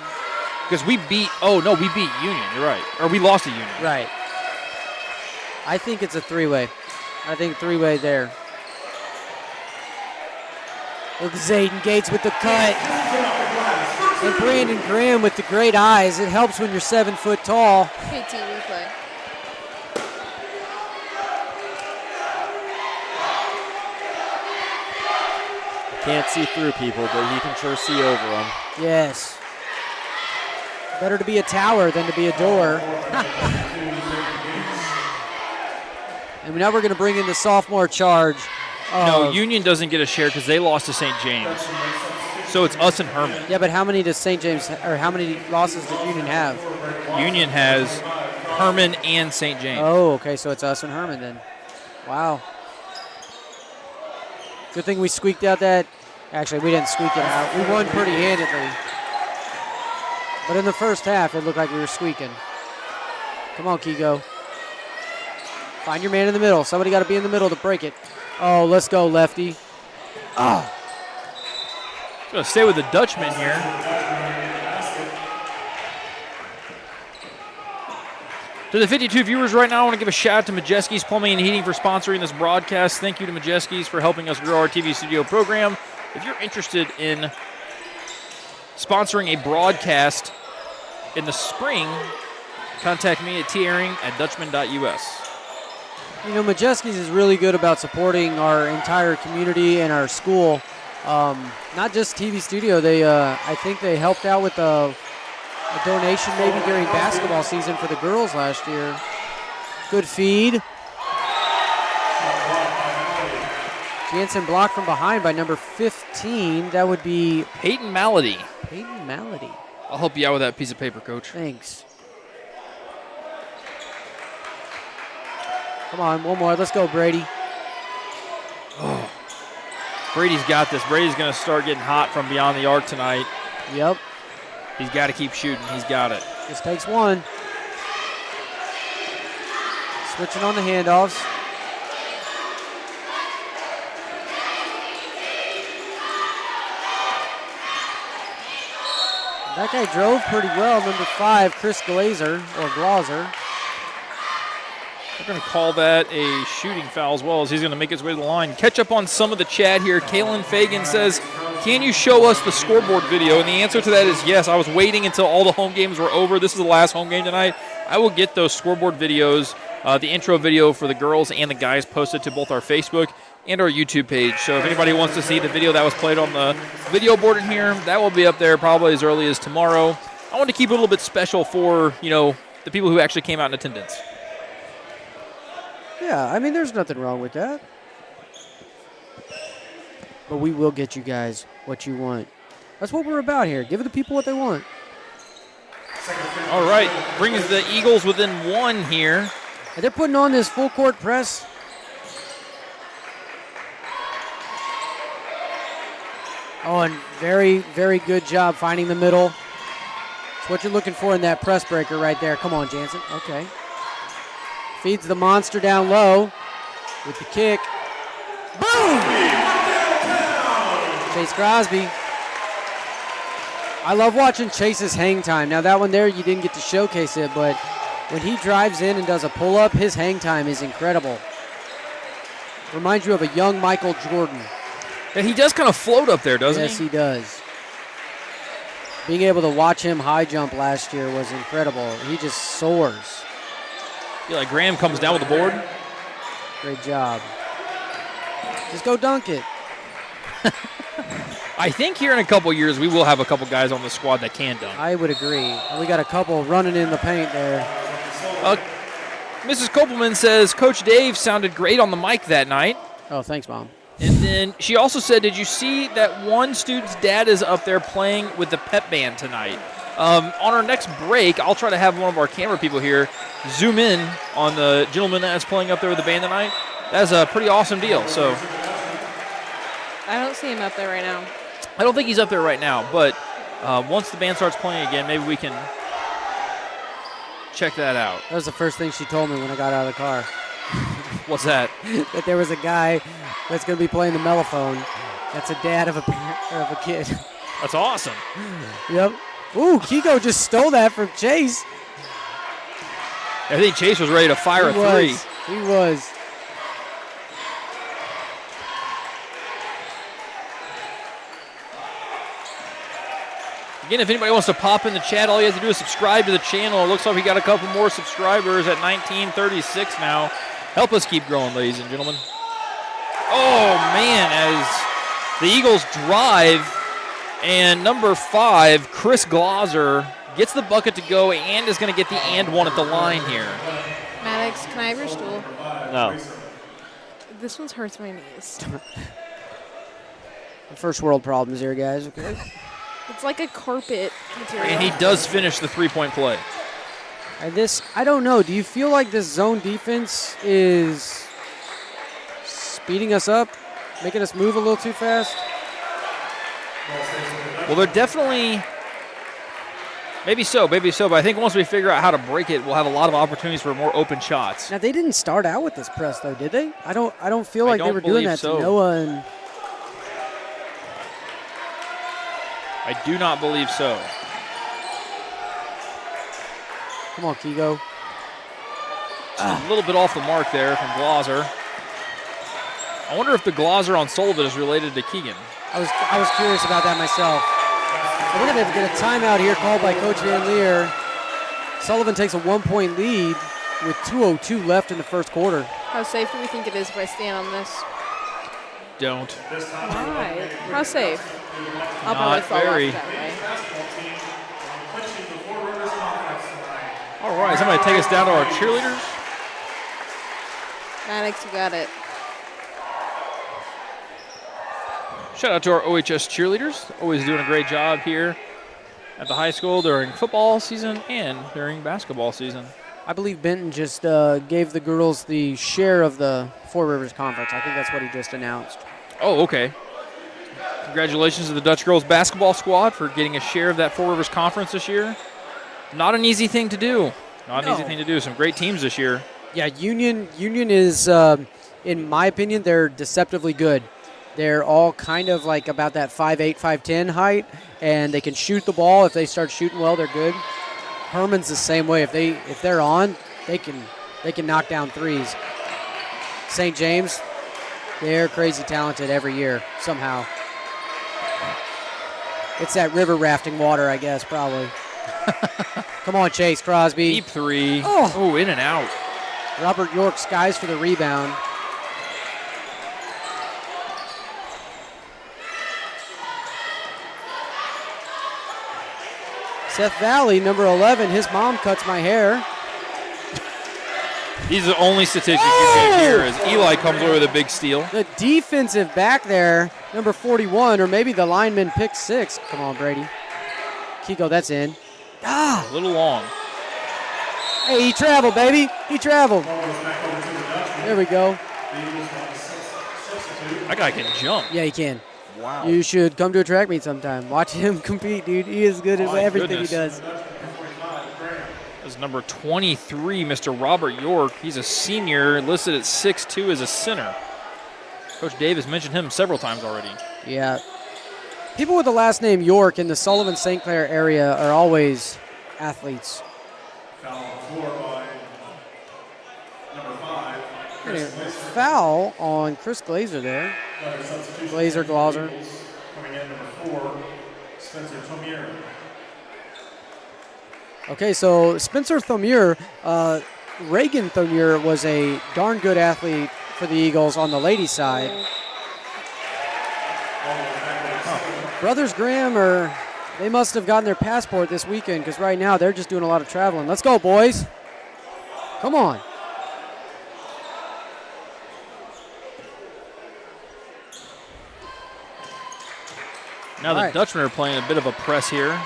because we beat... Oh, no, we beat Union. You're right. Or we lost to Union. right. I think it's a 3-way. I think 3-way there. Look at Zayden Gates with the cut. And Brandon Graham with the great eyes. It helps when you're 7 foot tall. KT replay. Can't see through people, but he can sure see over them. Yes. Better to be a tower than to be a door. And now we're going to bring in the sophomore charge. No, Union doesn't get a share because they lost to St. James. So it's us and Herman. Yeah, but how many does St. James, or how many losses does Union have? Union has Herman and St. James. Oh, okay, so it's us and Herman then. Wow. Good thing we squeaked out that. Actually, we didn't squeak it out. We won pretty handedly. But in the first half, it looked like we were squeaking. Come on, Kigo. Find your man in the middle. Somebody got to be in the middle to break it. Oh, let's go, lefty. Going to stay with the Dutchman here. To the 52 viewers right now, I want to give a shout out to Majeski's Plumbing and Heating for sponsoring this broadcast. Thank you to Majeski's for helping us grow our TV studio program. If you're interested in sponsoring a broadcast in the spring, contact me at tairing@dutchman.us. You know, Majeski's is really good about supporting our entire community and our school. Not just TV studio. They, I think they helped out with a donation maybe during basketball season for the girls last year. Good feed. Jansen blocked from behind by number 15. That would be Peyton Malady. Peyton Malady. I'll help you out with that piece of paper, Coach. Thanks. Come on, one more. Let's go, Brady. Oh. Brady's got this. Brady's going to start getting hot from beyond the arc tonight. Yep. He's got to keep shooting. He's got it. Just takes one. Switching on the handoffs. That guy drove pretty well, number 5, Chris Glazer, or Glazer. They're going to call that a shooting foul as well as he's going to make his way to the line. Catch up on some of the chat here. Kalen Fagan says, can you show us the scoreboard video? And the answer to that is yes. I was waiting until all the home games were over. This is the last home game tonight. I will get those scoreboard videos, the intro video for the girls and the guys, posted to both our Facebook and our YouTube page. So if anybody wants to see the video that was played on the video board in here, that will be up there probably as early as tomorrow. I want to keep it a little bit special for, the people who actually came out in attendance. Yeah, I mean, there's nothing wrong with that. But we will get you guys what you want. That's what we're about here. Give the people what they want. All right, brings the Eagles within 1 here. And they're putting on this full court press. Oh, and very, very good job finding the middle. It's what you're looking for in that press breaker right there. Come on, Jansen. Okay. Feeds the monster down low with the kick. Boom! Chase Crosby. I love watching Chase's hang time. Now, that one there, you didn't get to showcase it, but when he drives in and does a pull-up, his hang time is incredible. Reminds you of a young Michael Jordan. And he does kind of float up there, doesn't he? Yes, he does. Being able to watch him high jump last year was incredible. He just soars. I feel like Graham comes down with the board. Great job. Just go dunk it. I think here in a couple years we will have a couple guys on the squad that can dunk. I would agree. And we got a couple running in the paint there. Mrs. Kopelman says, Coach Dave sounded great on the mic that night. Oh, thanks, Mom. And then she also said, did you see that one student's dad is up there playing with the pep band tonight? On our next break, I'll try to have one of our camera people here zoom in on the gentleman that's playing up there with the band tonight. That's a pretty awesome deal. So I don't see him up there right now. I don't think he's up there right now, but once the band starts playing again, maybe we can check that out. That was the first thing she told me when I got out of the car. What's that? That there was a guy that's going to be playing the mellophone. That's a dad of a kid. That's awesome. Yep. Ooh, Kiko just stole that from Chase. I think Chase was ready to fire a three. He was. Again, if anybody wants to pop in the chat, all you have to do is subscribe to the channel. It looks like we got a couple more subscribers at 1936 now. Help us keep growing, ladies and gentlemen. Oh, man, as the Eagles drive, and number 5, Chris Glazer, gets the bucket to go and is going to get the and one at the line here. Maddox, can I have your stool? No. This one hurts my knees. First world problems here, guys, okay? It's like a carpet material. And he does finish the three-point play. And this, I don't know, do you feel like this zone defense is speeding us up, making us move a little too fast? Well, they're definitely Maybe so, but I think once we figure out how to break it, we'll have a lot of opportunities for more open shots. Now, they didn't start out with this press, though, did they? I don't feel like they don't were doing believe that so. to Noah and... I do not believe so. Come on, Kigo. Just a little bit off the mark there from Glauser. I wonder if the Glauser on Sullivan is related to Keegan. I was curious about that myself. So we're going to get a timeout here called by Coach Van Leer. Sullivan takes a 1-point lead with 2:02 left in the first quarter. How safe do we think it is if I stand on this? Don't. Why? How safe? I'll probably Not fall very. off that way. All right, somebody take us down to our cheerleaders. Maddox, you got it. Shout out to our OHS cheerleaders. Always doing a great job here at the high school during football season and during basketball season. I believe Benton just gave the girls the share of the Four Rivers Conference. I think that's what he just announced. Oh, okay. Congratulations to the Dutch girls basketball squad for getting a share of that Four Rivers Conference this year. Not an easy thing to do. Not an easy thing to do. Some great teams this year. Yeah, Union is, in my opinion, they're deceptively good. They're all kind of like about that 5'8", 5'10" height, and they can shoot the ball. If they start shooting well, they're good. Herman's the same way. If they're on, they can knock down threes. St. James, they're crazy talented every year somehow. It's that river rafting water, I guess, probably. Come on, Chase Crosby. Deep three. Oh, in and out. Robert York skies for the rebound. Seth Valley, number 11, his mom cuts my hair. These are the only statistics you can hear as Eli comes over with a big steal. The defensive back there, number 41, or maybe the lineman picked 6. Come on, Brady. Kiko, that's in. A little long. Hey, he traveled, baby. He traveled. There we go. That guy can jump. Yeah, he can. Wow. You should come to a track meet sometime. Watch him compete, dude. He is good at My everything goodness. he does. That's number 23, Mr. Robert York. He's a senior, listed at 6'2" as a center. Coach Davis mentioned him several times already. Yeah. People with the last name York in the Sullivan St. Clair area are always athletes. Foul on Chris Glazer there. Glazer. Coming in number 4, Spencer Tomier. Okay, so Spencer Thomier, Reagan Thomier was a darn good athlete for the Eagles on the ladies' side. Brothers Graham they must have gotten their passport this weekend because right now they're just doing a lot of traveling. Let's go, boys. Come on. Now the Dutchmen are playing a bit of a press here.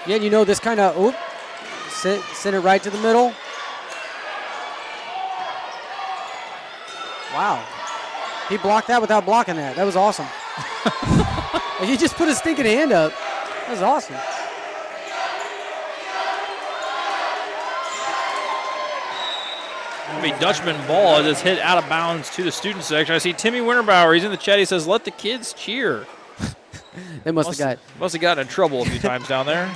Yeah, you know this kind of, send it right to the middle. Wow. He blocked that without blocking that. That was awesome. He just put his stinking hand up. That was awesome. It'll be Dutchman ball as it's hit out of bounds to the student section. I see Timmy Winterbauer. He's in the chat. He says, let the kids cheer. They must have gotten in trouble a few times down there.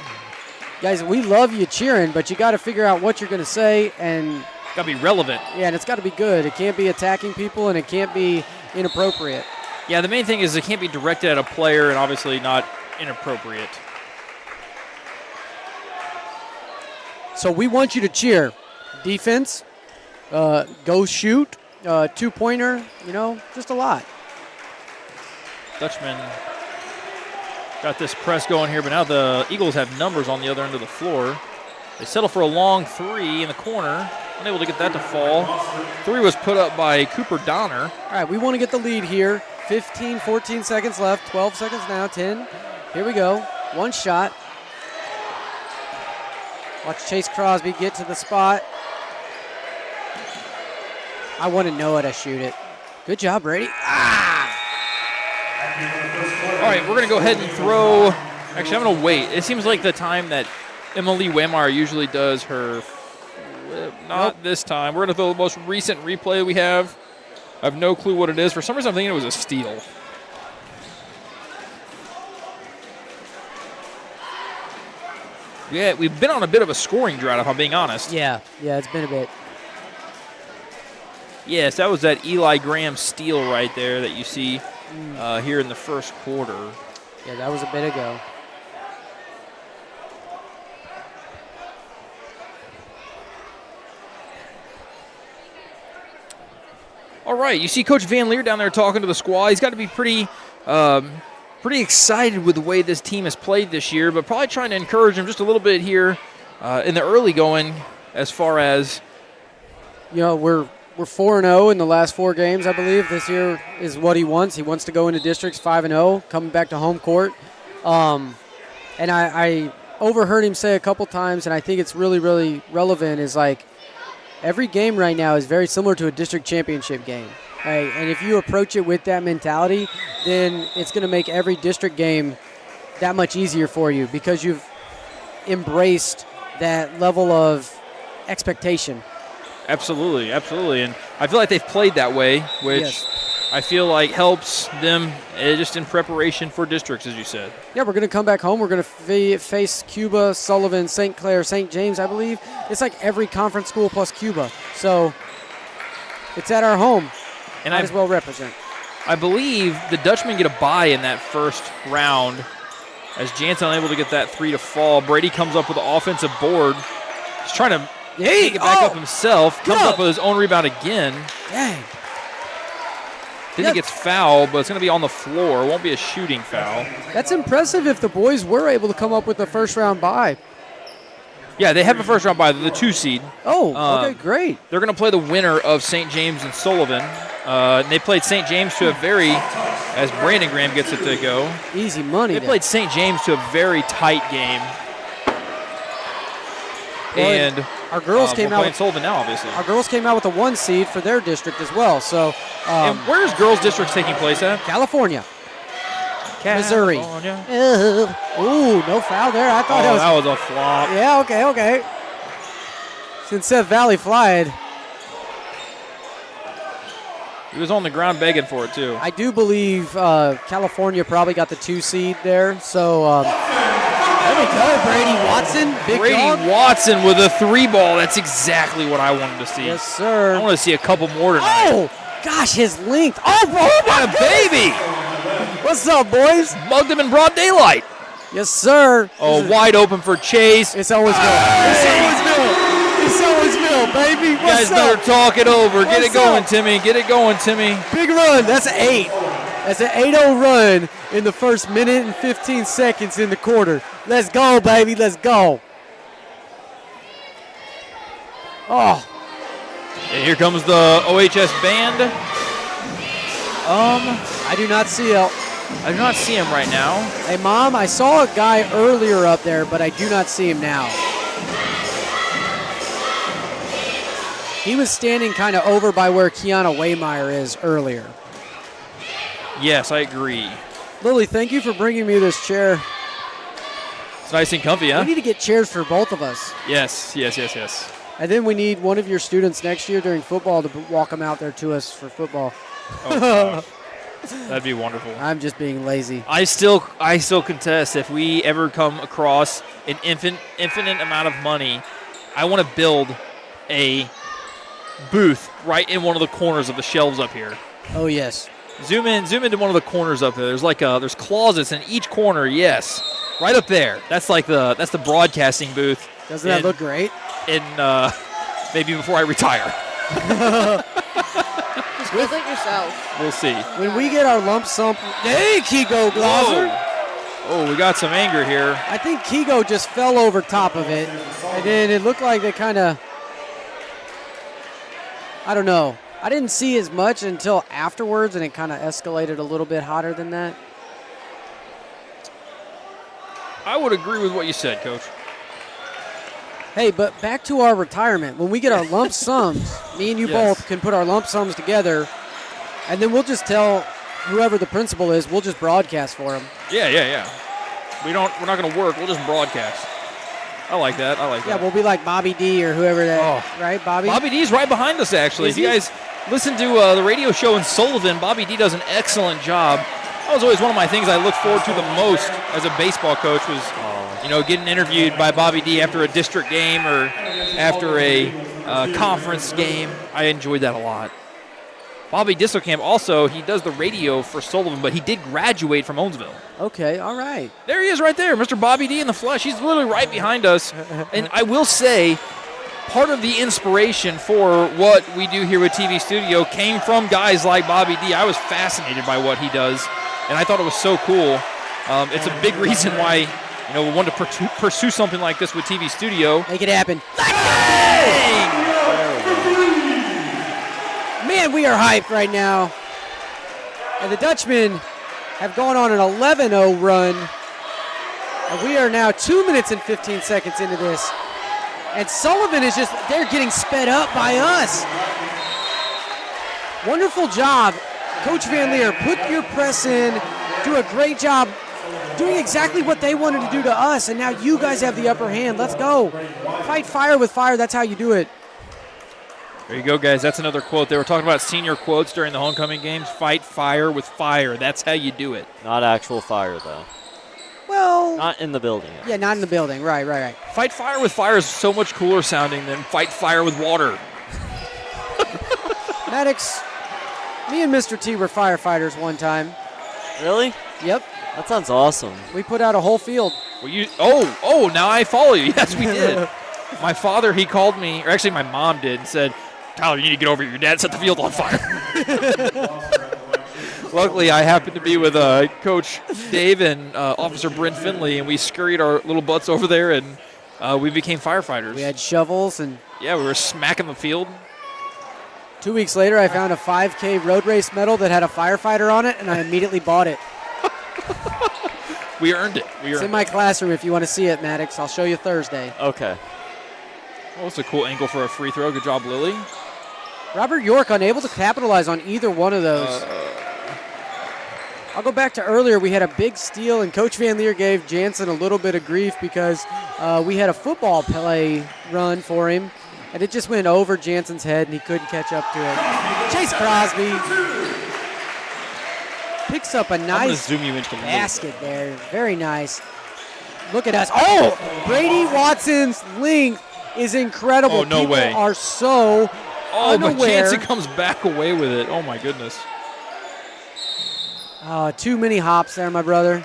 Guys, we love you cheering, but you got to figure out what you're going to say and got to be relevant. Yeah, and it's got to be good. It can't be attacking people, and it can't be inappropriate. Yeah, the main thing is it can't be directed at a player and obviously not inappropriate. So we want you to cheer. Defense, go shoot, two-pointer, just a lot. Dutchman got this press going here, but now the Eagles have numbers on the other end of the floor. They settle for a long three in the corner. Unable to get that to fall. Three was put up by Cooper Donner. All right, we want to get the lead here. 15, 14 seconds left. 12 seconds now, 10. Here we go. One shot. Watch Chase Crosby get to the spot. I wanted Noah to shoot it. Good job, Brady. All right, we're going to go ahead and throw. Actually, I'm going to wait. It seems like the time that Emily Waymeyer usually does her flip. Not this time. We're going to throw the most recent replay we have. I have no clue what it is. For some reason, I'm thinking it was a steal. Yeah, we've been on a bit of a scoring drought, if I'm being honest. Yeah, it's been a bit. Yes, that was that Eli Graham steal right there that you see here in the first quarter. Yeah, that was a bit ago. All right, you see Coach Van Leer down there talking to the squad. He's got to be pretty excited with the way this team has played this year, but probably trying to encourage them just a little bit here in the early going as far as. We're 4-0 in the last 4 games, I believe. This year is what he wants. He wants to go into districts 5-0, coming back to home court. And I overheard him say a couple times, and I think it's really, really relevant, is like every game right now is very similar to a district championship game. Right? And if you approach it with that mentality, then it's going to make every district game that much easier for you because you've embraced that level of expectation. Absolutely. And I feel like they've played that way, which I feel like helps them just in preparation for districts, as you said. Yeah, we're going to come back home. We're going to face Cuba, Sullivan, St. Clair, St. James, I believe. It's like every conference school plus Cuba. So it's at our home. And might as well represent. I believe the Dutchmen get a bye in that first round as Jansen unable to get that 3 to fall. Brady comes up with the offensive board. He's trying to take it back up himself. Comes up with his own rebound again. Dang. Then he gets fouled, but it's going to be on the floor. It won't be a shooting foul. That's impressive if the boys were able to come up with the first round bye. Yeah, they have a first round bye. They're the 2 seed. Oh, okay, great. They're going to play the winner of St. James and Sullivan. They played St. James to a very, as Brandon Graham gets it to go. Easy money. They played St. James to a very tight game. Well, and our girls came out. Sullivan now, obviously. Our girls came out with a 1 seed for their district as well. So, and where's girls' districts taking place at? California. Missouri. Ooh, no foul there. I thought that was a flop. Yeah, okay. Since Seth Valley flied. He was on the ground begging for it, too. I do believe California probably got the 2 seed there. So, there we go, Brady Watson. Brady Watson with a 3 ball. That's exactly what I wanted to see. Yes, sir. I want to see a couple more tonight. Oh, gosh, his length. Oh, what a baby. What's up, boys? Mugged him in broad daylight. Yes, sir. Oh, wide open for Chase. It's Owensville. It's Owensville, baby. You guys better talk it over. Get it going, Timmy. Get it going, Timmy. Big run. That's 8. That's an 8-0 run in the first minute and 15 seconds in the quarter. Let's go, baby. Let's go. Oh. And here comes the OHS band. I do not see it. I do not see him right now. Hey, Mom, I saw a guy earlier up there, but I do not see him now. He was standing kind of over by where Kiana Waymeyer is earlier. Yes, I agree. Lily, thank you for bringing me this chair. It's nice and comfy, huh? We need to get chairs for both of us. Yes. And then we need one of your students next year during football to walk them out there to us for football. Oh, gosh. That'd be wonderful. I'm just being lazy. I still contest if we ever come across an infinite amount of money, I want to build a booth right in one of the corners of the shelves up here. Oh, yes. Zoom into one of the corners up there. There's closets in each corner. Yes, right up there. That's the broadcasting booth. Doesn't that look great? Maybe before I retire. Just build it yourself. We'll see. When we get our lump sum, hey, Kigo Glaser. Oh, we got some anger here. I think Kigo just fell over top of it, and then it looked like they kind of, I don't know. I didn't see as much until afterwards, and it kind of escalated a little bit hotter than that. I would agree with what you said, Coach. Hey, but back to our retirement. When we get our lump sums, me and you both can put our lump sums together, and then we'll just tell whoever the principal is, we'll just broadcast for him. Yeah. We're not going to work. We'll just broadcast. I like that. Yeah, we'll be like Bobby D or whoever that, right, Bobby? Bobby D's right behind us, actually. Is if you he? guys listen to the radio show in Sullivan, Bobby D does an excellent job. That was always one of my things I looked forward to the most as a baseball coach was, getting interviewed by Bobby D after a district game or after a conference game. I enjoyed that a lot. Bobby Disselkamp also, he does the radio for Sullivan, but he did graduate from Owensville. Okay, all right. There he is right there, Mr. Bobby D in the flesh. He's literally right behind us. And I will say, part of the inspiration for what we do here with TV Studio came from guys like Bobby D. I was fascinated by what he does, and I thought it was so cool. It's a big reason why we wanted to pursue something like this with TV Studio. Make it happen. Bang! Man, we are hyped right now. And the Dutchmen have gone on an 11-0 run. And we are now 2 minutes and 15 seconds into this. And Sullivan is they're getting sped up by us. Wonderful job. Coach Van Leer, put your press in, do a great job doing exactly what they wanted to do to us. And now you guys have the upper hand. Let's go. Fight fire with fire. That's how you do it. There you go, guys. That's another quote. They were talking about senior quotes during the homecoming games. Fight fire with fire. That's how you do it. Not actual fire, though. Well, not in the building. Yeah, not in the building. Right. Fight fire with fire is so much cooler sounding than fight fire with water. Maddox, me and Mr. T were firefighters one time. Really? Yep. That sounds awesome. We put out a whole field. Now I follow you. Yes, we did. My father, he called me, or actually my mom did, and said, Tyler, you need to get over here. Your dad set the field on fire. Luckily, I happened to be with Coach Dave and Officer Brent Finley, and we scurried our little butts over there, and we became firefighters. We had shovels. And yeah, we were smacking the field. 2 weeks later, I found a 5K road race medal that had a firefighter on it, and I immediately bought it. We earned it. It's in my classroom if you want to see it, Maddox. I'll show you Thursday. Okay. Oh, that's a cool angle for a free throw. Good job, Lily. Robert York unable to capitalize on either one of those. I'll go back to earlier. We had a big steal, and Coach Van Leer gave Jansen a little bit of grief because we had a football play run for him, and it just went over Jansen's head, and he couldn't catch up to it. Chase Crosby picks up a nice zoom you into basket there. Very nice. Look at us. Oh, Brady Watson's length is incredible. Oh, no way. People are so unaware. But Jansen comes back away with it. Oh, my goodness. Too many hops there, my brother.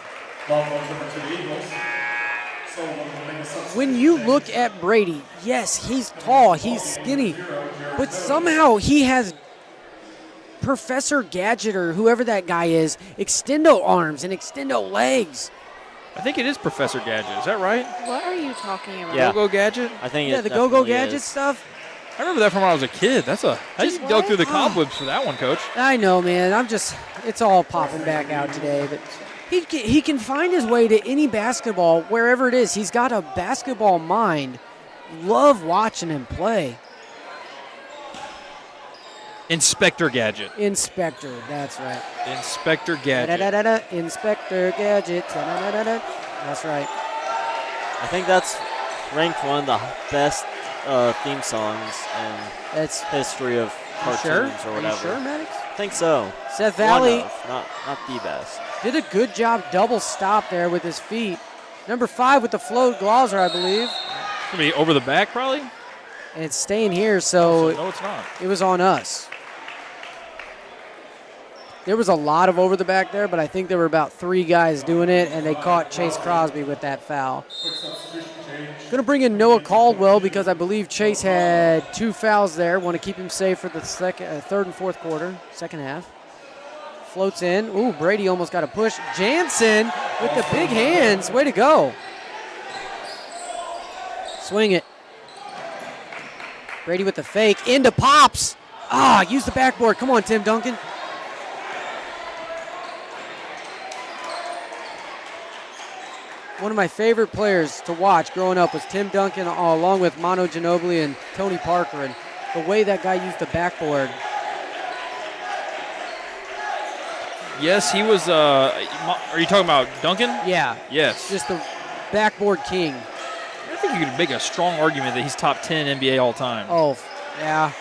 When you look at Brady, yes, he's tall, he's skinny, but somehow he has Professor Gadget or whoever that guy is, extendo arms and extendo legs. I think it is Professor Gadget. Is that right? What are you talking about? Yeah. Go-Go Gadget? I think the Go-Go Gadget stuff. I remember that from when I was a kid. How you dug through the cobwebs for that one, Coach? I know, man. It's all popping back out today. But he can find his way to any basketball, wherever it is. He's got a basketball mind. Love watching him play. Inspector Gadget. Inspector, that's right. Inspector Gadget. Da-da-da-da-da, Inspector Gadget. Da-da-da-da-da. That's right. I think that's ranked one of the best theme songs in history of cartoons or whatever. Are you sure, Maddox? I think so. Seth Valley not the best. did a good job double stop there with his feet. Number 5 with the float, Glauser, I believe. It's going to be over the back, probably? And it's staying here, so no, it's not. It was on us. There was a lot of over the back there, but I think there were about 3 guys doing it, and they caught Chase Crosby with that foul. Going to bring in Noah Caldwell because I believe Chase had 2 fouls there. Want to keep him safe for the third and fourth quarter, second half. Floats in. Ooh, Brady almost got a push. Jansen with the big hands. Way to go. Swing it. Brady with the fake. Into Pops. Use the backboard. Come on, Tim Duncan. One of my favorite players to watch growing up was Tim Duncan, along with Manu Ginobili and Tony Parker, and the way that guy used the backboard. Yes, he was. Are you talking about Duncan? Yeah. Yes. Just the backboard king. I think you could make a strong argument that he's top 10 NBA all time. Oh, yeah.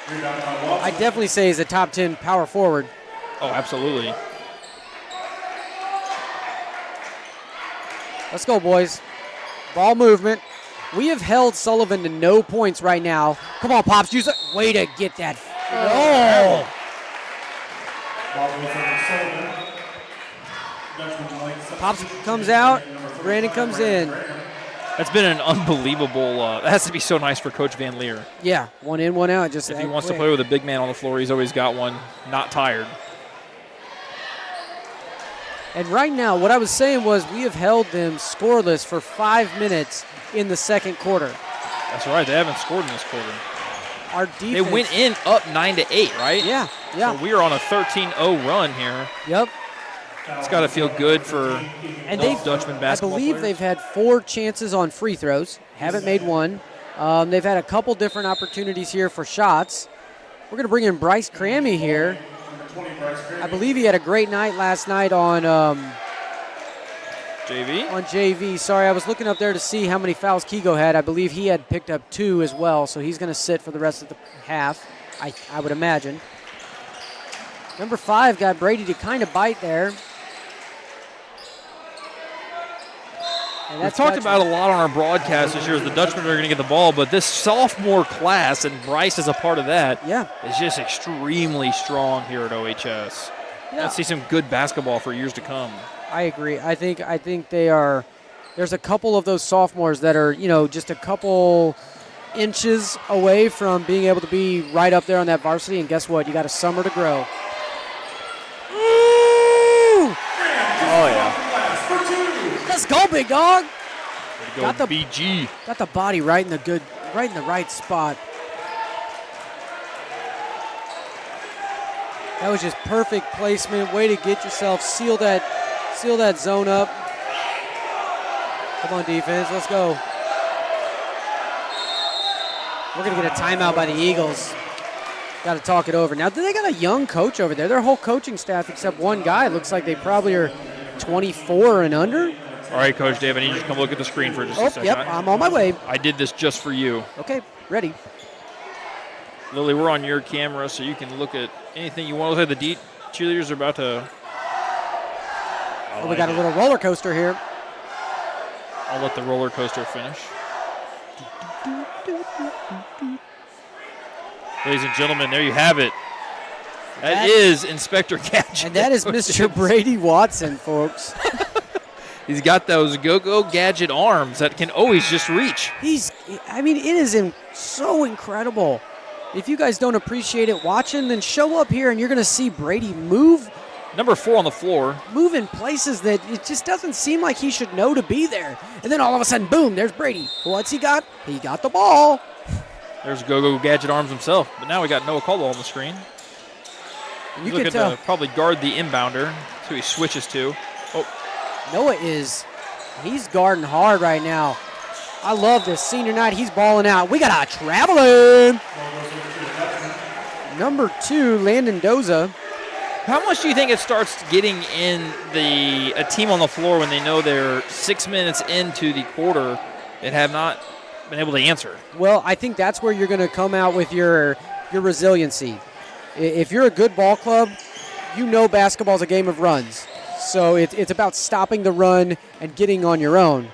I definitely say he's a top 10 power forward. Oh, absolutely. Let's go, boys. Ball movement. We have held Sullivan to no points right now. Come on, Pops. Use it. Way to get that. Oh. Pops comes out. Brandon comes in. That's been an unbelievable. That has to be so nice for Coach Van Leer. Yeah, one in, one out. Just if he wants to play with a big man on the floor, he's always got one. Not tired. And right now, what I was saying was we have held them scoreless for 5 minutes in the second quarter. That's right. They haven't scored in this quarter. Our defense. They went in up 9-8, right? Yeah. So we are on a 13-0 run here. Yep. It's got to feel good for Dutchman basketball I believe players. they've had 4 chances on free throws. Haven't made one. They've had a couple different opportunities here for shots. We're going to bring in Bryce Crammy here. I believe he had a great night last night on JV. On JV. Sorry, I was looking up there to see how many fouls Kigo had. I believe he had picked up 2 as well, so he's going to sit for the rest of the half, I would imagine. Number 5 got Brady to kind of bite there. And We've talked about a lot on our broadcast this year as the Dutchmen are going to get the ball, but this sophomore class, and Bryce is a part of that, is just extremely strong here at OHS. Yeah. Let's see some good basketball for years to come. I agree. I think they are. There's a couple of those sophomores that are, just a couple inches away from being able to be right up there on that varsity. And guess what? You got a summer to grow. Ooh! Oh yeah. Let's go, big dog. Got the BG. Got the body right in the right spot. That was just perfect placement. Way to get yourself, seal that zone up. Come on, defense, let's go. We're gonna get a timeout by the Eagles. Got to talk it over. Now, they got a young coach over there. Their whole coaching staff, except one guy, looks like they probably are 24 and under. All right, Coach Dave, I need you to come look at the screen for just a second. Yep, I'm on my way. I did this just for you. Okay, ready. Lily, we're on your camera, so you can look at anything you want. Looks like the cheerleaders are about to. We got a little roller coaster here. I'll let the roller coaster finish. Ladies and gentlemen, there you have it. That is Inspector Gadget. And that is Mr. Brady Watson, folks. He's got those go-go gadget arms that can always just reach. It is so incredible. If you guys don't appreciate it watching, then show up here and you're going to see Brady move. Number 4 on the floor. Move in places that it just doesn't seem like he should know to be there. And then all of a sudden, boom, there's Brady. What's he got? He got the ball. There's go-go gadget arms himself. But now we got Noah Caldwell on the screen. You can can tell. To probably guard the inbounder. That's who he switches to. Oh. Noah he's guarding hard right now. I love this senior night. He's balling out. We got a traveling. Number 2, Landon Doza. How much do you think it starts getting in a team on the floor when they know they're 6 minutes into the quarter and have not been able to answer? Well, I think that's where you're going to come out with your resiliency. If you're a good ball club, basketball's a game of runs. So it's about stopping the run and getting on your own.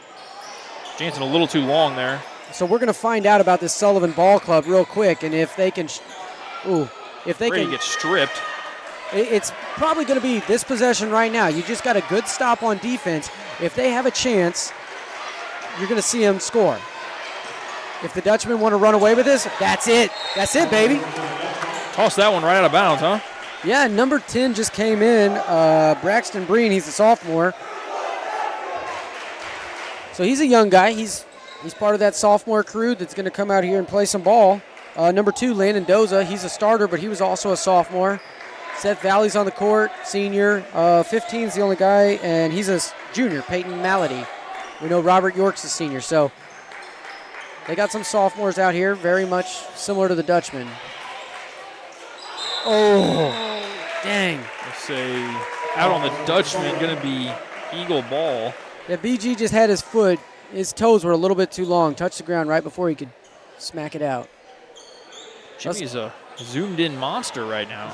Jansen a little too long there. So we're going to find out about this Sullivan Ball Club real quick, and if they can, Brady gets stripped. It's probably going to be this possession right now. You just got a good stop on defense. If they have a chance, you're going to see them score. If the Dutchmen want to run away with this, that's it. That's it, baby. Toss that one right out of bounds, huh? Yeah, number 10 just came in. Braxton Breen, he's a sophomore. So he's a young guy. He's part of that sophomore crew that's going to come out here and play some ball. Number 2, Landon Doza, he's a starter, but he was also a sophomore. Seth Valley's on the court, senior. 15's the only guy, and he's a junior, Peyton Malady. We know Robert York's a senior, so they got some sophomores out here, very much similar to the Dutchmen. Oh, dang. Let's say out on the Dutchman, going to be Eagle ball. Yeah, BG just had his foot his toes were a little bit too long. Touched the ground right before he could smack it out. Jimmy's a zoomed-in monster right now.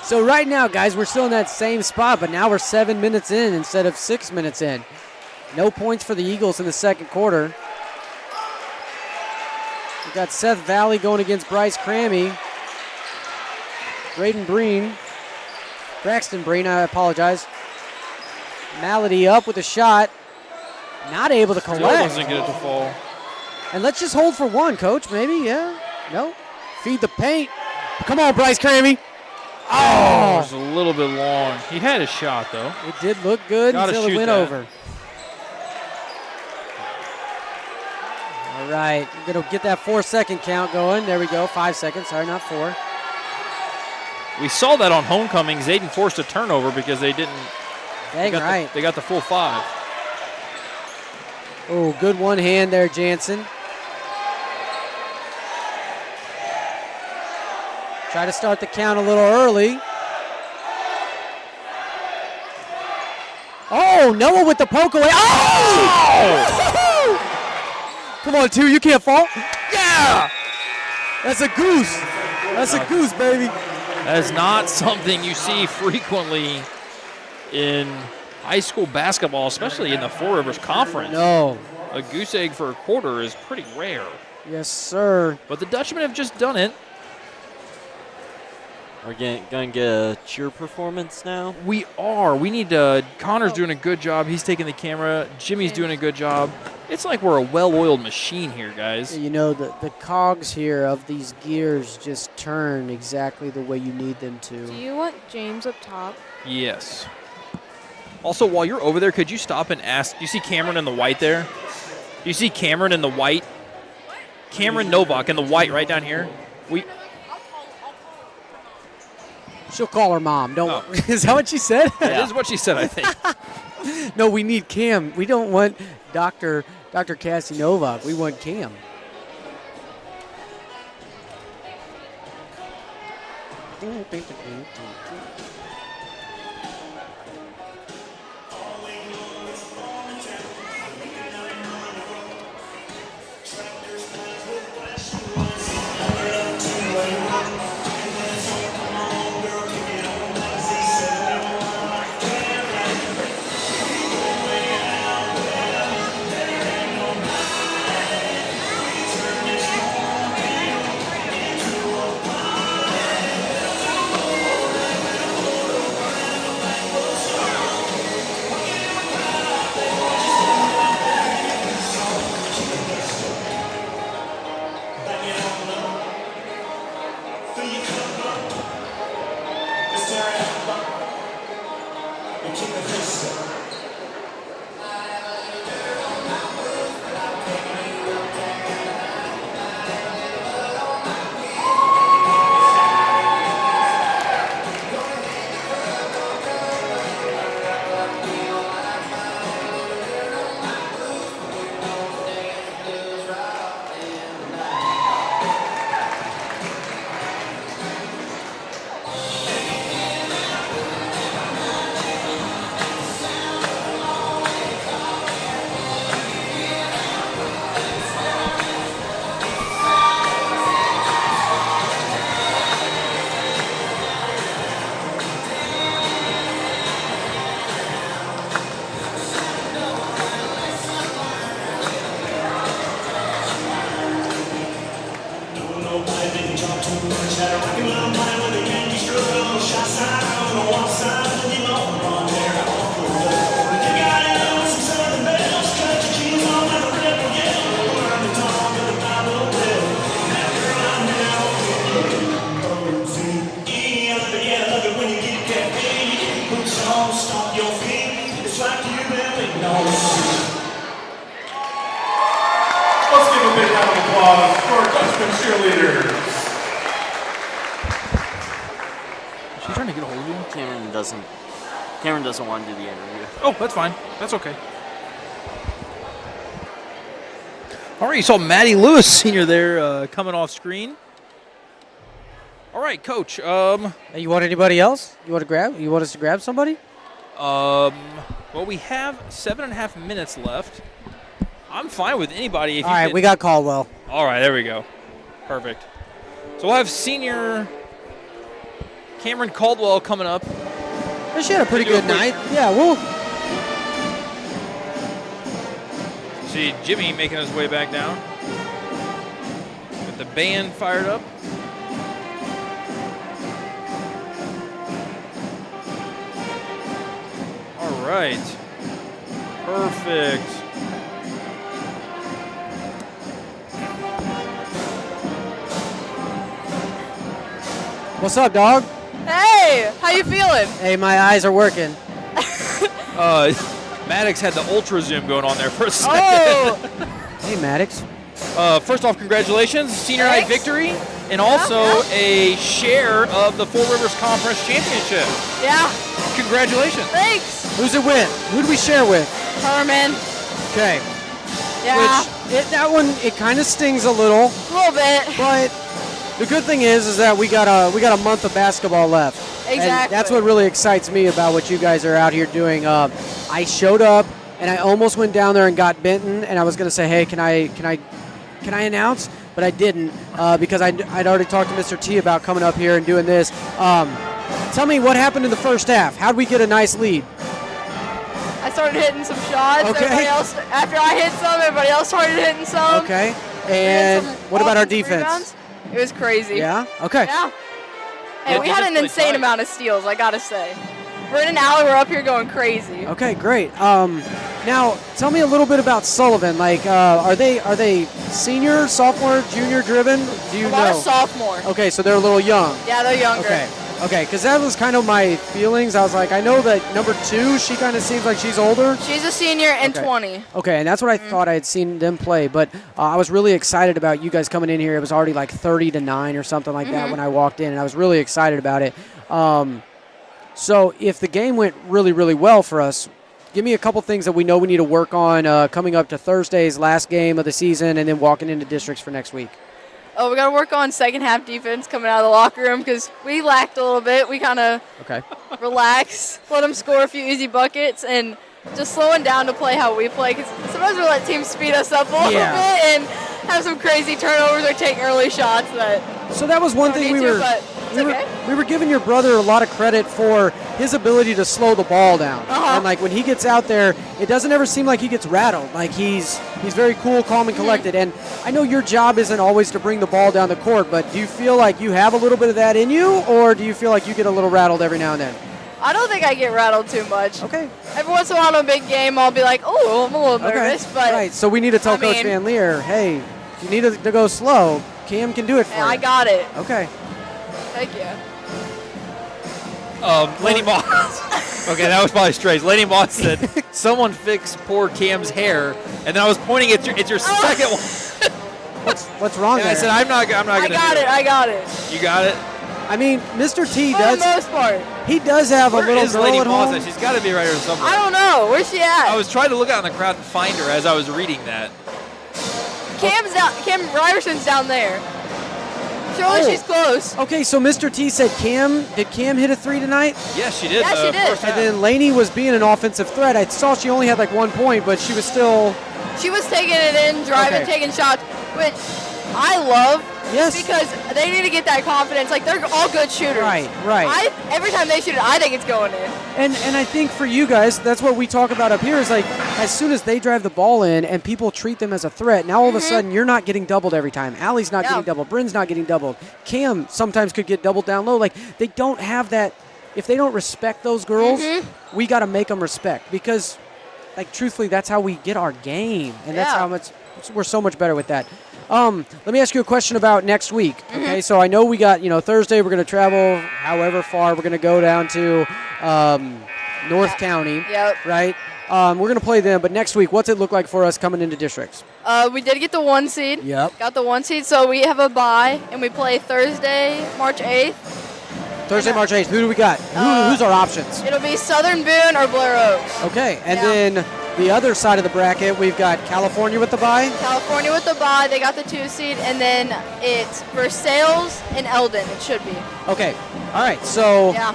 So right now, guys, we're still in that same spot, but now we're 7 minutes in instead of 6 minutes in. No points for the Eagles in the second quarter. We've got Seth Valley going against Bryce Crammy. Braxton Breen, I apologize. Malady up with a shot. Not able to collect. Still doesn't get it to fall. And let's just hold for one, Coach, maybe, yeah? No? Feed the paint. Come on, Bryce Crammy. Oh, it was a little bit long. He had a shot, though. It did look good until it went over. All right, we're going to get that 4-second count going. There we go, 5 seconds. Sorry, not 4. We saw that on homecoming. Zayden forced a turnover because they didn't. Dang right. They got the full 5. Oh, good one hand there, Jansen. Try to start the count a little early. Oh, Noah with the poke away. Oh! Come on, 2, you can't fall. Yeah! That's a goose. That's a goose, baby. That is not something you see frequently in high school basketball, especially in the Four Rivers Conference. No. A goose egg for a quarter is pretty rare. Yes, sir. But the Dutchmen have just done it. We're going to get a cheer performance now. We are. We need to. Connor's doing a good job. He's taking the camera. Jimmy's doing a good job. It's like we're a well-oiled machine here, guys. You know, the cogs here of these gears just turn exactly the way you need them to. Do you want James up top? Yes. Also, while you're over there, could you stop and ask, do you see Cameron in the white there? Do you see Cameron in the white? Cameron Novak in the white right down here? She'll call her mom. Is that what she said? That is what she said, I think. No, we need Cam. We don't want Dr. Cassie Novak. We want Cam. Let's give a big round of applause for Dutchman cheerleaders. Is she trying to get a hold of you? Cameron doesn't want to do the interview. Oh, that's fine. That's okay. All right, you saw Maddie Lewis Sr. there coming off screen. All right, Coach. Hey, you want anybody else? You want us to grab somebody? Well, we have 7.5 minutes left. I'm fine with anybody. If All you right, can- we got Caldwell. All right, there we go. Perfect. So we'll have senior Cameron Caldwell coming up. She had a pretty Do a good quick- night. Yeah, we'll. See Jimmy making his way back down. Get the band fired up. All right. Perfect. What's up, dog? Hey, how you feeling? Hey, my eyes are working. Maddox had the ultra zoom going on there for a second. Oh, Hey, Maddox. First off, congratulations, senior night Thanks. victory, and also a share of the Four Rivers Conference Championship. yeah, Congratulations. thanks. Who's it with? Who do we share with? Herman. Okay. Yeah, That one, it kind of stings a little, a little bit. but the good thing is that we got a month of basketball left. And Exactly. that's what really excites me about what you guys are out here doing. I showed up and I almost went down there and got Benton, and I was gonna say, hey, can I announce? But I didn't because I'd already talked to Mr. T about coming up here and doing this. Tell me what happened in the first half. How'd we get a nice lead? I started hitting some shots. Okay. Everybody else, after I hit some, everybody else started hitting some. Okay. We And had some what about our offensive defense? rebounds. It was crazy. Yeah. Okay. Yeah. Yeah, And we had an defense played insane tight. amount of steals, I gotta say. Bryn and Allie were up here going crazy. Okay, great. Now, tell me a little bit about Sullivan. Like, are they senior, sophomore, junior driven? Do you A lot know? of sophomore. Okay, so they're a little young. Yeah, they're younger. Okay, because that was kind of my feelings. I was like, I know that number 2, she kind of seems like she's older. She's a senior and Okay. 20. Okay, and that's what I thought I had seen them play. But I was really excited about you guys coming in here. It was already like 30-9 or something like that when I walked in, and I was really excited about it. So if the game went really, really well for us, give me a couple things that we know we need to work on coming up to Thursday's last game of the season and then walking into districts for next week. Oh, we got to work on second half defense coming out of the locker room because we lacked a little bit. We kind of Okay. relaxed, let them score a few easy buckets, and just slowing down to play how we play. Because sometimes we let teams speed us up a little Yeah. bit and have some crazy turnovers or take early shots that So that was one don't thing need we to, were. but it's okay. We were giving your brother a lot of credit for his ability to slow the ball down. Uh-huh. And like when he gets out there, it doesn't ever seem like he gets rattled. Like he's very cool, calm, and collected. And I know your job isn't always to bring the ball down the court, but do you feel like you have a little bit of that in you, or do you feel like you get a little rattled every now and then? I don't think I get rattled too much. Okay. Every once in a while in a big game, I'll be like, oh, I'm a little nervous, but right. So we need to tell I Coach mean- Van Leer, hey, if you need to go slow, Cam can do it for I you. got it. Okay. Thank you. Lady Moss. Okay, that was probably strange. Lady Moss said, someone fix poor Cam's hair. And then I was pointing at your second one. What's wrong And there? I said, I'm not going to I got it. I got it. You got it? I mean, Mr. T For does. the most part. He does have a Where little is girl Lady at Moss? home. at? She's got to be right here somewhere. I don't know. Where's she at? I was trying to look out in the crowd and find her as I was reading that. Cam's down. Cam Ryerson's down there. Surely Oh. she's close. Okay, so Mr. T said did Cam hit a 3 tonight? Yes, she did. Yeah, she did. First half. And then Lainey was being an offensive threat. I saw she only had like 1 point, but she was still. She was taking it in, driving, Okay. taking shots, which I love. Yes. Because they need to get that confidence. Like, they're all good shooters. Right. Every time they shoot it, I think it's going in. And I think for you guys, that's what we talk about up here is like as soon as they drive the ball in and people treat them as a threat, now all of a sudden you're not getting doubled every time. Allie's not Yeah. getting doubled. Bryn's not getting doubled. Cam sometimes could get doubled down low. Like they don't have that. If they don't respect those girls, we got to make them respect because, like truthfully, that's how we get our game, and that's Yeah. how much we're so much better with that. Let me ask you a question about next week. Okay, so I know we got, Thursday we're going to travel however far. We're going to go down to North County, Yep. right? We're going to play them, but next week, what's it look like for us coming into districts? We did get the 1 seed. Yep. Got the 1 seed, so we have a bye, and we play Thursday, March 8th. Thursday, March 8th. Who do we got? Who's our options? It'll be Southern Boone or Blair Oaks. Okay, and Yeah. then the other side of the bracket, we've got California with the bye. California with the bye, they got the 2 seed, and then it's Versailles and Eldon, it should be. Okay, all right, so Yeah.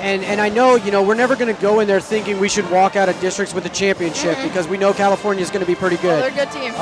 And I know, we're never going to go in there thinking we should walk out of districts with a championship because we know California is going to be pretty good. They're a good team.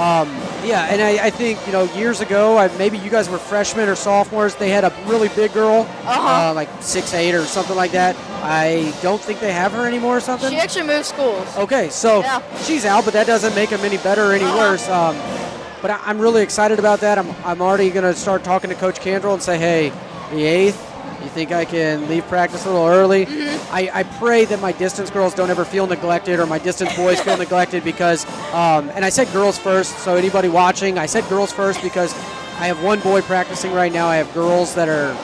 Yeah, and I think, years ago, maybe you guys were freshmen or sophomores, they had a really big girl, like 6'8" or something like that. I don't think they have her anymore or something. She actually moved schools. Okay, so she's out, but that doesn't make them any better or any worse. But I'm really excited about that. I'm already going to start talking to Coach Candrell and say, hey, the 8th, you think I can leave practice a little early? I pray that my distance girls don't ever feel neglected or my distance boys feel neglected because, and I said girls first, so anybody watching, I said girls first because I have one boy practicing right now. I have girls that are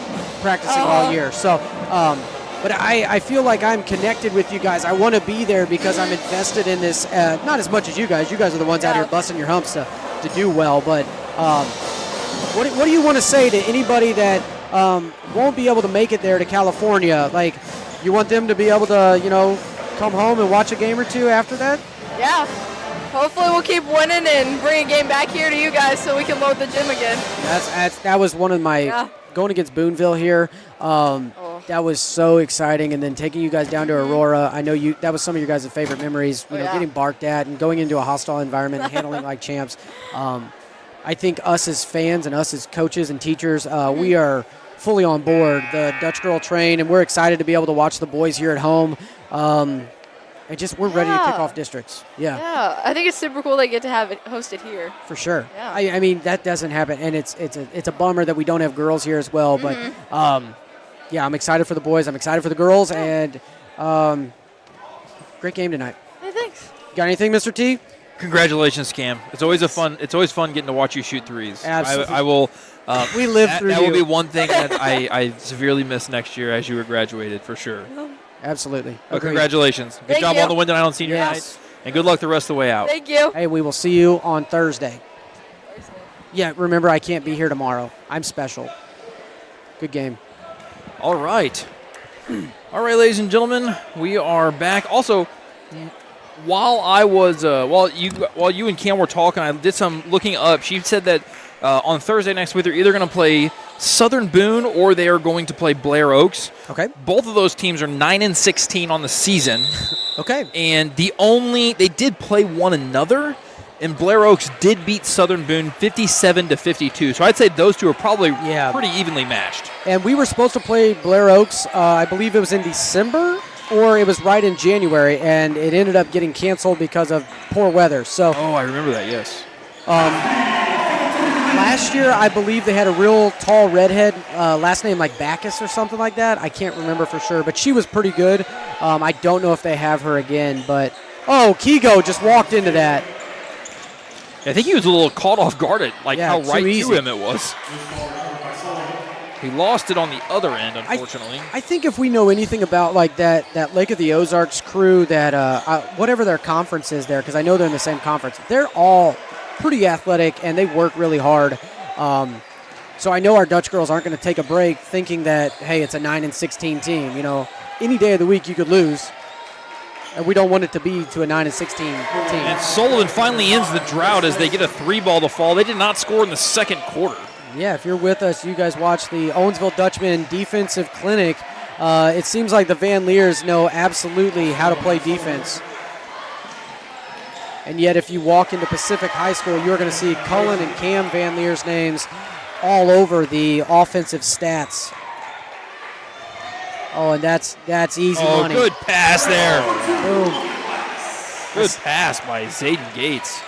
practicing all year. So, but I feel like I'm connected with you guys. I want to be there because I'm invested in this, not as much as you guys. You guys are the ones out here busting your humps to do well. But what do you want to say to anybody that won't be able to make it there to California? Like, you want them to be able to, come home and watch a game or two after that? Yeah. Hopefully we'll keep winning and bring a game back here to you guys so we can load the gym again. That was one of my going against Boonville here. That was so exciting, and then taking you guys down to Aurora. I know that was some of your guys' favorite memories. Getting barked at and going into a hostile environment and handling like champs. I think us as fans and us as coaches and teachers, we are fully on board the Dutch Girl train, and we're excited to be able to watch the boys here at home. We're ready to kick off districts. Yeah, I think it's super cool they get to have it hosted here. For sure. Yeah. I mean, that doesn't happen, and it's a bummer that we don't have girls here as well. But I'm excited for the boys. I'm excited for the girls, and great game tonight. Hey, thanks. Got anything, Mr. T? Congratulations, Cam. It's always fun getting to watch you shoot threes. Absolutely. I will. We live through that you. will be one thing that I severely miss next year as you were graduated, for sure. Absolutely. Well, congratulations. Good Thank job you. on the win tonight on senior night. And good luck the rest of the way out. Thank you. Hey, we will see you on Thursday. Yeah, remember, I can't be here tomorrow. I'm special. Good game. All right. All right, ladies and gentlemen, we are back. Also, while I was while you and Cam were talking, I did some looking up. She said that on Thursday next week they're either going to play Southern Boone or they are going to play Blair Oaks. Okay. Both of those teams are 9-16 on the season. Okay. And they did play one another, and Blair Oaks did beat Southern Boone 57-52. So I'd say those two are probably pretty evenly matched. And we were supposed to play Blair Oaks, I believe it was in December, or it was right in January, and it ended up getting canceled because of poor weather. So. Oh, I remember that, yes. Last year, I believe they had a real tall redhead, last name like Backus or something like that. I can't remember for sure, but she was pretty good. I don't know if they have her again, but Kigo just walked into that. I think he was a little caught off guard at how right easy. to him it was. He lost it on the other end, unfortunately. I think if we know anything about that Lake of the Ozarks crew, that whatever their conference is there, because I know they're in the same conference, they're all pretty athletic and they work really hard. So I know our Dutch girls aren't going to take a break thinking that, hey, it's a 9-16 team. Any day of the week you could lose, and we don't want it to be to a 9-16 team. And Sullivan finally ends the drought as they get a 3-ball to fall. They did not score in the second quarter. Yeah, if you're with us, you guys watch the Owensville Dutchman Defensive Clinic. It seems like the Van Leers know absolutely how to play defense. And yet if you walk into Pacific High School, you're going to see Cullen and Cam Van Leer's names all over the offensive stats. Oh, and that's easy money. Good pass there. Boom. Good pass by Zayden Gates.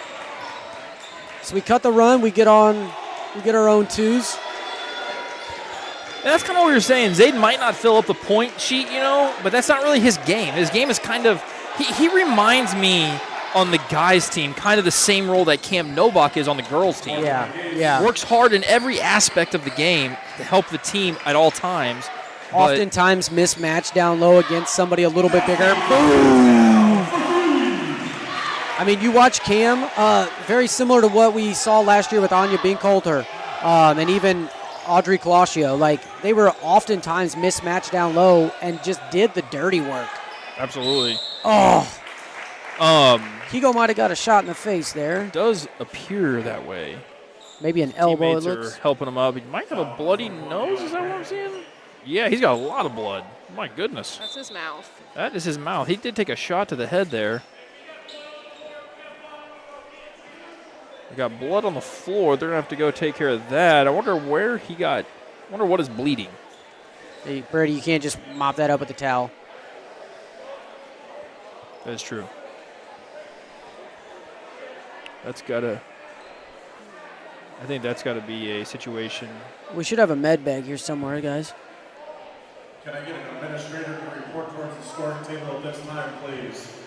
So we cut the run. We get our own twos. And that's kind of what we were saying. Zayden might not fill up the point sheet, but that's not really his game. His game is kind of he reminds me on the guys' team, kind of the same role that Cam Novak is on the girls' team. Yeah. Works hard in every aspect of the game to help the team at all times. Oftentimes mismatched down low against somebody a little bit bigger. I mean, you watch Cam, very similar to what we saw last year with Anya Binkholter and even Audrey Colosio. They were oftentimes mismatched down low and just did the dirty work. Absolutely. Kigo might have got a shot in the face there. Does appear that way. Maybe an elbow. Teammates are helping him up. He might have a bloody nose. Is that what I'm seeing? Yeah, he's got a lot of blood. My goodness. That's his mouth. That is his mouth. He did take a shot to the head there. We got blood on the floor. They're going to have to go take care of that. I wonder where he got. I wonder what is bleeding. Hey, Brady, you can't just mop that up with a towel. That is true. That's got to. I think that's got to be a situation. We should have a med bag here somewhere, guys. Can I get an administrator to report towards the scoring table at this time, please?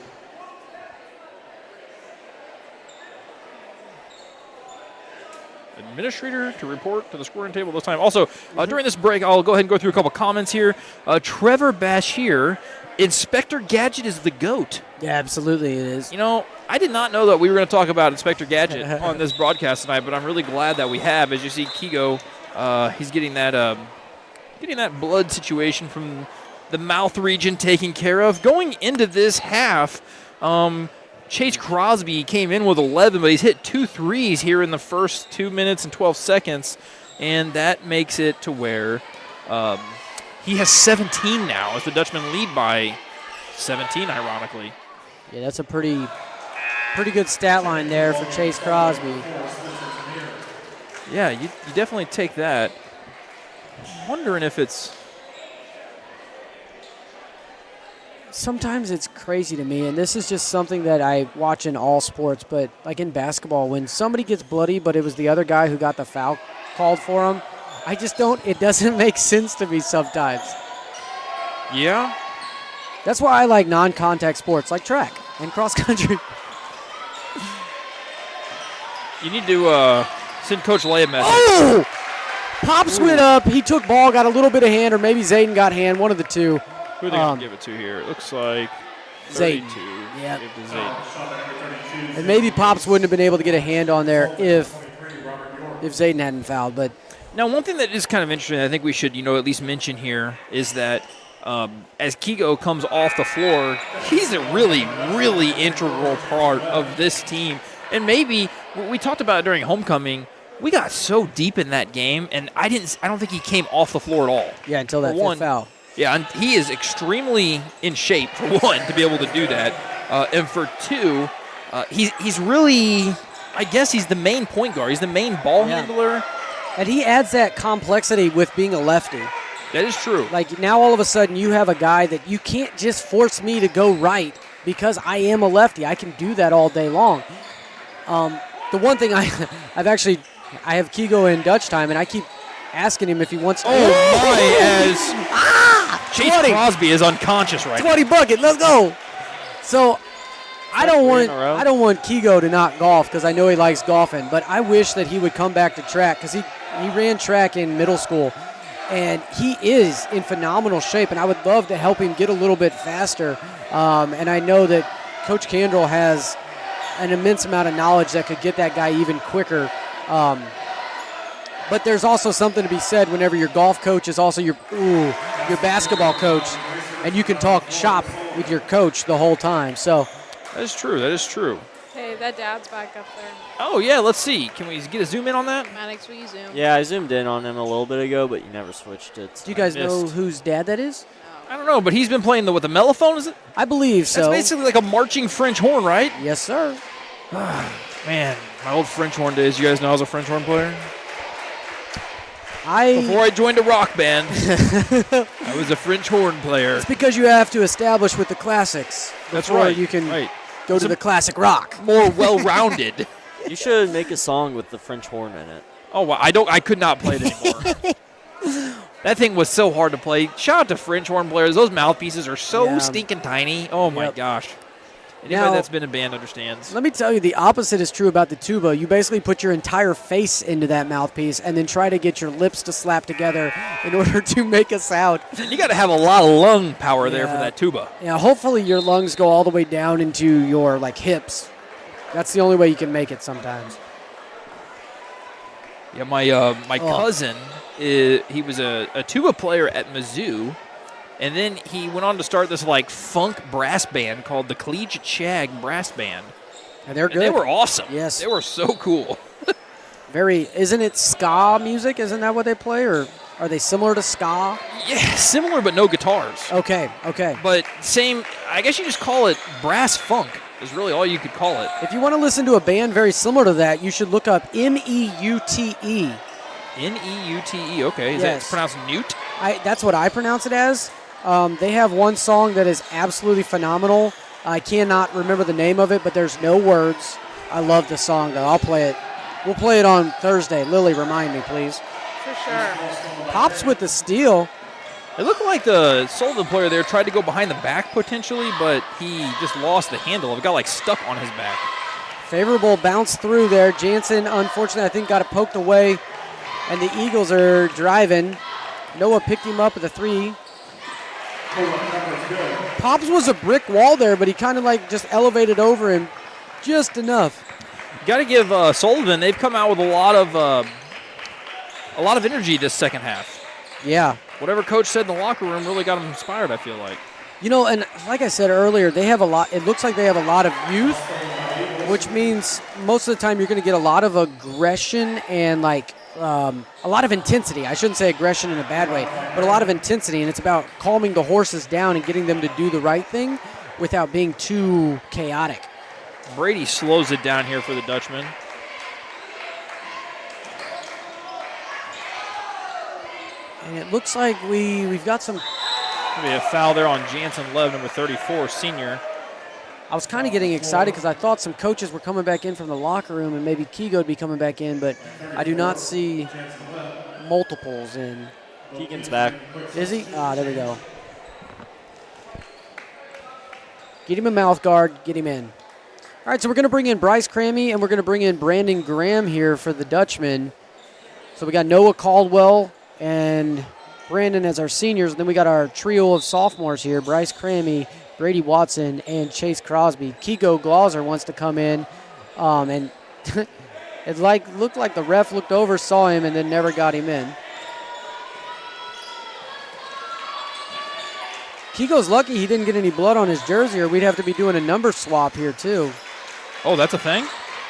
Administrator to report to the scoring table this time. Also, during this break, I'll go ahead and go through a couple comments here. Trevor Bashir, Inspector Gadget is the GOAT. Yeah, absolutely it is. You know, I did not know that we were going to talk about Inspector Gadget on this broadcast tonight, but I'm really glad that we have. As you see, Kigo, he's getting that blood situation from the mouth region taken care of. Going into this half, Chase Crosby came in with 11, but he's hit 2 threes here in the first 2 minutes and 12 seconds, and that makes it to where he has 17 now as the Dutchmen lead by 17, ironically. Yeah, that's a pretty good stat line there for Chase Crosby. Yeah, you definitely take that. I'm wondering if it's... Sometimes it's crazy to me, and this is just something that I watch in all sports, but like in basketball, when somebody gets bloody, but it was the other guy who got the foul called for him, it doesn't make sense to me sometimes. Yeah? That's why I like non-contact sports like track and cross country. You need to send Coach Lay a message. Oh! Pops went up, he took ball, got a little bit of hand, or maybe Zayden got hand, one of the two. Who are they going to give it to here? It looks like 32. Zayden. Yeah. Give it to Zayden. And maybe Pops wouldn't have been able to get a hand on there if Zayden hadn't fouled. But now, one thing that is kind of interesting, I think we should, at least mention here, is that as Kigo comes off the floor, he's a really, really integral part of this team. And maybe we talked about it during homecoming. We got so deep in that game, and I don't think he came off the floor at all. Yeah, until that fifth foul. Yeah, and he is extremely in shape, for one, to be able to do that. And for two, he's really, I guess he's the main point guard. He's the main ball handler. And he adds that complexity with being a lefty. That is true. Like now all of a sudden you have a guy that you can't just force me to go right because I am a lefty. I can do that all day long. The one thing I have Kigo in Dutch time, and I keep asking him if he wants to. Chase 20. Crosby is unconscious right 20 bucket, let's go. So I don't want Kigo to not golf because I know he likes golfing, but I wish that he would come back to track because he ran track in middle school, and he is in phenomenal shape, and I would love to help him get a little bit faster. And I know that Coach Candrell has an immense amount of knowledge that could get that guy even quicker. But there's also something to be said whenever your golf coach is also your basketball coach, and you can talk shop with your coach the whole time. So that is true. That is true. Hey, that dad's back up there. Oh, yeah, let's see. Can we get a zoom in on that? Maddox, will you zoom? Yeah, I zoomed in on him a little bit ago, but you never switched it. Do you guys know whose dad that is? I don't know, but he's been playing with the mellophone, is it? I believe so. That's basically like a marching French horn, right? Yes, sir. Man, my old French horn days. You guys know I was a French horn player? Before I joined a rock band, I was a French horn player. It's because you have to establish with the classics. That's right. You can go to the classic rock. More well-rounded. You should make a song with the French horn in it. Oh, wow. I could not play it anymore. That thing was so hard to play. Shout out to French horn players. Those mouthpieces are so stinking tiny. Oh, my gosh. Anybody that's been in band understands. Let me tell you, the opposite is true about the tuba. You basically put your entire face into that mouthpiece and then try to get your lips to slap together in order to make a sound. You got to have a lot of lung power there for that tuba. Yeah, hopefully your lungs go all the way down into your hips. That's the only way you can make it sometimes. Yeah, my cousin, he was a tuba player at Mizzou. And then he went on to start this funk brass band called the Collegiate Shag Brass Band. And they're good. And they were awesome. Yes. They were so cool. Isn't it ska music? Isn't that what they play? Or Are they similar to ska? Yeah, similar but no guitars. Okay. But same, I guess you just call it brass funk is really all you could call it. If you want to listen to a band very similar to that, you should look up Neute. Neute, okay. Is Yes. that pronounced Newt? That's what I pronounce it as. They have one song that is absolutely phenomenal. I cannot remember the name of it, but there's no words. I love the song, though. I'll play it. We'll play it on Thursday. Lily, remind me, please. For sure. Pops with the steal. It looked like the Sullivan player there tried to go behind the back potentially, but he just lost the handle. It got like stuck on his back. Favorable bounce through there. Jansen, unfortunately, I think got it poked away, and the Eagles are driving. Noah picked him up with a 3. Pops was a brick wall there, but he kind of like just elevated over him just enough. Got to give Sullivan. They've come out with a lot of energy this second half. Yeah. Whatever coach said in the locker room really got them inspired, I feel like. You know, and like I said earlier, they have a lot. It looks like they have a lot of youth, which means most of the time you're going to get a lot of aggression and like a lot of intensity. I shouldn't say aggression in a bad way, but a lot of intensity, and it's about calming the horses down and getting them to do the right thing without being too chaotic. Brady slows it down here for the Dutchman. And it looks like we've got some. Maybe a foul there on Jansen Lev, number 34, senior. I was kind of getting excited because I thought some coaches were coming back in from the locker room and maybe Keego would be coming back in, but I do not see multiples in. Keegan's back. Is he? There we go. Get him a mouth guard. Get him in. All right, so we're going to bring in Bryce Crammy and we're going to bring in Brandon Graham here for the Dutchman. So we got Noah Caldwell and Brandon as our seniors, and then we got our trio of sophomores here, Bryce Crammy, Brady Watson, and Chase Crosby. Keego Glauser wants to come in, and it looked like the ref looked over, saw him, and then never got him in. Keego's lucky he didn't get any blood on his jersey, or we'd have to be doing a number swap here too. Oh, that's a thing?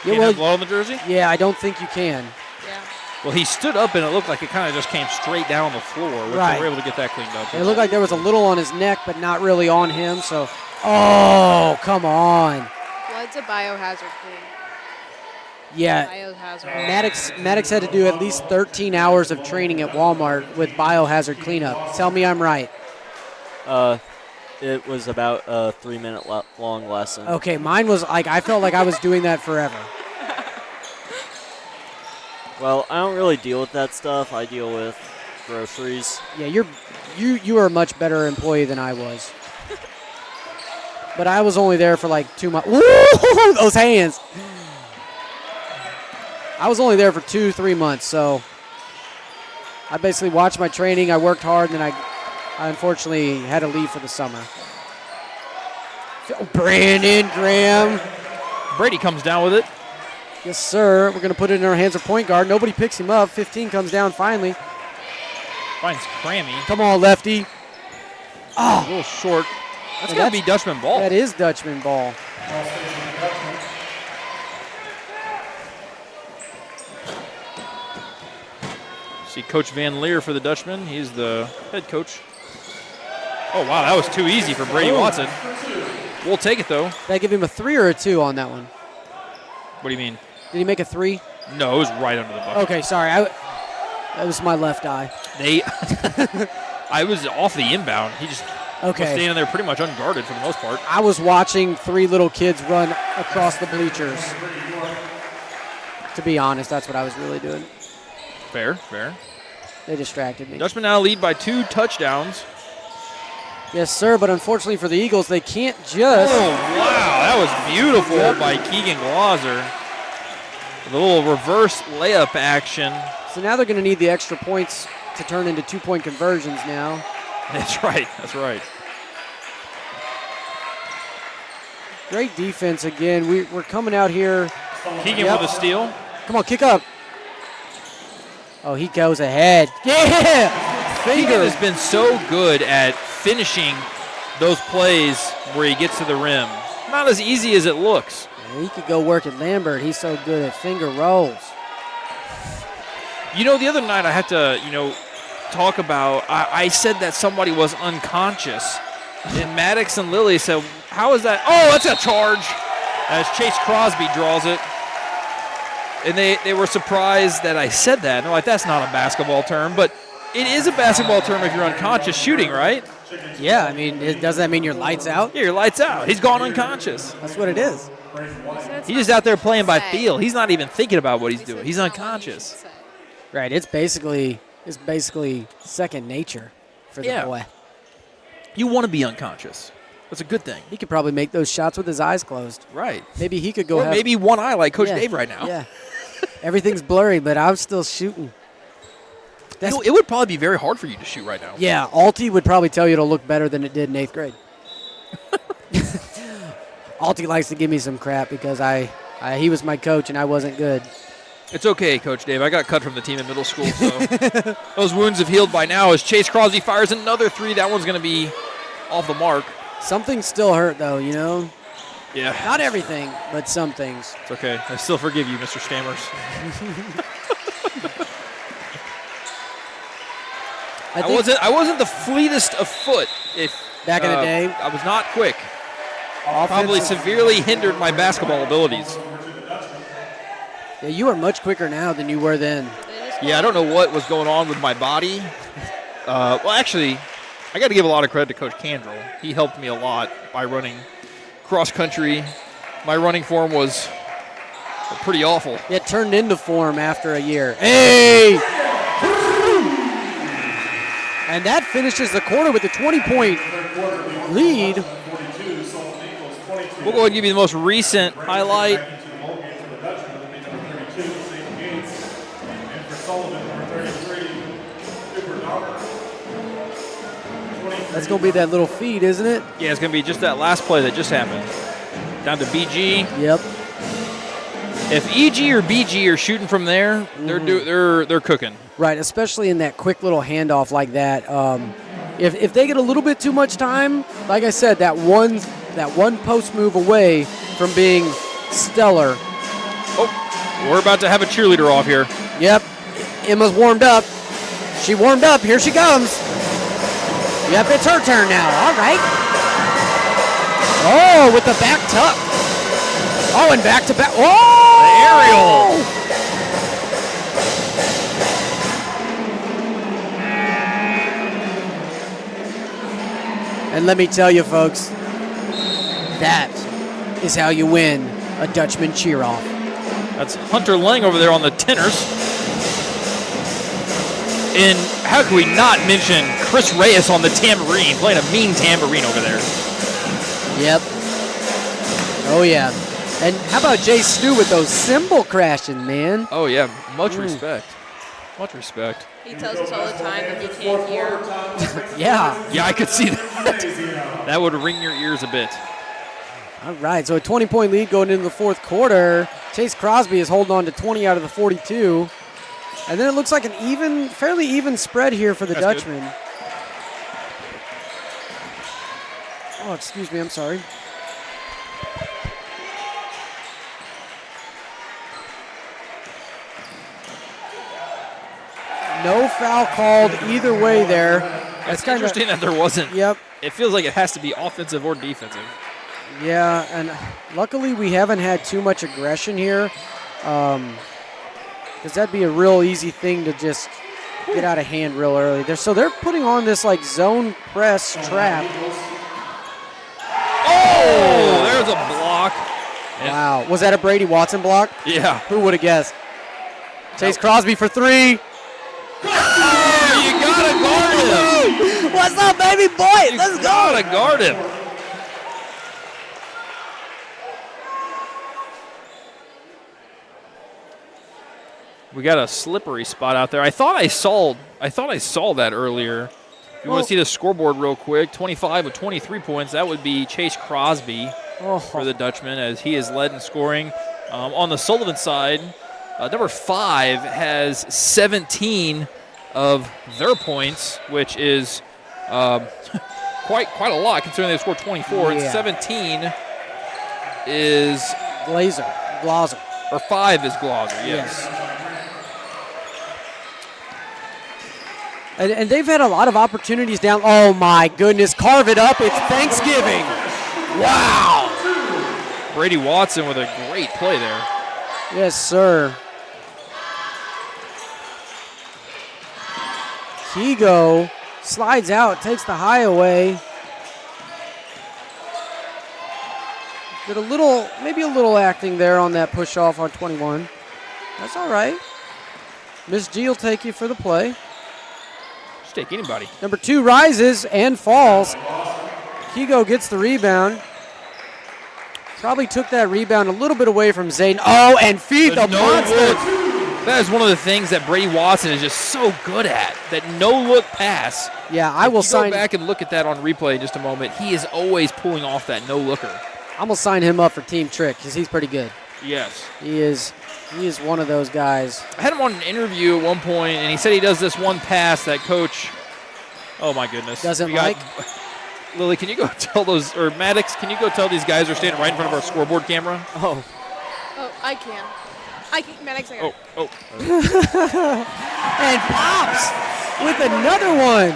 Yeah, Can't have blood on the jersey? Yeah, I don't think you can. Yeah. Well, he stood up, and it looked like it kind of just came straight down on the floor, which Right. they were able to get that cleaned up. It looked like there was a little on his neck, but not really on him. So, oh, come on. Blood's a biohazard thing. Yeah, Biohazard. Maddox had to do at least 13 hours of training at Walmart with biohazard cleanup. Tell me I'm right. It was about a 3-minute long lesson. Okay, mine was like, I felt like I was doing that forever. Well, I don't really deal with that stuff. I deal with groceries. Yeah, you are a much better employee than I was. But I was only there for like 2 months. Woo! Those hands. I was only there for 2-3 months, so I basically watched my training. I worked hard, and then I unfortunately had to leave for the summer. Brandon Graham. Brady comes down with it. Yes, sir. We're going to put it in our hands of point guard. Nobody picks him up. 15 comes down finally. Finds Crammy. Come on, lefty. A little short. That's got to be Dutchman ball. That is Dutchman ball. See Coach Van Leer for the Dutchman. He's the head coach. Oh, wow, that was too easy for Brady Watson. We'll take it, though. Did I give him a 3 or a 2 on that one? What do you mean? Did he make a 3? No, it was right under the bucket. Okay, sorry. That was my left eye. I was off the inbound. He just was standing there pretty much unguarded for the most part. I was watching 3 little kids run across the bleachers. To be honest, that's what I was really doing. Fair, fair. They distracted me. Dutchman now lead by 2 touchdowns. Yes, sir, but unfortunately for the Eagles, they can't just. Oh, wow, that was beautiful by Keegan Glauser. With a little reverse layup action. So now they're going to need the extra points to turn into 2-point conversions now. That's right, that's right. Great defense again. We're coming out here. Keegan with a steal. Come on, kick up. Oh, he goes ahead. Yeah! Keegan has been so good at finishing those plays where he gets to the rim. Not as easy as it looks. Yeah, he could go work at Lambert. He's so good at finger rolls. You know, the other night I had to, talk about, I said that somebody was unconscious. And Maddox and Lily said, how is that? Oh, that's a charge as Chase Crosby draws it. And they were surprised that I said that. And they're like, that's not a basketball term. But it is a basketball term if you're unconscious shooting, right? Yeah, I mean, does that mean your lights out? Yeah, your lights out. He's gone unconscious. That's what it is. He's just out there playing by feel. He's not even thinking about what he's doing. He's unconscious. Right. It's basically second nature for the boy. You want to be unconscious. That's a good thing. He could probably make those shots with his eyes closed. Right. Maybe he could go. Or maybe one eye like Coach Dave right now. Yeah. Everything's blurry, but I'm still shooting. It would probably be very hard for you to shoot right now. Yeah, Alti would probably tell you to look better than it did in 8th grade. Alti likes to give me some crap because he was my coach and I wasn't good. It's okay, Coach Dave. I got cut from the team in middle school, so those wounds have healed by now as Chase Crosby fires another three. That one's going to be off the mark. Something still hurt, though, you know? Yeah. Not everything, but some things. It's okay. I still forgive you, Mr. Stammers. I wasn't the fleetest of foot. Back in the day? I was not quick. Probably severely hindered my basketball abilities. Yeah, you are much quicker now than you were then. Yeah, I don't know what was going on with my body. Well, actually, I got to give a lot of credit to Coach Candrell. He helped me a lot by running cross country. My running form was pretty awful. It turned into form after a year. Hey! And that finishes the quarter with a 20-point lead. We'll go ahead and give you the most recent highlight. That's going to be that little feed, isn't it? Yeah, it's going to be just that last play that just happened. Down to BG. Yep. If EG or BG are shooting from there, they're cooking. Right, especially in that quick little handoff like that. If they get a little bit too much time, like I said, that one post move away from being stellar. Oh, we're about to have a cheerleader off here. Yep, Emma's warmed up. She warmed up. Here she comes. Yep, it's her turn now. All right. Oh, with the back tuck. Oh, and back to back. Oh! The aerial. And let me tell you, folks, that is how you win a Dutchman cheer-off. That's Hunter Lang over there on the tenors. And how can we not mention Chris Reyes on the tambourine, playing a mean tambourine over there. Yep. Oh, yeah. And how about Jay Stu with those cymbal crashing, man? Oh, yeah. Much respect. Much respect. He tells us all the time that he can't hear. Yeah. Yeah, I could see that. That would ring your ears a bit. All right, so a 20-point lead going into the fourth quarter. Chase Crosby is holding on to 20 out of the 42. And then it looks like an fairly even spread here for the Dutchman. Good. Oh, excuse me, I'm sorry. No foul called either way there. That's kind of interesting that there wasn't. Yep. It feels like it has to be offensive or defensive. Yeah, and luckily we haven't had too much aggression here. Because that'd be a real easy thing to just get out of hand real early. So they're putting on this like zone press trap. Oh, there's a block. Wow. Was that a Brady Watson block? Yeah. Who would have guessed? Chase Crosby for three. Oh, you got to guard him. What's up, baby boy? Let's go. You got to guard him. We got a slippery spot out there. I thought I saw that earlier. You want to see the scoreboard real quick? 25 with 23 points. That would be Chase Crosby for the Dutchman, as he is led in scoring. On the Sullivan side, number 5 has 17 of their points, which is quite a lot considering they scored 24. Yeah. And 17 is Glazer. Or 5 is Glazer. Yes. And they've had a lot of opportunities down. Oh, my goodness. Carve it up. It's Thanksgiving. Wow. Brady Watson with a great play there. Yes, sir. Higo slides out, takes the high away. Did maybe a little acting there on that push off on 21. That's all right. Miss G will take you for the play. Just take anybody. Number 2 rises and falls. Higo gets the rebound. Probably took that rebound a little bit away from Zayden. Oh, and feed the monster. That is one of the things that Brady Watson is just so good at, that no-look pass. Yeah, I will sign. Go back and look at that on replay in just a moment. He is always pulling off that no-looker. I'm going to sign him up for Team Trick because he's pretty good. Yes. He is one of those guys. I had him on an interview at one point, and he said he does this one pass that coach, oh my goodness. Doesn't like? Lily, can you go tell those, or Maddox, can you go tell these guys are standing right in front of our scoreboard camera? Oh, I can. Maddox, I got it. Oh. And Pops with another one.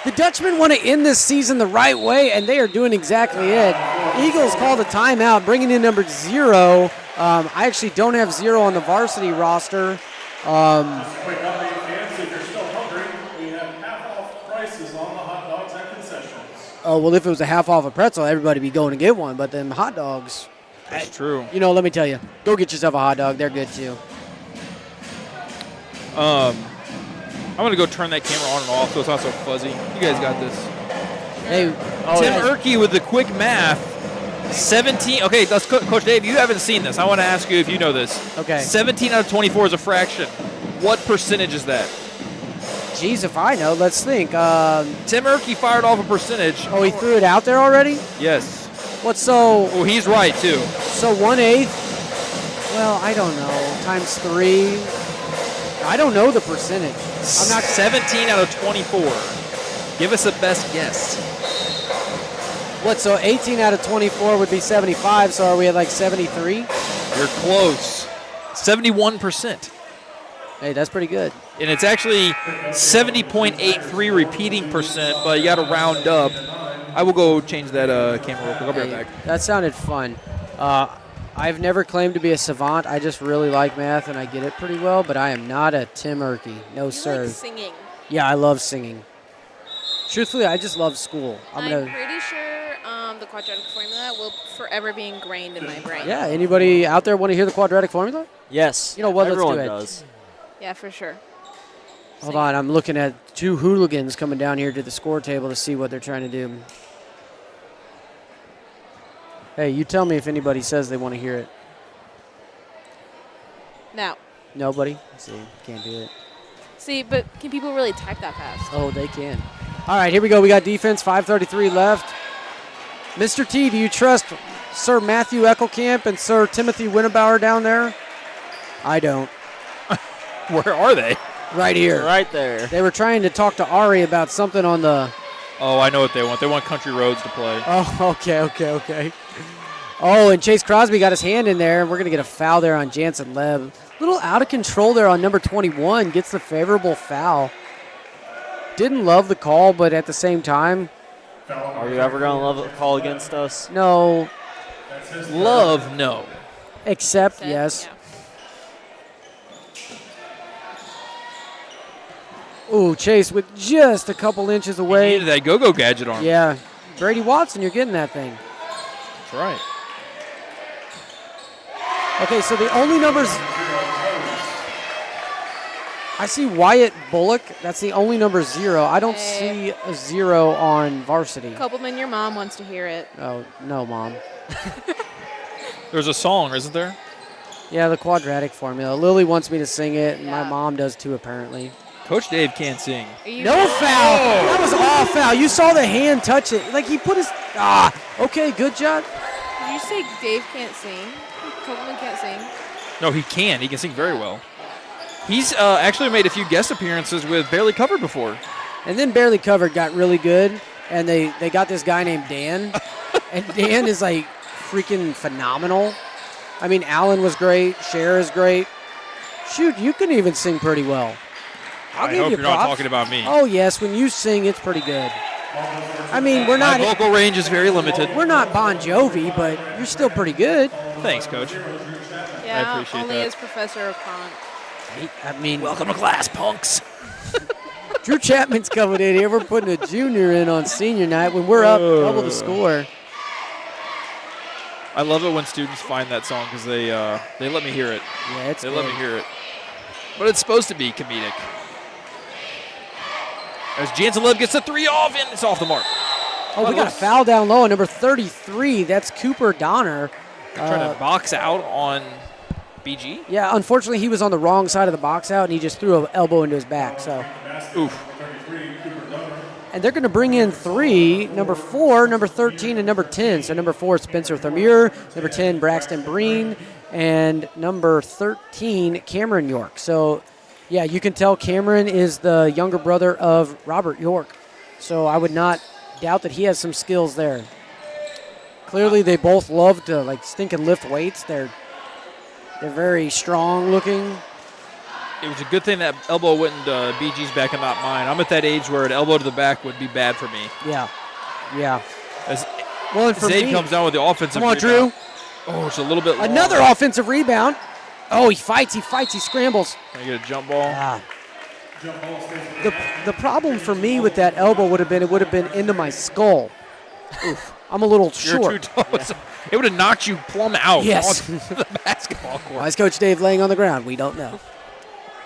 The Dutchmen want to end this season the right way, and they are doing exactly it. Eagles called a timeout, bringing in number 0. I actually don't have 0 on the varsity roster. Quick update, fans, if you're still hungry, we have half-off prices on the hot dogs at concessions. Oh, well, if it was a half off a pretzel, everybody would be going to get one, but them hot dogs. That's true. You know, let me tell you, go get yourself a hot dog. They're good, too. I'm going to go turn that camera on and off so it's not so fuzzy. You guys got this. Hey, Tim Erkey with the quick math. 17. Okay, that's Coach Dave, you haven't seen this. I want to ask you if you know this. Okay. 17 out of 24 is a fraction. What percentage is that? Geez, if I know, let's think. Tim Erkey fired off a percentage. Oh, he threw it out there already? Yes. What's so? Oh, he's right, too. So 1/8? Well, I don't know. Times 3. I don't know the percentage. I'm not 17 out of 24. Give us a best guess. What, so 18 out of 24 would be 75, so are we at like 73? You're close. 71%. Hey, that's pretty good. And it's actually 70.83 repeating percent, but you got to round up. I will go change that camera real quick. I'll be right back. That sounded fun. I've never claimed to be a savant. I just really like math, and I get it pretty well, but I am not a Tim Erkey. No, You sir. like singing. Yeah, I love singing. Truthfully, I just love school. I'm pretty sure the quadratic formula will forever be ingrained in my brain. Yeah, anybody out there want to hear the quadratic formula? Yes. You know what, let's do Everyone it. does. Yeah, for sure. Hold on, I'm looking at 2 hooligans coming down here to the score table to see what they're trying to do. Hey, you tell me if anybody says they want to hear it. Now. Nobody? See, can't do it. See, but can people really type that fast? Oh, they can. All right, here we go. We got defense, 5:33 left. Mr. T, do you trust Sir Matthew Eckelkamp and Sir Timothy Winnebauer down there? I don't. Where are they? Right here. Right there. They were trying to talk to Ari about something on the... Oh, I know what they want. They want Country Roads to play. Oh, okay. Oh, and Chase Crosby got his hand in there. We're going to get a foul there on Jansen Leb. A little out of control there on number 21. Gets the favorable foul. Didn't love the call, but at the same time... Are you ever going to love a call against us? No. Love, no. Except yes. Yeah. Ooh, Chase with just a couple inches He away. needed that go-go gadget on him. Yeah. Brady Watson, you're getting that thing. That's right. Okay, so the only numbers... I see Wyatt Bullock. That's the only number 0. I don't see a 0 on varsity. Copeland, your mom wants to hear it. Oh, no, Mom. There's a song, isn't there? Yeah, the quadratic formula. Lily wants me to sing it, and my Yeah. mom does too, apparently. Coach Dave can't sing. No foul. That was all foul. You saw the hand touch it. Like he put his... Okay, good job. Did you say Dave can't sing? Copeland can't sing? No, he can. He can sing very well. He's actually made a few guest appearances with Barely Covered before. And then Barely Covered got really good, and they got this guy named Dan. And Dan is like freaking phenomenal. I mean, Alan was great. Cher is great. Shoot, you can even sing pretty well. I'll I give hope you you're not props. talking about me. Oh, yes, when you sing, it's pretty good. I mean, we're My not vocal range is very limited. we're not Bon Jovi, but you're still pretty good. Thanks, Coach. Yeah, appreciate only that. as Professor of Punk. I mean, Welcome to class, punks. Drew Chapman's coming in here. We're putting a junior in on senior night when we're up double the score. I love it when students find that song because they let me hear it. Yeah, it's They good. let me hear it. But it's supposed to be comedic. As Jansen Lev gets the 3 off, and it's off the mark. Oh, we got a foul down low on number 33. That's Cooper Donner. Trying to box out on BG. Yeah, unfortunately, he was on the wrong side of the box out, and he just threw an elbow into his back. So, Oof. and they're going to bring in 3, number 4, number 13, and number 10. So number 4, Spencer Thamur, number 10, Braxton Breen, and number 13, Cameron York. So, yeah, you can tell Cameron is the younger brother of Robert York. So I would not doubt that he has some skills there. Clearly, they both love to like stinking lift weights. They're very strong looking. It was a good thing that elbow went into BG's back and not mine. I'm at that age where an elbow to the back would be bad for me. Yeah, yeah. As Well, and for Zaid me, comes down with the offensive come on, rebound. Drew. Oh, it's a little bit long. Another offensive rebound. Oh, he fights, he scrambles. Can I get a jump ball? Ah. The problem for me with that elbow would have been it would have been into my skull. Oof. I'm a little You're short. too tall. It would have knocked you plumb out Yes. onto the basketball court. Why is Coach Dave laying on the ground? We don't know.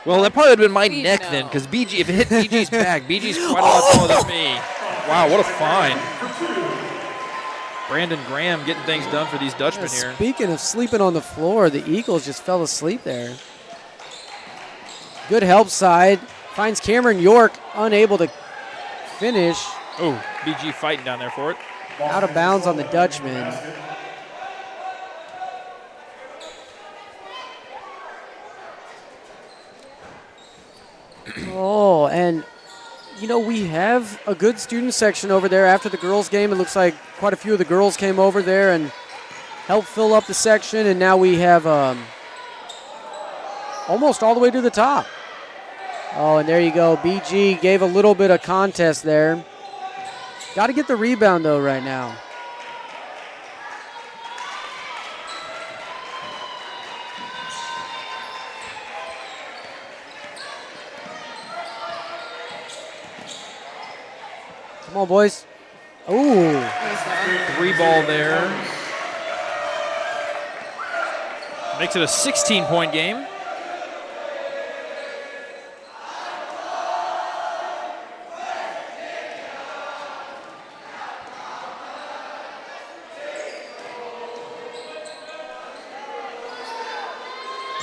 Well, that probably would have been my We neck know. then, because BG, if it hit BG's back, BG's quite a lot taller than me. Wow, what a find. Brandon Graham getting things done for these Dutchmen here. Speaking of sleeping on the floor, the Eagles just fell asleep there. Good help side. Finds Cameron York unable to finish. Oh, BG fighting down there for it. Out of bounds on the Dutchman. Oh, and you know, we have a good student section over there after the girls' game. It looks like quite a few of the girls came over there and helped fill up the section, and now we have almost all the way to the top. Oh, and there you go. BG gave a little bit of contest there. Got to get the rebound, though, right now. Come on, boys. Ooh. 3 ball there. Makes it a 16-point game.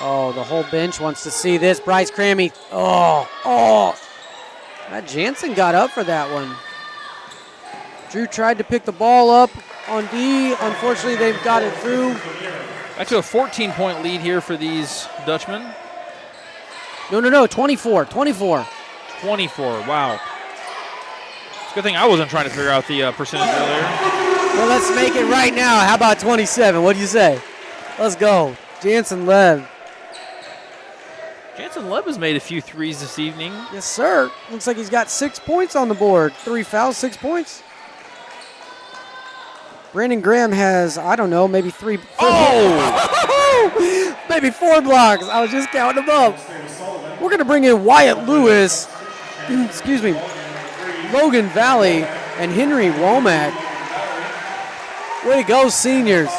Oh, the whole bench wants to see this. Bryce Crammy. Oh. Matt Jansen got up for that one. Drew tried to pick the ball up on D. Unfortunately, they've got it through. Back to a 14-point lead here for these Dutchmen. No. 24. 24. 24, wow. It's a good thing I wasn't trying to figure out the percentage earlier. Well, let's make it right now. How about 27? What do you say? Let's go. Jansen Lev. Jansen Lev has made a few threes this evening. Yes, sir. Looks like he's got 6 points on the board. 3 fouls, 6 points. Brandon Graham has, I don't know, maybe 3. Oh! Maybe 4 blocks. I was just counting them up. We're going to bring in Wyatt Lewis, excuse me, Logan Valley, and Henry Womack. Way to go, seniors.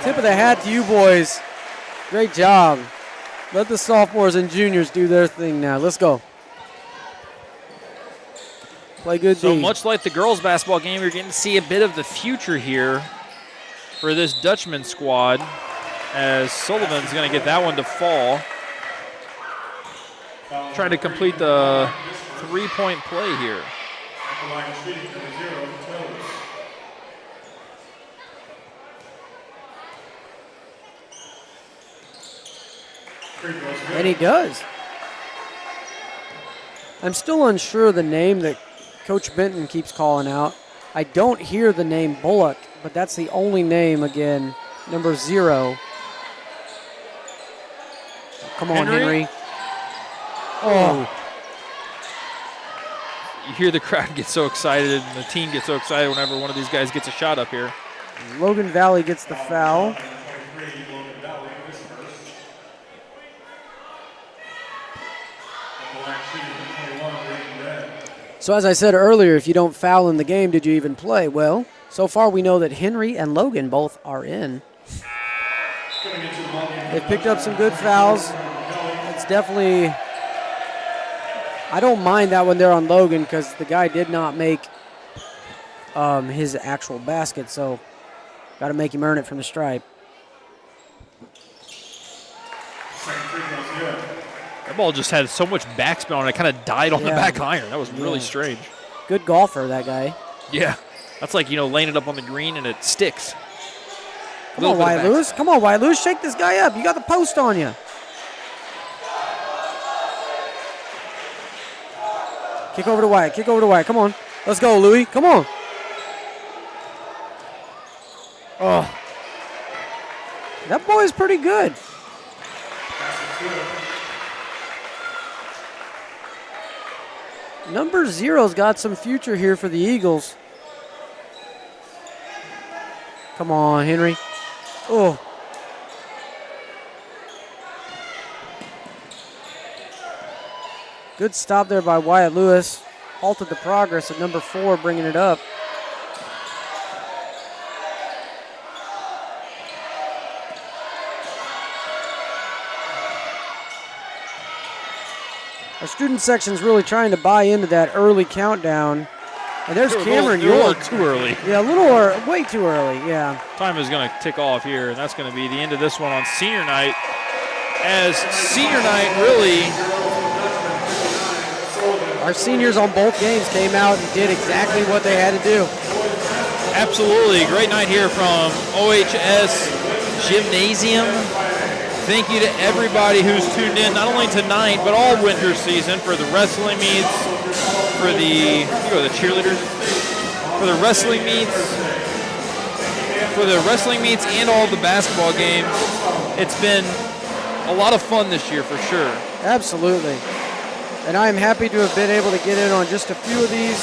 Tip of the hat to you boys. Great job. Let the sophomores and juniors do their thing now. Let's go. Play good So D. much like the girls' basketball game, you're getting to see a bit of the future here for this Dutchman squad, as Sullivan's going to get that one to fall. Trying to complete the 3-point play here. And he does. I'm still unsure of the name that Coach Benton keeps calling out. I don't hear the name Bullock, but that's the only name, again, number 0. Come on, Henry? Henry. Oh. you hear the crowd get so excited and the team gets so excited whenever one of these guys gets a shot up here. Logan Valley gets the foul. So as I said earlier, if you don't foul in the game, did you even play? Well, so far we know that Henry and Logan both are in. They've picked up some good fouls. It's definitely, I don't mind that when they're on Logan because the guy did not make his actual basket, so got to make him earn it from the stripe. That ball just had so much backspin on it, it kind of died on the back iron. That was really strange. Good golfer, that guy. Yeah. That's like, laying it up on the green and it sticks. Come on, Wyatt Lewis. Come on, Wyatt Lewis. Shake this guy up. You got the post on you. Kick over to Wyatt. Kick over to Wyatt. Come on. Let's go, Louie. Come on. Oh. That boy is pretty good. Number 0's got some future here for the Eagles. Come on, Henry. Oh. Good stop there by Wyatt Lewis. Halted the progress at number 4, bringing it up. Our student section's really trying to buy into that early countdown. And there's Cameron York. Too early. Yeah, a little or way too early, yeah. Time is going to tick off here, and that's going to be the end of this one on senior night. As senior night really... Our seniors on both games came out and did exactly what they had to do. Absolutely. Great night here from OHS Gymnasium. Thank you to everybody who's tuned in, not only tonight, but all winter season for the wrestling meets, for the cheerleaders, for the wrestling meets, and all the basketball games. It's been a lot of fun this year for sure. Absolutely. And I am happy to have been able to get in on just a few of these.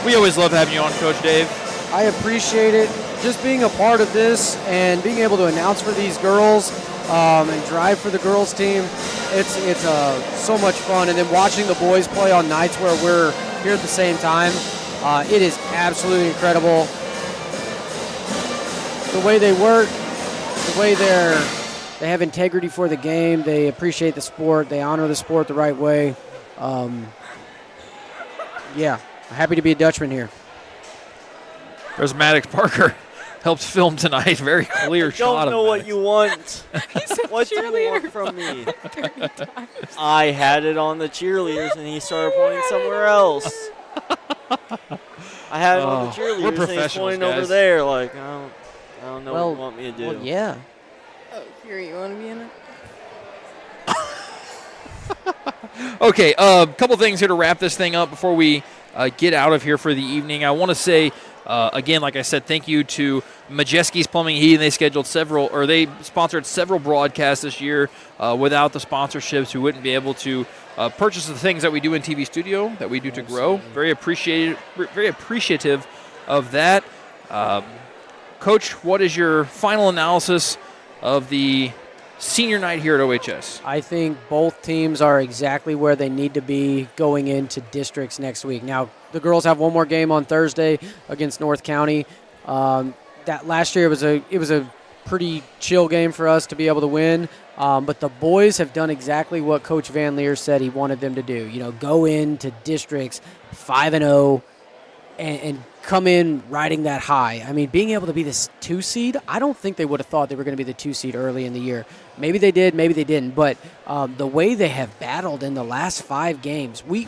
We always love having you on, Coach Dave. I appreciate it. Just being a part of this and being able to announce for these girls and drive for the girls team, it's so much fun. And then watching the boys play on nights where we're here at the same time, it is absolutely incredible. The way they work, the way they have integrity for the game, they appreciate the sport, they honor the sport the right way. Yeah, I'm happy to be a Dutchman here. There's Maddox Parker. Helped film tonight. Very clear shot. I don't know what you want. What do you want from me? I had it on the cheerleaders, and he started pointing somewhere else. I had it on the cheerleaders, and he's pointing over there. Like, I don't know what you want me to do. Well, yeah. Oh, here, you want to be in it? Okay, a couple things here to wrap this thing up before we get out of here for the evening. I want to say, again, like I said, thank you to Majeski's Plumbing and Heating. They sponsored several broadcasts this year. Without the sponsorships, we wouldn't be able to purchase the things that we do in TV studio, that we do to grow. Very appreciative of that. Coach, what is your final analysis of the senior night here at OHS? I think both teams are exactly where they need to be going into districts next week. Now, the girls have one more game on Thursday against North County. That last year it was a pretty chill game for us to be able to win. But the boys have done exactly what Coach Van Leer said he wanted them to do. Go into districts 5-0 and come in riding that high. I mean, being able to be this 2 seed, I don't think they would have thought they were going to be the 2 seed early in the year. Maybe they did, maybe they didn't. But the way they have battled in the last 5 games, we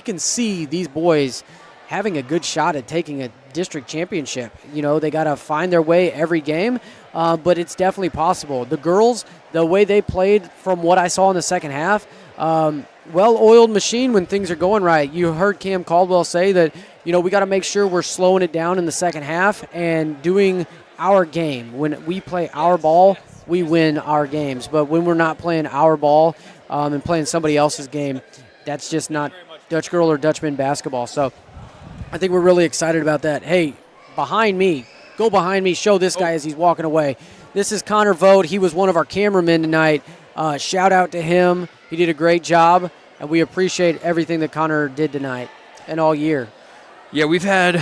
can see these boys having a good shot at taking a district championship. They got to find their way every game, but it's definitely possible. The girls, the way they played from what I saw in the second half, well-oiled machine when things are going right. You heard Cam Caldwell say that, we got to make sure we're slowing it down in the second half and doing our game. When we play our ball, we win our games. But when we're not playing our ball and playing somebody else's game, that's just not Dutch girl or Dutchman basketball. So I think we're really excited about that. Hey, behind me, go behind me, show this guy as he's walking away. This is Connor Vogt. He was one of our cameramen tonight. Shout out to him. He did a great job, and we appreciate everything that Connor did tonight and all year. Yeah, we've had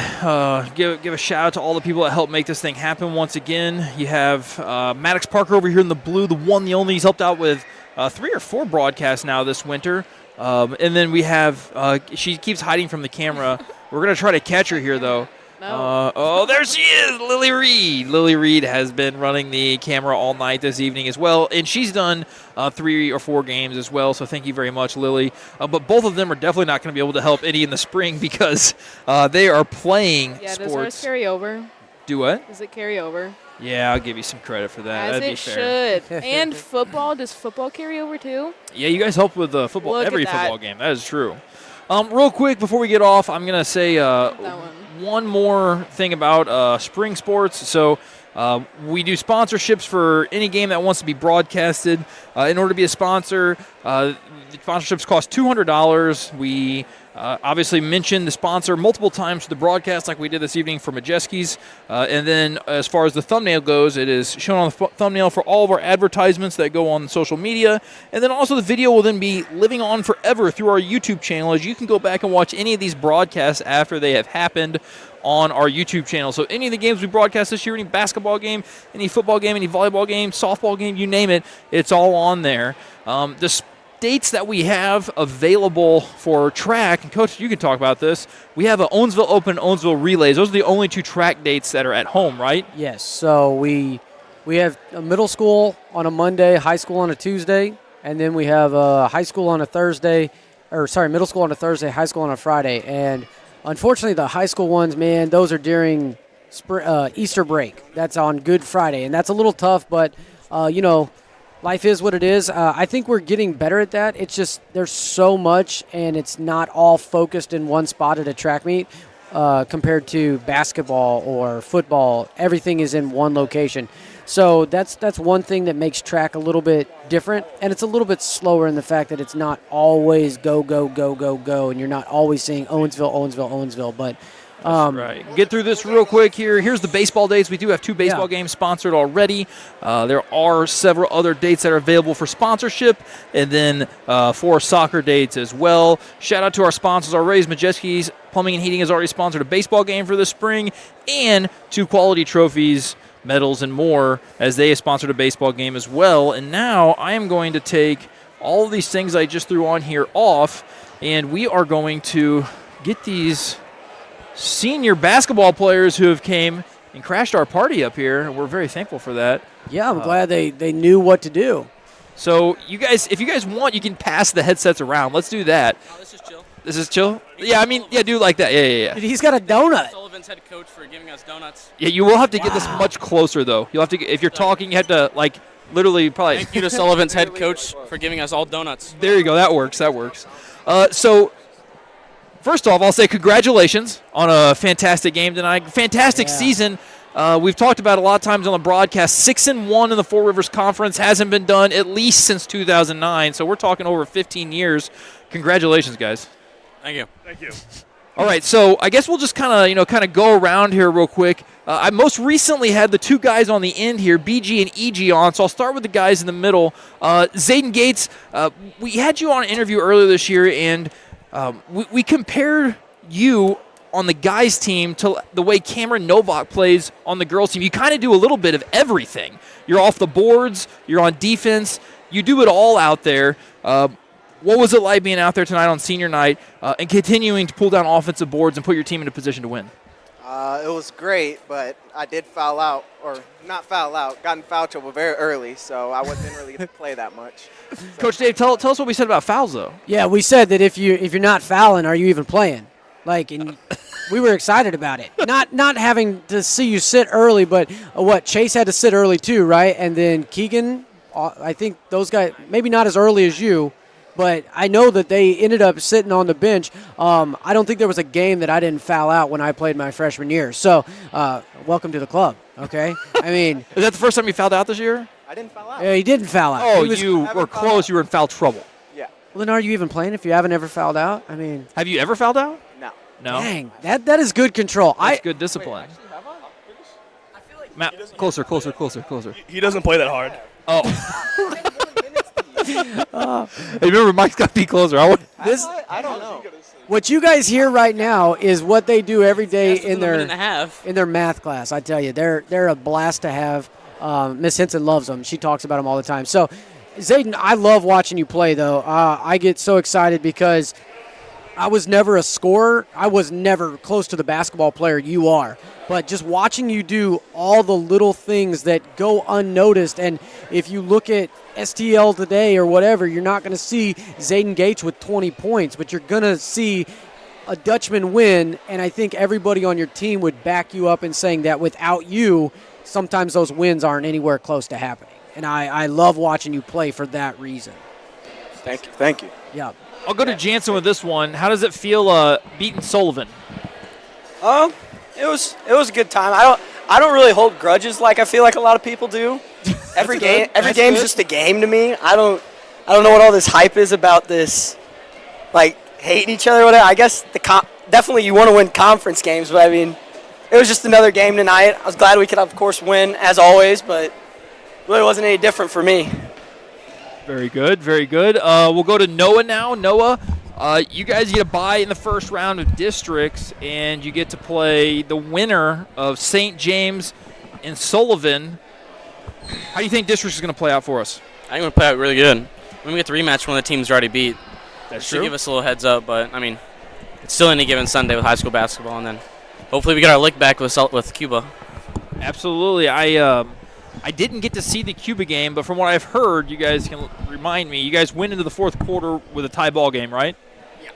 give a shout out to all the people that helped make this thing happen once again. You have Maddox Parker over here in the blue, the one, the only. He's helped out with 3 or 4 broadcasts now this winter. And then we have, she keeps hiding from the camera. We're going to try to catch her here, though. No. There she is, Lily Reed. Lily Reed has been running the camera all night this evening as well, and she's done 3 or 4 games as well, so thank you very much, Lily. But both of them are definitely not going to be able to help any in the spring because they are playing Yeah, sports. does ours carry over? Do what? Does it carry over? Yeah, I'll give you some credit for that. As That'd be it fair. should. And football, does football carry over too? Yeah, you guys help with football, Look at every that. football game. That is true. Real quick before we get off, I'm going to say one more thing about spring sports. So we do sponsorships for any game that wants to be broadcasted. In order to be a sponsor, the sponsorships cost $200. We obviously mention the sponsor multiple times for the broadcast like we did this evening for Majeski's. And then as far as the thumbnail goes, it is shown on the thumbnail for all of our advertisements that go on social media. And then also the video will then be living on forever through our YouTube channel, as you can go back and watch any of these broadcasts after they have happened on our YouTube channel. So any of the games we broadcast this year, any basketball game, any football game, any volleyball game, softball game, you name it, it's all on there. The dates that we have available for track, and Coach, you can talk about this. We have a Owensville Open, Owensville Relays. Those are the only 2 track dates that are at home, right? Yes. So we have a middle school on a Monday, high school on a Tuesday, and then we have high school on a Thursday, middle school on a Thursday, high school on a Friday. And unfortunately, the high school ones, man, those are during Easter break. That's on Good Friday, and that's a little tough, but, life is what it is. I think we're getting better at that. It's just there's so much, and it's not all focused in one spot at a track meet compared to basketball or football. Everything is in one location. So that's one thing that makes track a little bit different, and it's a little bit slower in the fact that it's not always go, go, go, go, go, and you're not always seeing Owensville, Owensville, Owensville. But That's right. Get through this real quick here. Here's the baseball dates. We do have 2 baseball games sponsored already. There are several other dates that are available for sponsorship, and then 4 soccer dates as well. Shout out to our sponsors already. Majeski's Plumbing and Heating has already sponsored a baseball game for this spring, and 2 quality trophies, medals, and more, as they have sponsored a baseball game as well. And now I am going to take all of these things I just threw on here off, and we are going to get these senior basketball players who have came and crashed our party up here. We're very thankful for that. Yeah, I'm glad they knew what to do. So you guys, if you guys want, you can pass the headsets around. Let's do that. Oh, this is chill. This is chill? Yeah, I mean, yeah, do like that. Yeah. Dude, he's got a donut. Sullivan's head coach for giving us donuts. Yeah, you will have to get this much closer, though. You'll have to, if you're talking, you have to, like, literally probably. Thank you to Sullivan's head coach for giving us all donuts. There you go. That works. So, first off, I'll say congratulations on a fantastic game tonight. Fantastic season. We've talked about it a lot of times on the broadcast. 6-1 in the Four Rivers Conference hasn't been done at least since 2009. So we're talking over 15 years. Congratulations, guys. Thank you. Thank you. All right, so I guess we'll just kind of go around here real quick. I most recently had the 2 guys on the end here, BG and EG, on, so I'll start with the guys in the middle. Zayden Gates, we had you on an interview earlier this year, and we compared you on the guys' team to the way Cameron Novak plays on the girls' team. You kind of do a little bit of everything. You're off the boards, you're on defense, you do it all out there. What was it like being out there tonight on senior night and continuing to pull down offensive boards and put your team in a position to win? It was great, but I did foul out, or not foul out, got in foul trouble very early, so I wasn't really going to play that much. So. Coach Dave, tell us what we said about fouls, though. Yeah, we said that if you're not fouling, are you even playing? And we were excited about it. Not having to see you sit early, but Chase had to sit early too, right? And then Keegan, I think those guys, maybe not as early as you, but I know that they ended up sitting on the bench. I don't think there was a game that I didn't foul out when I played my freshman year. So, welcome to the club, okay? I mean. Is that the first time you fouled out this year? I didn't foul out. Yeah, he didn't foul out. Oh, you were close. You were in foul trouble. Yeah. Well, then are you even playing if you haven't ever fouled out? I mean, Have you ever fouled out? No. No. dang, that is good control. That's good discipline. Matt, closer. He doesn't play that hard. Oh. Hey, remember, Mike's got to be closer. I don't know. What you guys hear right now is what they do every day in minute and a half. their math class. I tell you, they're a blast to have. Miss Henson loves them. She talks about them all the time. So, Zayden, I love watching you play, though. I get so excited because I was never a scorer. I was never close to the basketball player you are. But just watching you do all the little things that go unnoticed, and if you look at STL today or whatever, you're not going to see Zayden Gates with 20 points, but you're going to see a Dutchman win, and I think everybody on your team would back you up in saying that without you, sometimes those wins aren't anywhere close to happening. And I love watching you play for that reason. Thank you. Yeah. I'll go to Jansen with this one. How does it feel beating Sullivan? It was a good time. I don't really hold grudges like I feel like a lot of people do. Every game's just a game to me. I don't know what all this hype is about this, like hating each other or whatever. I guess definitely you want to win conference games, but I mean, it was just another game tonight. I was glad we could, of course, win as always, but really wasn't any different for me. Very good. We'll go to Noah now. Noah, you guys get a bye in the first round of districts, and you get to play the winner of St. James and Sullivan. How do you think districts is going to play out for us? I think we're going to play out really good. When we get the rematch, one of the teams already beat. That's should true. give us a little heads up, but, I mean, it's still any given Sunday with high school basketball, and then hopefully we get our lick back with Cuba. Absolutely. I didn't get to see the Cuba game, but from what I've heard, you guys can remind me, you guys went into the fourth quarter with a tie ball game, right? Yeah.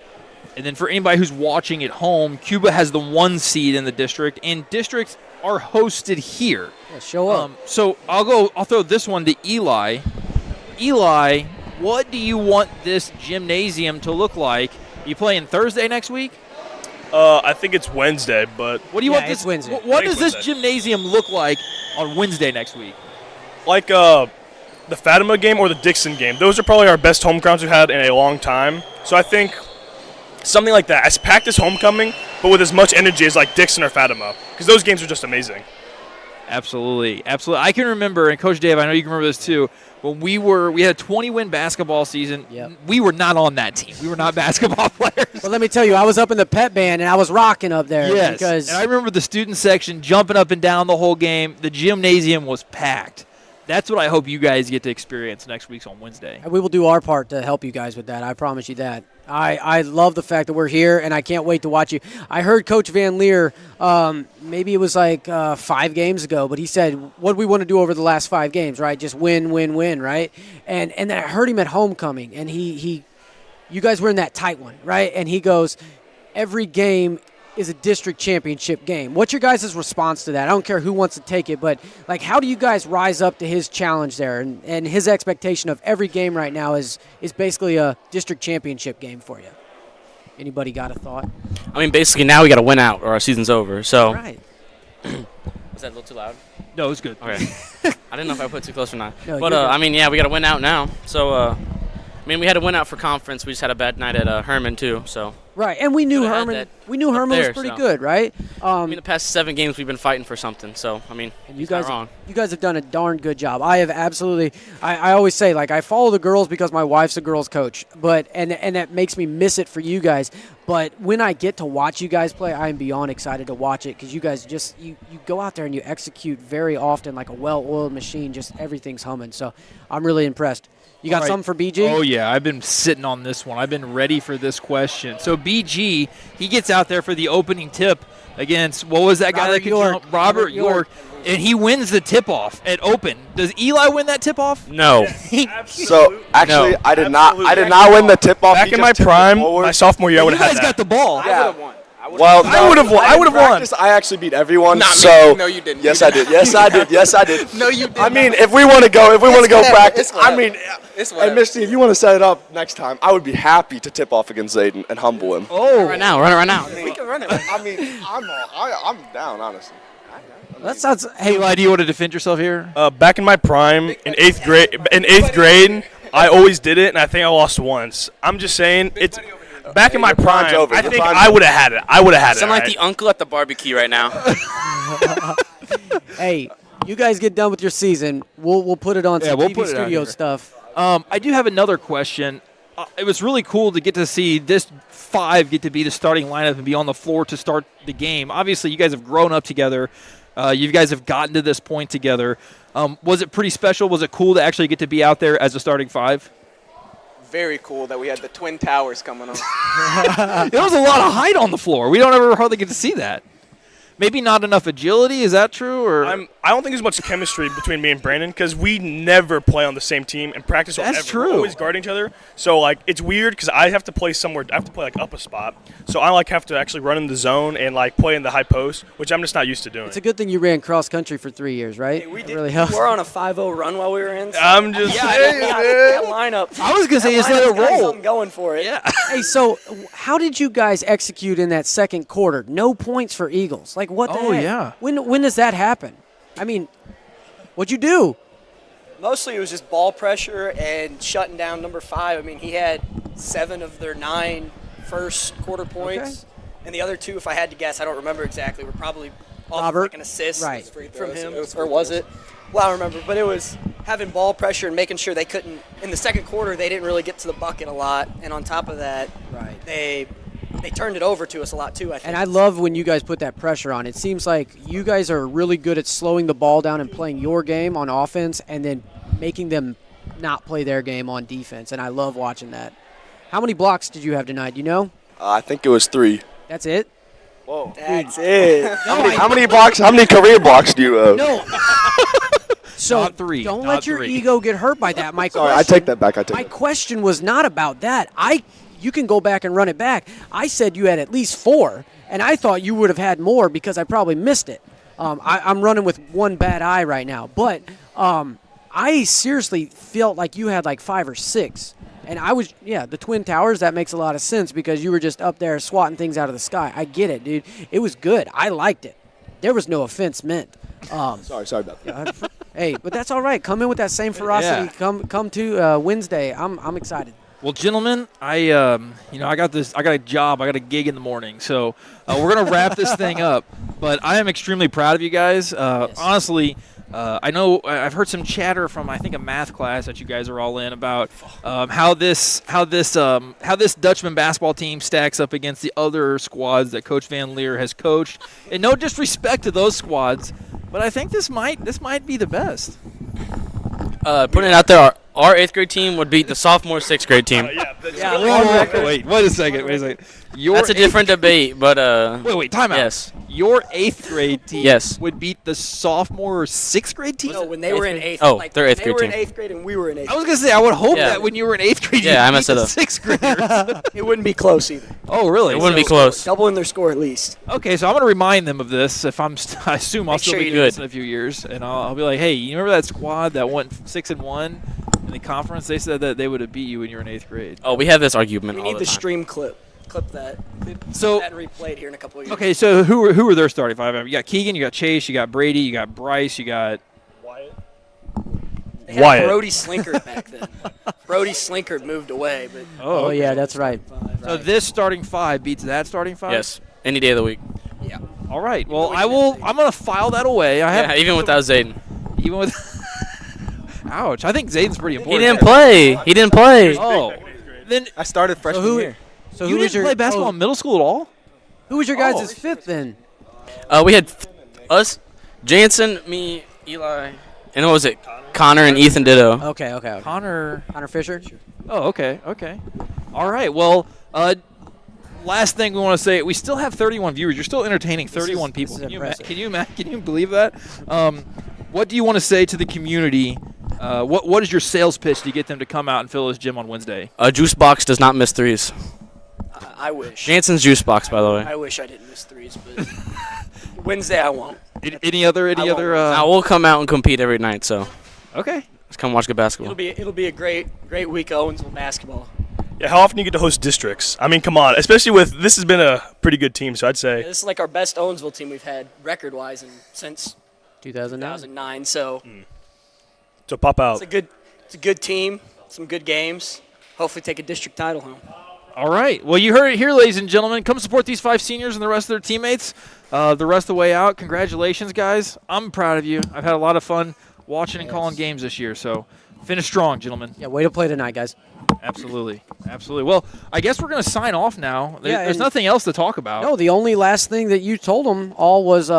And then for anybody who's watching at home, Cuba has the 1 seed in the district, and districts are hosted here. Yeah, show up. So I'll throw this one to Eli. Eli, what do you want this gymnasium to look like? Are you playing Thursday next week? I think it's Wednesday, but What do you want this? it's Wednesday. What I think does this Wednesday. gymnasium look like on Wednesday next week? like the Fatima game or the Dixon game, those are probably our best home crowds we've had in a long time. So I think something like that, as packed as homecoming, but with as much energy as like Dixon or Fatima, because those games are just amazing. Absolutely. I can remember, and Coach Dave, I know you can remember this too, when we had a 20-win basketball season. Yep. We were not on that team. We were not basketball players. Well, let me tell you, I was up in the pep band, and I was rocking up there. Yes. Because And I remember the student section jumping up and down the whole game. The gymnasium was packed. That's what I hope you guys get to experience next week on Wednesday. we will do our part to help you guys with that. I promise you that. I love the fact that we're here, and I can't wait to watch you. I heard Coach Van Leer, maybe it was like 5 games ago, but he said, what do we want to do over the last 5 games, right? Just win, right? And then I heard him at homecoming, and you guys were in that tight one, right? And he goes, every game is a district championship game. What's your guys' response to that? I don't care who wants to take it, but like, how do you guys rise up to his challenge there? And his expectation of every game right now is basically a district championship game for you. Anybody got a thought? I mean, basically now we got to win out or our season's over. So Right. Was that a little too loud? No, it was good. Okay. I didn't know if I put too close or not. No, But you're good. I mean, yeah, we got to win out now. So I mean, we had to win out for conference. We just had a bad night at Herman too. So Right, and we knew Could've had Herman. that We knew up Herman was there, pretty so. good, right? I mean, the past 7 games we've been fighting for something. So I mean, And you he's not guys, wrong. you guys have done a darn good job. I have absolutely. I always say, like, I follow the girls because my wife's a girls coach, but and that makes me miss it for you guys. But when I get to watch you guys play, I am beyond excited to watch it because you guys just you go out there and you execute very often like a well-oiled machine. Just everything's humming. So I'm really impressed. You got All right. something for BG? Oh, yeah. I've been sitting on this one. I've been ready for this question. So, BG, he gets out there for the opening tip against, what was that guy Robert that could York. jump? Robert York. And he wins the tip-off at open. Does Eli win that tip-off? No. So actually, No. I did not win the tip off. Back in my prime, my sophomore year, I would You have guys had got that. the ball. Yeah. won. Well, I would've won. I would've won. I actually beat everyone. Not me. so No, you didn't. Yes, I did. Yes, I did. Yes, I did. No, you didn't. I mean, if we want to go, whatever. practice, It's whatever. I mean, It's hey, whatever. Misty, if you want to set it up next time, I would be happy to tip off against Zayden and humble him. Oh. Right now, run it right now. We can run it. I mean, I'm down, honestly. That sounds. Hey, Eli, do you want to defend yourself here? Back in my prime, in eighth grade, I always did it, and I think I lost once. I'm just saying, it's back in my prime. I think I would have had it. I would have had it. Sound like the uncle at the barbecue right now. Hey, you guys get done with your season. We'll put it on some we'll TV put it on studio here. stuff. I do have another question. It was really cool to get to see this 5 get to be the starting lineup and be on the floor to start the game. Obviously, you guys have grown up together. You guys have gotten to this point together. Was it pretty special? Was it cool to actually get to be out there as a starting 5? Very cool that we had the Twin Towers coming on. There was a lot of height on the floor. We don't ever hardly get to see that. Maybe not enough agility. Is that true? Or I don't think there's much chemistry between me and Brandon because we never play on the same team and practice. That's true. We're always guarding each other. So like it's weird because I have to play somewhere. I have to play like up a spot. So I like have to actually run in the zone and like play in the high post, which I'm just not used to doing. It's a good thing you ran cross country for 3 years, right? Hey, we It did. really helps. We're on a 5-0 run while we were in. So I'm just saying, that lineup. I was gonna say, is That it a lineup's got roll? something going for it. Yeah. Hey, so how did you guys execute in that second quarter? No points for Eagles. Like what the Oh, heck? yeah. When does that happen? I mean, what'd you do? Mostly it was just ball pressure and shutting down number 5. I mean, he had 7 of their 9 first quarter points. And the other 2, if I had to guess, I don't remember exactly, were probably all Robert. like an assist Right. from him. Or was it? Well, I don't remember. But it was having ball pressure and making sure they couldn't – in the second quarter, they didn't really get to the bucket a lot. And on top of that, Right. they turned it over to us a lot too, I think. And I love when you guys put that pressure on. It seems like you guys are really good at slowing the ball down and playing your game on offense and then making them not play their game on defense. And I love watching that. How many blocks did you have tonight? You know? I think it was 3. That's it? Whoa. That's it. How many blocks? How many career blocks do you have? No. So Not 3. don't Not let your 3. ego get hurt by that. My Sorry, I question, take that back. My question was not about that. You can go back and run it back. I said you had at least 4, and I thought you would have had more because I probably missed it. I'm running with one bad eye right now, but I seriously felt like you had like 5 or 6. And the Twin Towers, that makes a lot of sense because you were just up there swatting things out of the sky. I get it, dude. It was good. I liked it. There was no offense meant. Sorry about that. Hey, but that's all right. Come in with that same ferocity. Yeah. Come to Wednesday. I'm excited. Well, gentlemen, I got a job, I got a gig in the morning, so we're gonna wrap this thing up. But I am extremely proud of you guys. Honestly, I know I've heard some chatter from I think a math class that you guys are all in about how this Dutchman basketball team stacks up against the other squads that Coach Van Leer has coached. And no disrespect to those squads, but I think this might be the best. Putting it out there, our 8th grade team would beat the sophomore 6th grade team. Wait a second. That's a different debate, but Wait, time out. Yes. Your 8th grade team Yes. would beat the sophomore 6th grade team? No, when they were in 8th. Oh, like, they're 8th they grade were in team. 8th grade and we were in 8th. I was going to say, I would hope Yeah. that when you were in 8th grade, Yeah, I you'd messed beat it the up. 6th graders. It wouldn't be close either. Oh, really? It wouldn't be close. Doubling their score at least. Okay, so I'm going to remind them of this. If I assume I'll Make still sure be you doing do this in a few years, and I'll be like, hey, you remember that squad that went 6-1 in the conference? They said that they would have beat you when you were in 8th grade. Oh, we have this argument We all need the the time. stream clip. Clip that. So- that replayed here in a couple of years. Okay, so who are their starting 5? You got Keegan, you got Chase, you got Brady, you got Bryce, you got They had Wyatt. Brody Slinkard back then. Brody Slinkard moved away, but Oh, yeah, that's right. So this starting 5 beats that starting 5? Yes, any day of the week. yeah. All right. Well, I'm going to file that away. Yeah, even without Zayden. Even with. Ouch! I think Zayden's pretty He important. didn't play. He didn't play. Oh, then I started freshman year. So you who was didn't your play basketball in middle school at all? Who was your guys' 5th then? We had us, Jansen, me, Eli, and what was it? Connor and Ethan Ditto. Okay. Connor. Connor Fisher. Oh, okay. All right. Well, last thing we want to say, we still have 31 viewers. You're still entertaining 31 people. this is Can you believe that? What do you want to say to the community? What is your sales pitch to get them to come out and fill this gym on Wednesday? Juice Box does not miss threes. I wish. Jansen's Juice Box, by the way. I wish I didn't miss threes, but Wednesday I won't. Any other? Now we'll come out and compete every night. So Okay. let's come watch good basketball. It'll be a great week of Owensville basketball. Yeah, how often do you get to host districts? I mean, come on. Especially with this has been a pretty good team, so I'd say. This is like our best Owensville team we've had record-wise since 2009. 2009. So So pop out. it's a good team. some good games. Hopefully take a district title home. All right. Well, you heard it here, ladies and gentlemen. Come support these 5 seniors and the rest of their teammates the rest of the way out. Congratulations, guys. I'm proud of you. I've had a lot of fun watching and calling games this year, so finish strong, gentlemen. Yeah, way to play tonight, guys. Absolutely. Absolutely. Well, I guess we're going to sign off now. There's and- nothing else to talk about. No, the only last thing that you told them all was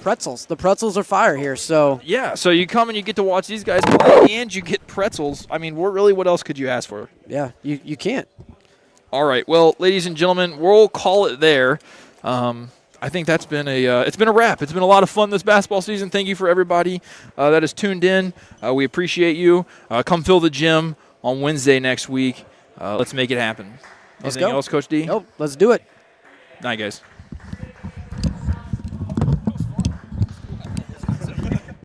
pretzels. The pretzels are fire here, so. Yeah, so you come and you get to watch these guys play, and you get pretzels. I mean, what else could you ask for? Yeah, you can't. All right. Well, ladies and gentlemen, we'll call it there. I think that's been it's been a wrap. It's been a lot of fun this basketball season. Thank you for everybody that has tuned in. We appreciate you. Come fill the gym on Wednesday next week. Let's make it happen. Let's Anything go. else, Coach D? Nope, let's do it. Night, guys.